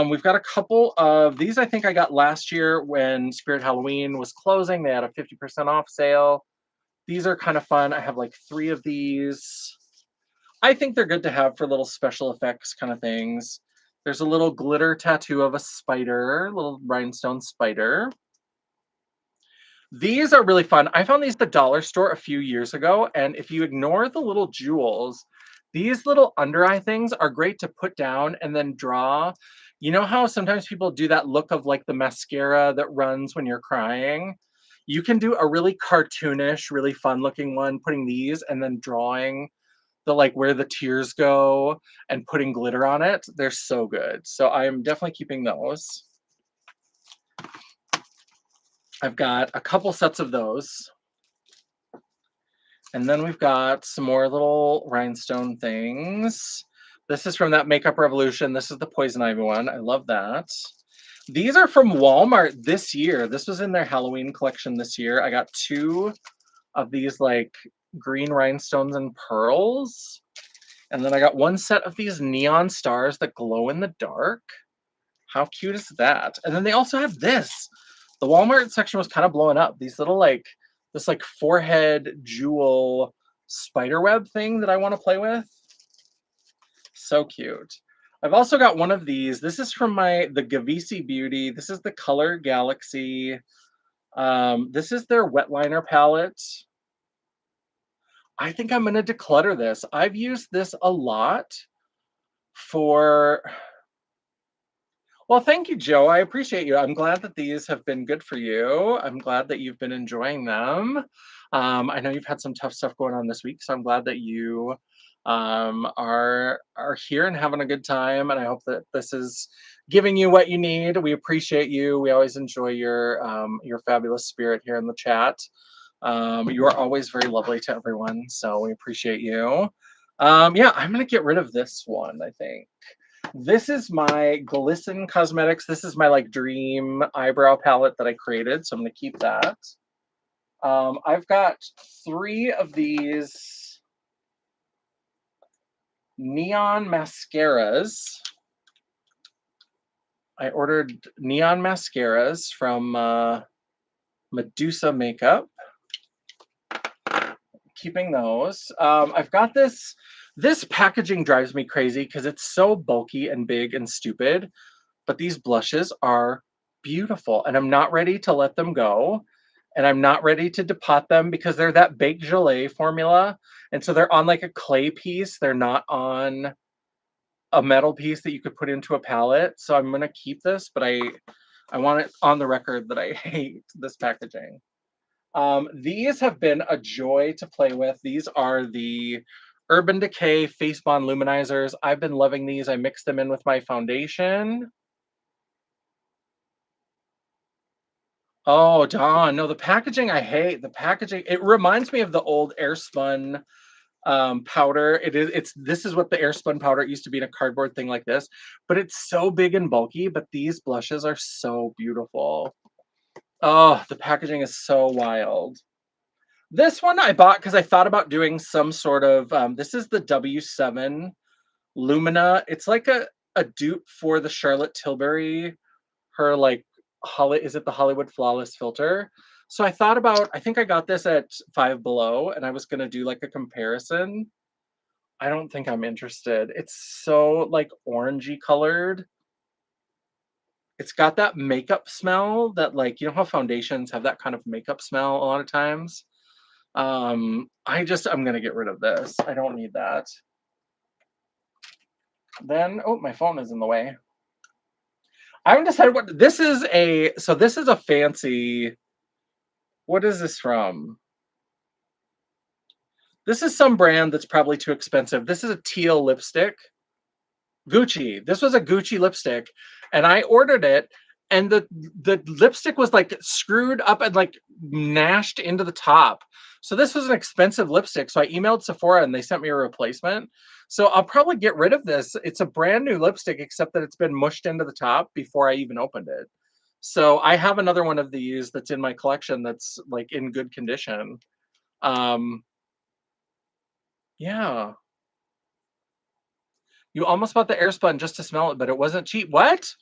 We've got a couple of these. I think I got last year when Spirit Halloween was closing. They had a 50% off sale. These are kind of fun. I have like 3 of these. I think they're good to have for little special effects kind of things. There's a little glitter tattoo of a spider, little rhinestone spider. These are really fun. I found these at the dollar store a few years ago, and if you ignore the little jewels, these little under eye things are great to put down and then draw. You know how sometimes people do that look of like the mascara that runs when you're crying? You can do a really cartoonish, really fun looking one, putting these and then drawing the like where the tears go and putting glitter on it. They're so good. So I'm definitely keeping those. I've got a couple sets of those. And then we've got some more little rhinestone things. This is from that Makeup Revolution. This is the Poison Ivy one. I love that. These are from Walmart this year. This was in their Halloween collection this year. I got 2 of these like green rhinestones and pearls. And then I got one set of these neon stars that glow in the dark. How cute is that? And then they also have this. The Walmart section was kind of blowing up. These little like this like forehead jewel spider web thing that I want to play with. So cute. I've also got one of these. This is from the Gavisi Beauty. This is the Color Galaxy. This is their wet liner palette. I think I'm going to declutter this. I've used this a lot for. Well, thank you, Joe. I appreciate you. I'm glad that these have been good for you. I'm glad that you've been enjoying them. I know you've had some tough stuff going on this week, so I'm glad that you are here and having a good time. And I hope that this is giving you what you need. We appreciate you. We always enjoy your fabulous spirit here in the chat. You are always very lovely to everyone, so we appreciate you. Yeah, I'm gonna get rid of this one, I think. This is my Glisten Cosmetics. This is my like dream eyebrow palette that I created, so I'm gonna keep that. I've got 3 of these neon mascaras. I ordered neon mascaras from Medusa Makeup. Keeping those. I've got this. This packaging drives me crazy because it's so bulky and big and stupid. But these blushes are beautiful, and I'm not ready to let them go. And I'm not ready to depot them because they're that baked gelée formula. And so they're on like a clay piece. They're not on a metal piece that you could put into a palette. So I'm gonna keep this, but I want it on the record that I hate this packaging. These have been a joy to play with. These are the Urban Decay Face Bond Luminizers. I've been loving these. I mixed them in with my foundation. Oh, Dawn. No, the packaging I hate. The packaging, it reminds me of the old Airspun powder. This is what the Airspun powder used to be in a cardboard thing like this, but it's so big and bulky, but these blushes are so beautiful. Oh, the packaging is so wild. This one I bought because I thought about doing some sort of, this is the W7 Lumina. It's like a dupe for the Charlotte Tilbury, her like, is it the Hollywood Flawless filter? So I thought about, I think I got this at Five Below and I was going to do like a comparison. I don't think I'm interested. It's so like orangey colored. It's got that makeup smell that like, you know how foundations have that kind of makeup smell a lot of times? I'm gonna get rid of this. I don't need that. Then, oh, my phone is in the way. I haven't decided what this is so this is a fancy, what is this from? This is some brand that's probably too expensive. This is a teal lipstick. Gucci. This was a Gucci lipstick, and I ordered it, and the lipstick was like screwed up and like gnashed into the top. So this was an expensive lipstick. So I emailed Sephora and they sent me a replacement. So I'll probably get rid of this. It's a brand new lipstick, except that it's been mushed into the top before I even opened it. So I have another one of these that's in my collection that's like in good condition. Um, yeah. You almost bought the Airspun just to smell it, but it wasn't cheap. What?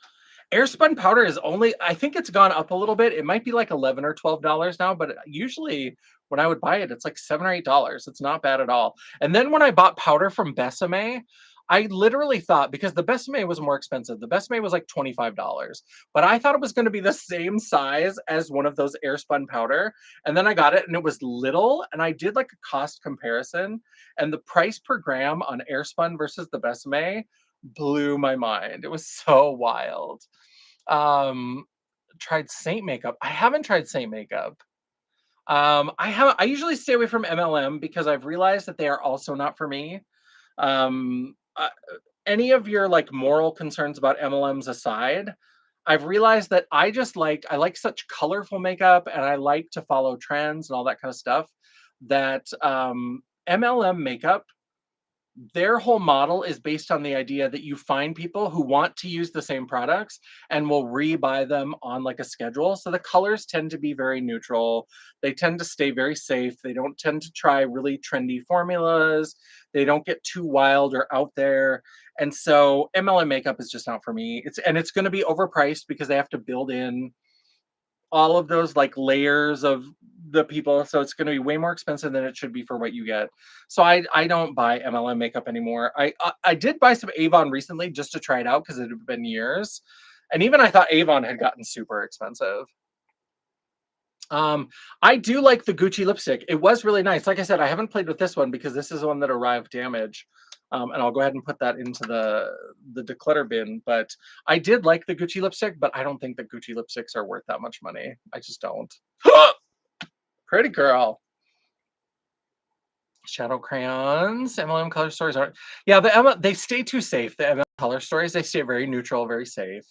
Airspun powder is only, I think it's gone up a little bit. It might be like 11 or $12 now, but usually when I would buy it, it's like $7 or $8. It's not bad at all. And then when I bought powder from Besame, I literally thought, because the Besame was more expensive, the Besame was like $25, but I thought it was going to be the same size as one of those Airspun powder. And then I got it and it was little, and I did like a cost comparison, and the price per gram on Airspun versus the Besame blew my mind. It was so wild. Um, Tried Saint Makeup. I haven't tried Saint Makeup. I usually stay away from MLM because I've realized that they are also not for me. Um, uh, any of your like moral concerns about MLMs aside, I've realized that I like such colorful makeup and I like to follow trends and all that kind of stuff that MLM makeup their whole model is based on the idea that you find people who want to use the same products and will rebuy them on like a schedule. So the colors tend to be very neutral. They tend to stay very safe. They don't tend to try really trendy formulas. They don't get too wild or out there. And so MLM makeup is just not for me. It's going to be overpriced because they have to build in all of those like layers of the people, so it's going to be way more expensive than it should be for what you get. So I don't buy MLM makeup anymore. I did buy some Avon recently just to try it out because it had been years, and even I thought Avon had gotten super expensive. Um, I do like the Gucci lipstick. It was really nice. Like I said, I haven't played with this one because this is one that arrived damaged. And I'll go ahead and put that into the declutter bin. But I did like the Gucci lipstick, but I don't think that Gucci lipsticks are worth that much money. I just don't. Pretty girl. Shadow crayons, MLM color stories aren't. Yeah, they stay too safe. The MLM color stories, they stay very neutral, very safe.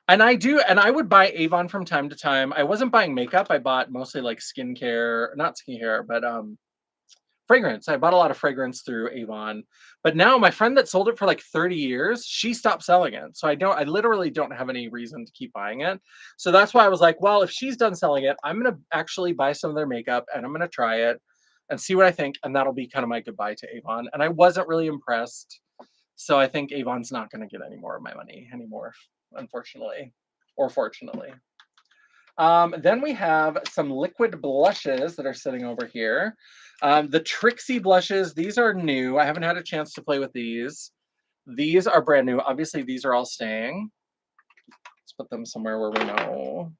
And I would buy Avon from time to time. I wasn't buying makeup. I bought mostly like skincare, not skincare, but fragrance. I bought a lot of fragrance through Avon. But now my friend that sold it for like 30 years, she stopped selling it. So I literally don't have any reason to keep buying it. So that's why I was like, well, if she's done selling it, I'm going to actually buy some of their makeup and I'm going to try it and see what I think. And that'll be kind of my goodbye to Avon. And I wasn't really impressed. So I think Avon's not going to get any more of my money anymore, unfortunately, or fortunately. Then we have some liquid blushes that are sitting over here. The Trixie blushes, these are new. I haven't had a chance to play with these. These are brand new. Obviously, these are all staying. Let's put them somewhere where we know.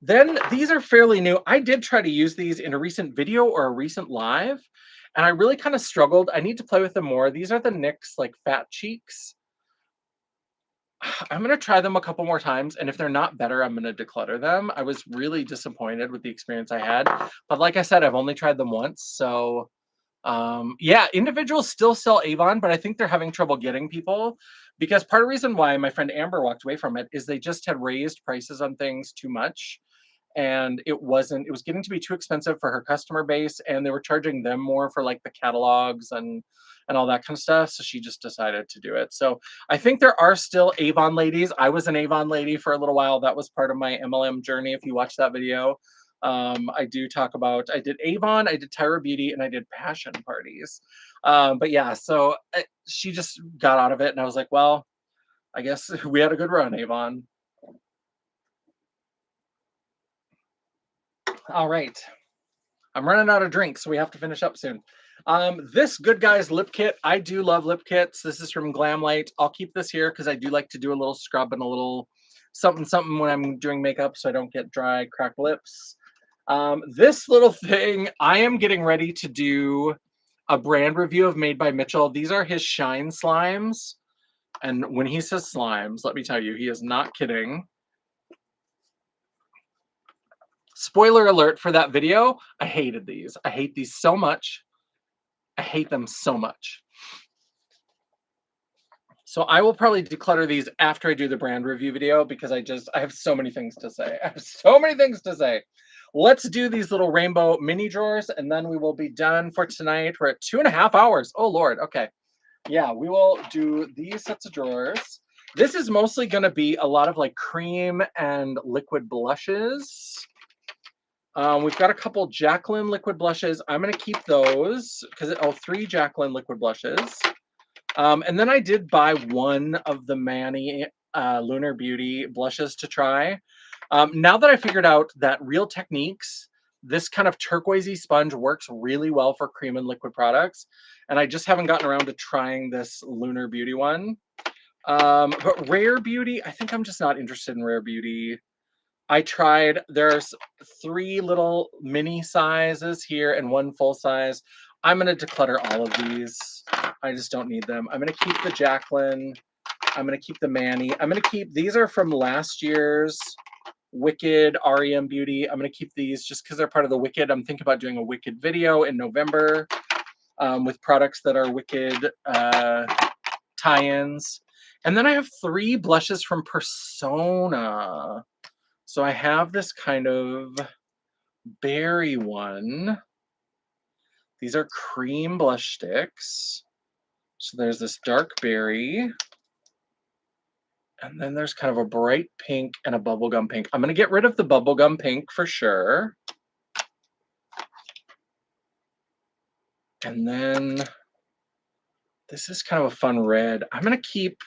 Then these are fairly new. I did try to use these in a recent video or a recent live, and I really kind of struggled. I need to play with them more. These are the NYX like Fat Cheeks. I'm gonna try them a couple more times, and if they're not better, I'm gonna declutter them. I was really disappointed with the experience I had, but like I said, I've only tried them once, so yeah, individuals still sell Avon, but I think they're having trouble getting people because part of the reason why my friend Amber walked away from it is they just had raised prices on things too much, and it was getting to be too expensive for her customer base, and they were charging them more for like the catalogs and all that kind of stuff, so she just decided to do it. So I think there are still Avon ladies. I was an Avon lady for a little while. That was part of my MLM journey. If you watch that video, I do talk about, I did Avon, I did Tyra Beauty, and I did passion parties. But yeah, so she just got out of it, and I was like, well, I guess we had a good run, Avon. All right. I'm running out of drinks, so we have to finish up soon. This Good Guys lip kit, I do love lip kits. This is from Glamlight. I'll keep this here because I do like to do a little scrub and a little something something when I'm doing makeup so I don't get dry, cracked lips. This little thing, I am getting ready to do a brand review of Made by Mitchell. These are his Shine Slimes. And when he says slimes, let me tell you, he is not kidding. Spoiler alert for that video, I hated these. I hate these so much. I hate them so much. So I will probably declutter these after I do the brand review video because I have so many things to say. I have so many things to say. Let's do these little rainbow mini drawers and then we will be done for tonight. We're at 2.5 hours. Oh Lord, okay. Yeah, we will do these sets of drawers. This is mostly gonna be a lot of like cream and liquid blushes. We've got a couple Jacqueline liquid blushes. I'm gonna keep those because 3 Jacqueline liquid blushes. And then I did buy one of the Manny Lunar Beauty blushes to try. Now that I figured out that Real Techniques, this kind of turquoisey sponge works really well for cream and liquid products. And I just haven't gotten around to trying this Lunar Beauty one. But Rare Beauty, I think I'm just not interested in Rare Beauty. I tried, there's 3 little mini sizes here and 1 full size. I'm going to declutter all of these. I just don't need them. I'm going to keep the Jacqueline. I'm going to keep the Manny. I'm going to keep, these are from last year's Wicked REM Beauty. I'm going to keep these just because they're part of the Wicked. I'm thinking about doing a Wicked video in November with products that are Wicked tie-ins. And then I have 3 blushes from Persona. So I have this kind of berry one. These are cream blush sticks. So there's this dark berry. And then there's kind of a bright pink and a bubblegum pink. I'm going to get rid of the bubblegum pink for sure. And then this is kind of a fun red. I'm going to keep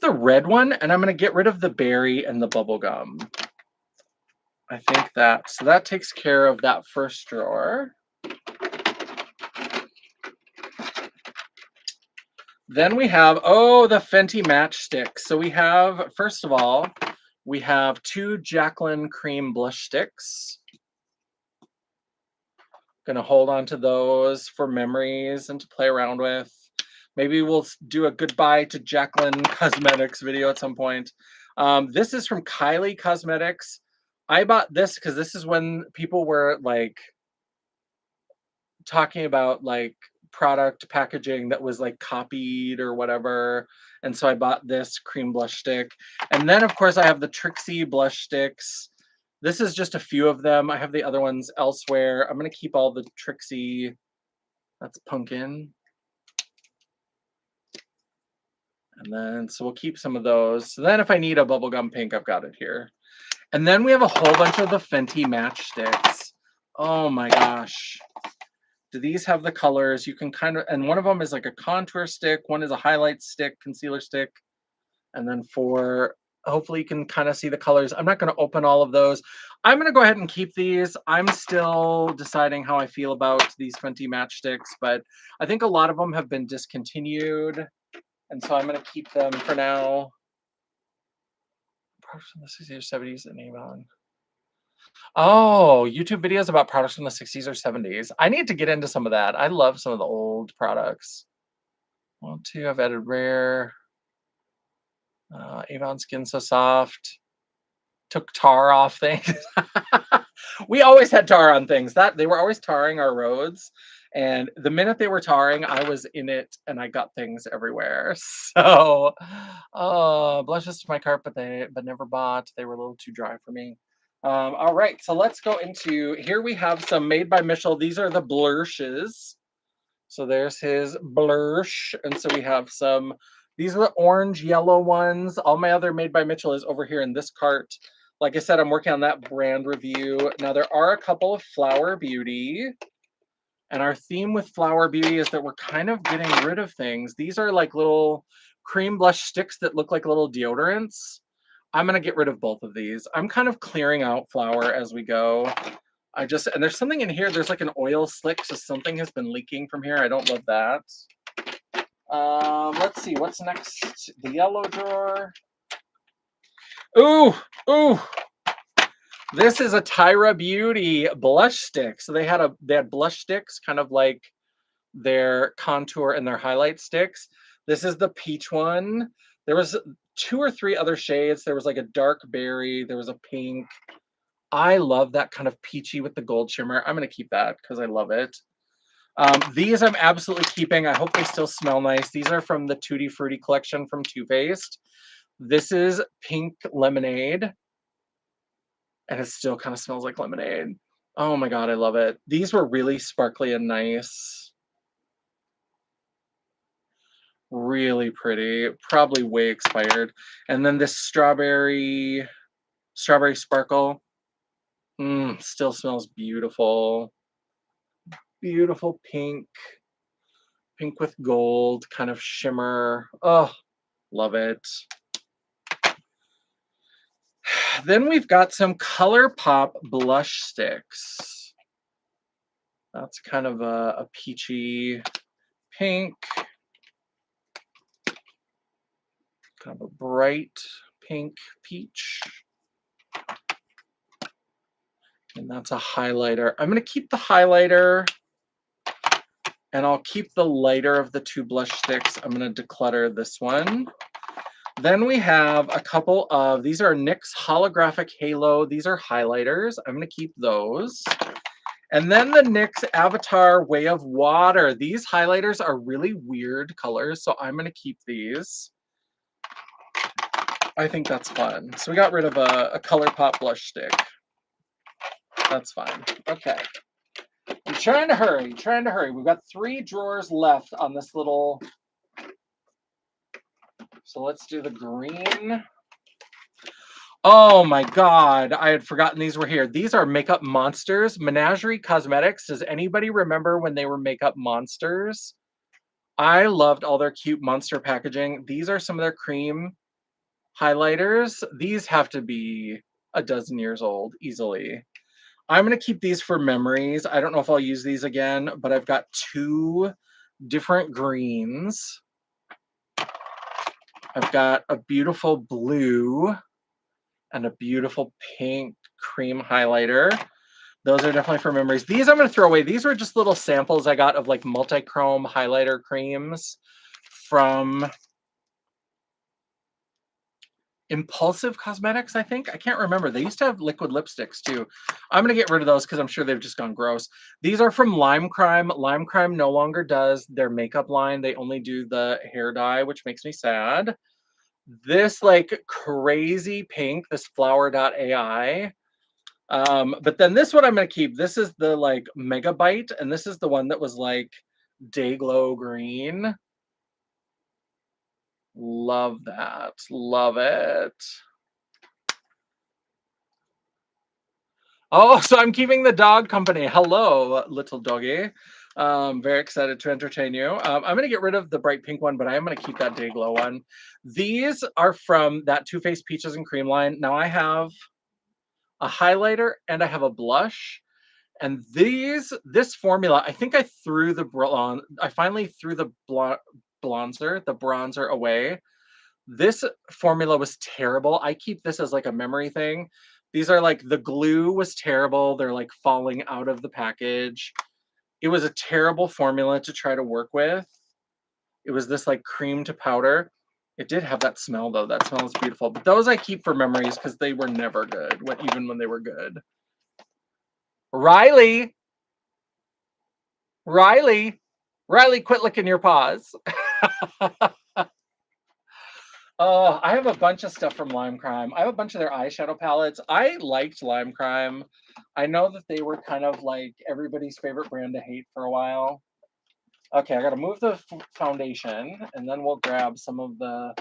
the red one, and I'm going to get rid of the berry and the bubblegum. I think so that takes care of that first drawer. Then we have, the Fenty matchsticks. So we have, first of all, we have 2 Jaclyn cream blush sticks. Gonna hold on to those for memories and to play around with. Maybe we'll do a goodbye to Jaclyn Cosmetics video at some point. This is from Kylie Cosmetics. I bought this because this is when people were like talking about like product packaging that was like copied or whatever. And so I bought this cream blush stick. And then of course I have the Trixie blush sticks. This is just a few of them. I have the other ones elsewhere. I'm going to keep all the Trixie. That's pumpkin. And then, so we'll keep some of those. So then if I need a bubblegum pink, I've got it here. And then we have a whole bunch of the Fenty matchsticks. Oh my gosh. Do these have the colors? You can kind of, and one of them is like a contour stick. One is a highlight stick, concealer stick. And then hopefully you can kind of see the colors. I'm not going to open all of those. I'm going to go ahead and keep these. I'm still deciding how I feel about these Fenty matchsticks, but I think a lot of them have been discontinued. And so I'm going to keep them for now. Products from the 60s or 70s and Avon. Oh, YouTube videos about products from the 60s or 70s. I need to get into some of that. I love some of the old products. 1, 2, I've added Rare. Avon Skin So Soft. Took tar off things. We always had tar on things. They were always tarring our roads. And the minute they were tarring, I was in it and I got things everywhere. So blushes to my cart, but never bought. They were a little too dry for me. All right, so let's go into, here we have some made by Mitchell. These are the blushes. So there's his blush. And so we have some, these are the orange yellow ones. All my other made by Mitchell is over here in this cart. Like I said, I'm working on that brand review. Now there are a couple of Flower Beauty. And our theme with Flower Beauty is that we're kind of getting rid of things. These are like little cream blush sticks that look like little deodorants. I'm going to get rid of both of these. I'm kind of clearing out Flower as we go. And there's something in here. There's like an oil slick, so something has been leaking from here. I don't love that. Let's see, what's next? The yellow drawer. Ooh. This is a Tyra Beauty blush stick. So they had blush sticks, kind of like their contour and their highlight sticks. This is the peach one. There was 2 or 3 other shades. There was like a dark berry. There was a pink. I love that kind of peachy with the gold shimmer. I'm going to keep that because I love it. These I'm absolutely keeping. I hope they still smell nice. These are from the Tutti Frutti collection from Too Faced. This is pink lemonade. And it still kind of smells like lemonade. Oh my God, I love it. These were really sparkly and nice. Really pretty. Probably way expired. And then this strawberry sparkle. Still smells beautiful. Beautiful pink. Pink with gold, kind of shimmer. Oh, love it. Then we've got some ColourPop blush sticks. That's kind of a peachy pink. Kind of a bright pink peach. And that's a highlighter. I'm going to keep the highlighter. And I'll keep the lighter of the 2 blush sticks. I'm going to declutter this one. Then we have a couple of, these are NYX Holographic Halo. These are highlighters. I'm going to keep those. And then the NYX Avatar Way of Water. These highlighters are really weird colors, so I'm going to keep these. I think that's fun. So we got rid of a ColourPop blush stick. That's fine. Okay. Trying to hurry, trying to hurry. We've got 3 drawers left on this little. So let's do the green. Oh my God, I had forgotten these were here. These are Makeup Monsters, Menagerie Cosmetics. Does anybody remember when they were Makeup Monsters? I loved all their cute monster packaging. These are some of their cream highlighters. These have to be a dozen years old, easily. I'm going to keep these for memories. I don't know if I'll use these again, but I've got 2 different greens. I've got a beautiful blue and a beautiful pink cream highlighter. Those are definitely for memories. These I'm going to throw away. These were just little samples I got of like multi-chrome highlighter creams from Impulsive Cosmetics, I think. I can't remember. They used to have liquid lipsticks too. I'm going to get rid of those because I'm sure they've just gone gross. These are from Lime Crime. Lime Crime no longer does their makeup line. They only do the hair dye, which makes me sad. This like crazy pink, this flower.ai. But then this one I'm going to keep. This is the like Megabyte, and this is the one that was like Day Glow Green. Love that. Love it. Oh, so I'm keeping the dog company. Hello, little doggy. Very excited to entertain you. I'm going to get rid of the bright pink one, but I am going to keep that Day Glow one. These are from that Too Faced Peaches and Cream line. Now I have a highlighter and I have a blush. And this formula, I think I threw the I finally threw the bronzer away. This formula was terrible. I keep this as like a memory thing. These are like, the glue was terrible. They're like falling out of the package. It was a terrible formula to try to work with. It was this like cream to powder. It did have that smell though. That smell is beautiful. But those I keep for memories because they were never good, even when they were good. Riley, Riley, Riley, quit licking your paws. Oh, I have a bunch of stuff from Lime Crime. I have a bunch of their eyeshadow palettes. I liked Lime Crime. I know that they were kind of like everybody's favorite brand to hate for a while. Okay, I got to move the foundation, and then we'll grab some of the.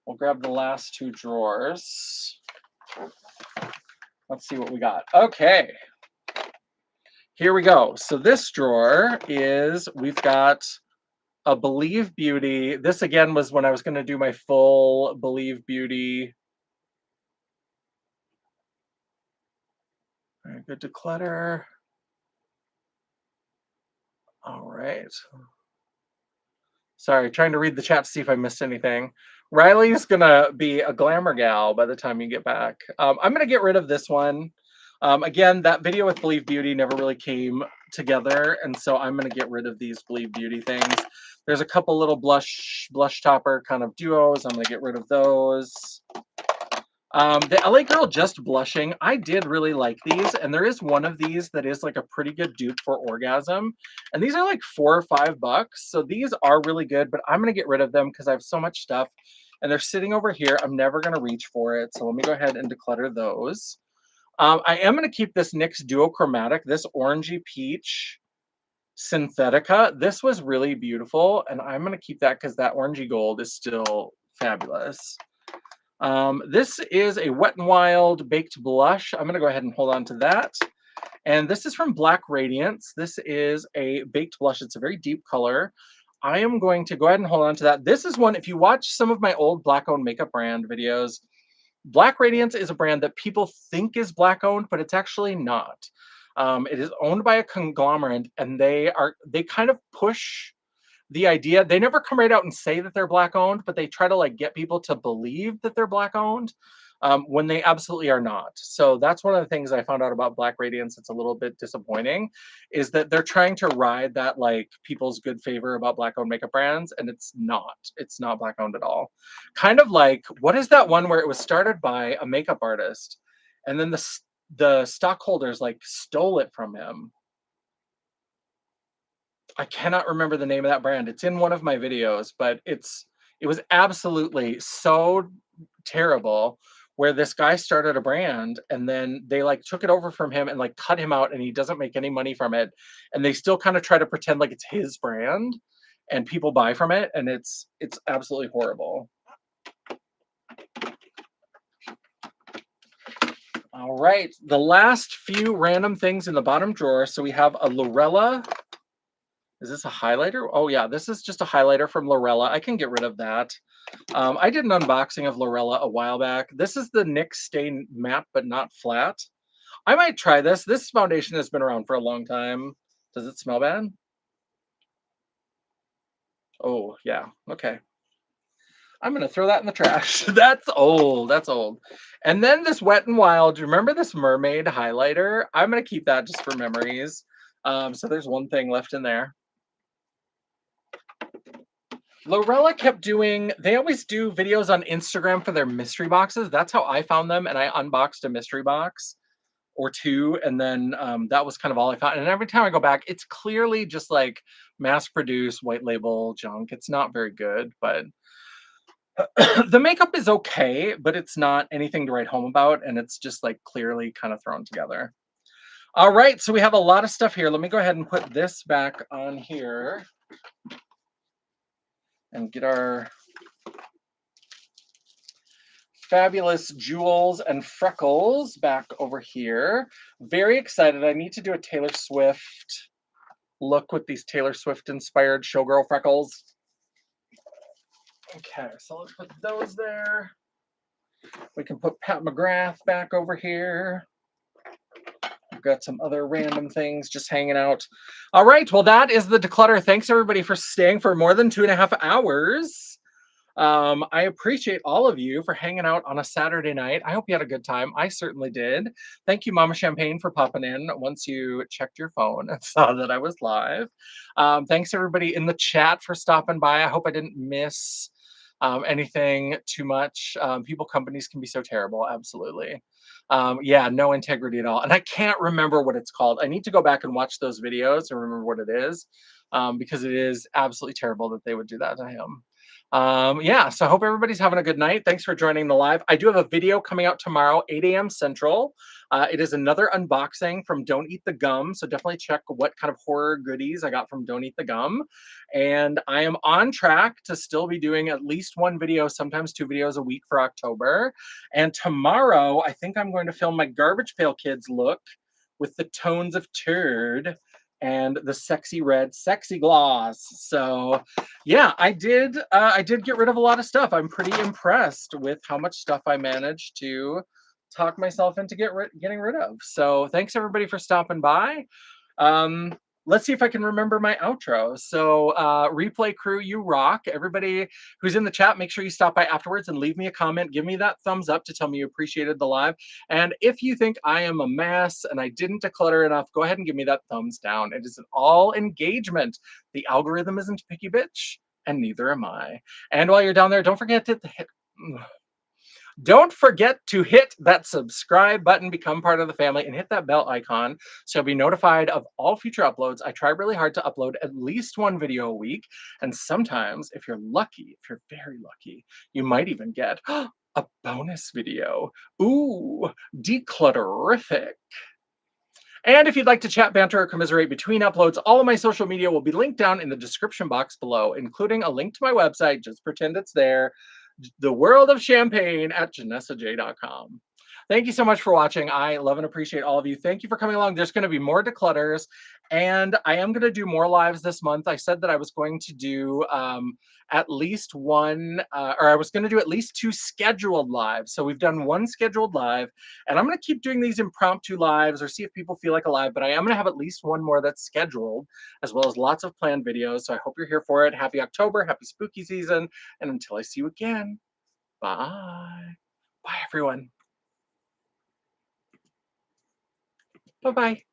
We'll grab the last 2 drawers. Let's see what we got. Okay. Here we go. So this drawer is, we've got a Believe Beauty. This again was when I was going to do my full Believe Beauty. Very good, Declutter. All right. Sorry, trying to read the chat to see if I missed anything. Riley's gonna be a glamour gal by the time you get back. I'm gonna get rid of this one. Again, that video with Believe Beauty never really came together, and so I'm gonna get rid of these Believe Beauty things. There's a couple little blush topper kind of duos. I'm gonna get rid of those. The LA Girl Just Blushing, I did really like these, and there is one of these that is like a pretty good dupe for Orgasm, and these are like $4 or $5, so these are really good, but I'm gonna get rid of them because I have so much stuff, and they're sitting over here. I'm never gonna reach for it, so let me go ahead and declutter those. I am gonna keep this NYX Duochromatic, this orangey peach Synthetica. This was really beautiful, and I'm gonna keep that because that orangey gold is still fabulous. This is a Wet n Wild Baked Blush. I'm going to go ahead and hold on to that. And this is from Black Radiance. This is a baked blush. It's a very deep color. I am going to go ahead and hold on to that. This is one, if you watch some of my old Black-owned makeup brand videos, Black Radiance is a brand that people think is Black-owned, but it's actually not. It is owned by a conglomerate, and they kind of push the idea. They never come right out and say that they're Black owned, but they try to like get people to believe that they're Black owned when they absolutely are not. So that's one of the things I found out about Black Radiance. It's a little bit disappointing, is that they're trying to ride that like people's good favor about Black owned makeup brands, and it's not. It's not Black owned at all. Kind of like, what is that one where it was started by a makeup artist, and then the stockholders like stole it from him. I cannot remember the name of that brand. It's in one of my videos, but it was absolutely so terrible where this guy started a brand and then they like took it over from him and like cut him out and he doesn't make any money from it. And they still kind of try to pretend like it's his brand and people buy from it and it's absolutely horrible. All right, the last few random things in the bottom drawer. So we have a Lorella. Is this a highlighter? Oh yeah, this is just a highlighter from Lorella. I can get rid of that. I did an unboxing of Lorella a while back. This is the NYX Stay Matte but Not Flat. I might try this. This foundation has been around for a long time. Does it smell bad? Oh yeah, okay. I'm gonna throw that in the trash. That's old. That's old. And then this Wet n Wild. Do you remember this mermaid highlighter? I'm gonna keep that just for memories. So there's one thing left in there. Lorella kept doing, they always do videos on Instagram for their mystery boxes. That's how I found them. And I unboxed a mystery box or two. And then that was kind of all I found. And every time I go back, it's clearly just like mass produced white label junk. It's not very good, but the makeup is okay, but it's not anything to write home about. And it's just like clearly kind of thrown together. All right. So we have a lot of stuff here. Let me go ahead and put this back on here and get our fabulous jewels and freckles back over here. Very excited. I need to do a Taylor Swift look with these Taylor Swift inspired showgirl freckles. Okay, so let's put those there. We can put Pat McGrath back over here. I've got some other random things just hanging out. All right, well, that is the declutter. Thanks everybody for staying for more than 2.5 hours. I appreciate all of you for hanging out on a Saturday night. I hope you had a good time. I certainly did. Thank you, Mama Champagne, for popping in once you checked your phone and saw that I was live. Thanks, everybody in the chat for stopping by. I hope I didn't miss anything too much. People, companies can be so terrible. Absolutely. Yeah, no integrity at all. And I can't remember what it's called. I need to go back and watch those videos and remember what it is because it is absolutely terrible that they would do that to him. Yeah, so I hope everybody's having a good night. Thanks for joining the live. I do have a video coming out tomorrow, 8 a.m. Central. It is another unboxing from Don't Eat the Gum. So definitely check what kind of horror goodies I got from Don't Eat the Gum. And I am on track to still be doing at least one video, sometimes 2 videos a week for October. And tomorrow, I think I'm going to film my Garbage Pail Kids look with the tones of turd and the sexy red sexy gloss. So yeah, I did get rid of a lot of stuff. I'm pretty impressed with how much stuff I managed to talk myself into getting rid of. So thanks everybody for stopping by. Let's see if I can remember my outro. So replay crew, you rock. Everybody who's in the chat, make sure you stop by afterwards and leave me a comment. Give me that thumbs up to tell me you appreciated the live. And if you think I am a mess and I didn't declutter enough, go ahead and give me that thumbs down. It is an all engagement. The algorithm isn't a picky bitch, and neither am I. And while you're down there, don't forget to hit that subscribe button, become part of the family, and hit that bell icon so you'll be notified of all future uploads. I try really hard to upload at least one video a week. And sometimes, if you're lucky, if you're very lucky, you might even get a bonus video. Ooh, declutterific. And if you'd like to chat, banter, or commiserate between uploads, all of my social media will be linked down in the description box below, including a link to my website. Just pretend it's there. The World of Champagne at JanessaJ.com. Thank you so much for watching. I love and appreciate all of you. Thank you for coming along. There's going to be more declutters, and I am going to do more lives this month. I said that I was going to do at least one, or I was going to do at least 2 scheduled lives. So we've done 1 scheduled live, and I'm going to keep doing these impromptu lives or see if people feel like a live, but I am going to have at least 1 more that's scheduled, as well as lots of planned videos. So I hope you're here for it. Happy October, happy spooky season, and until I see you again, bye. Bye, everyone. Bye-bye.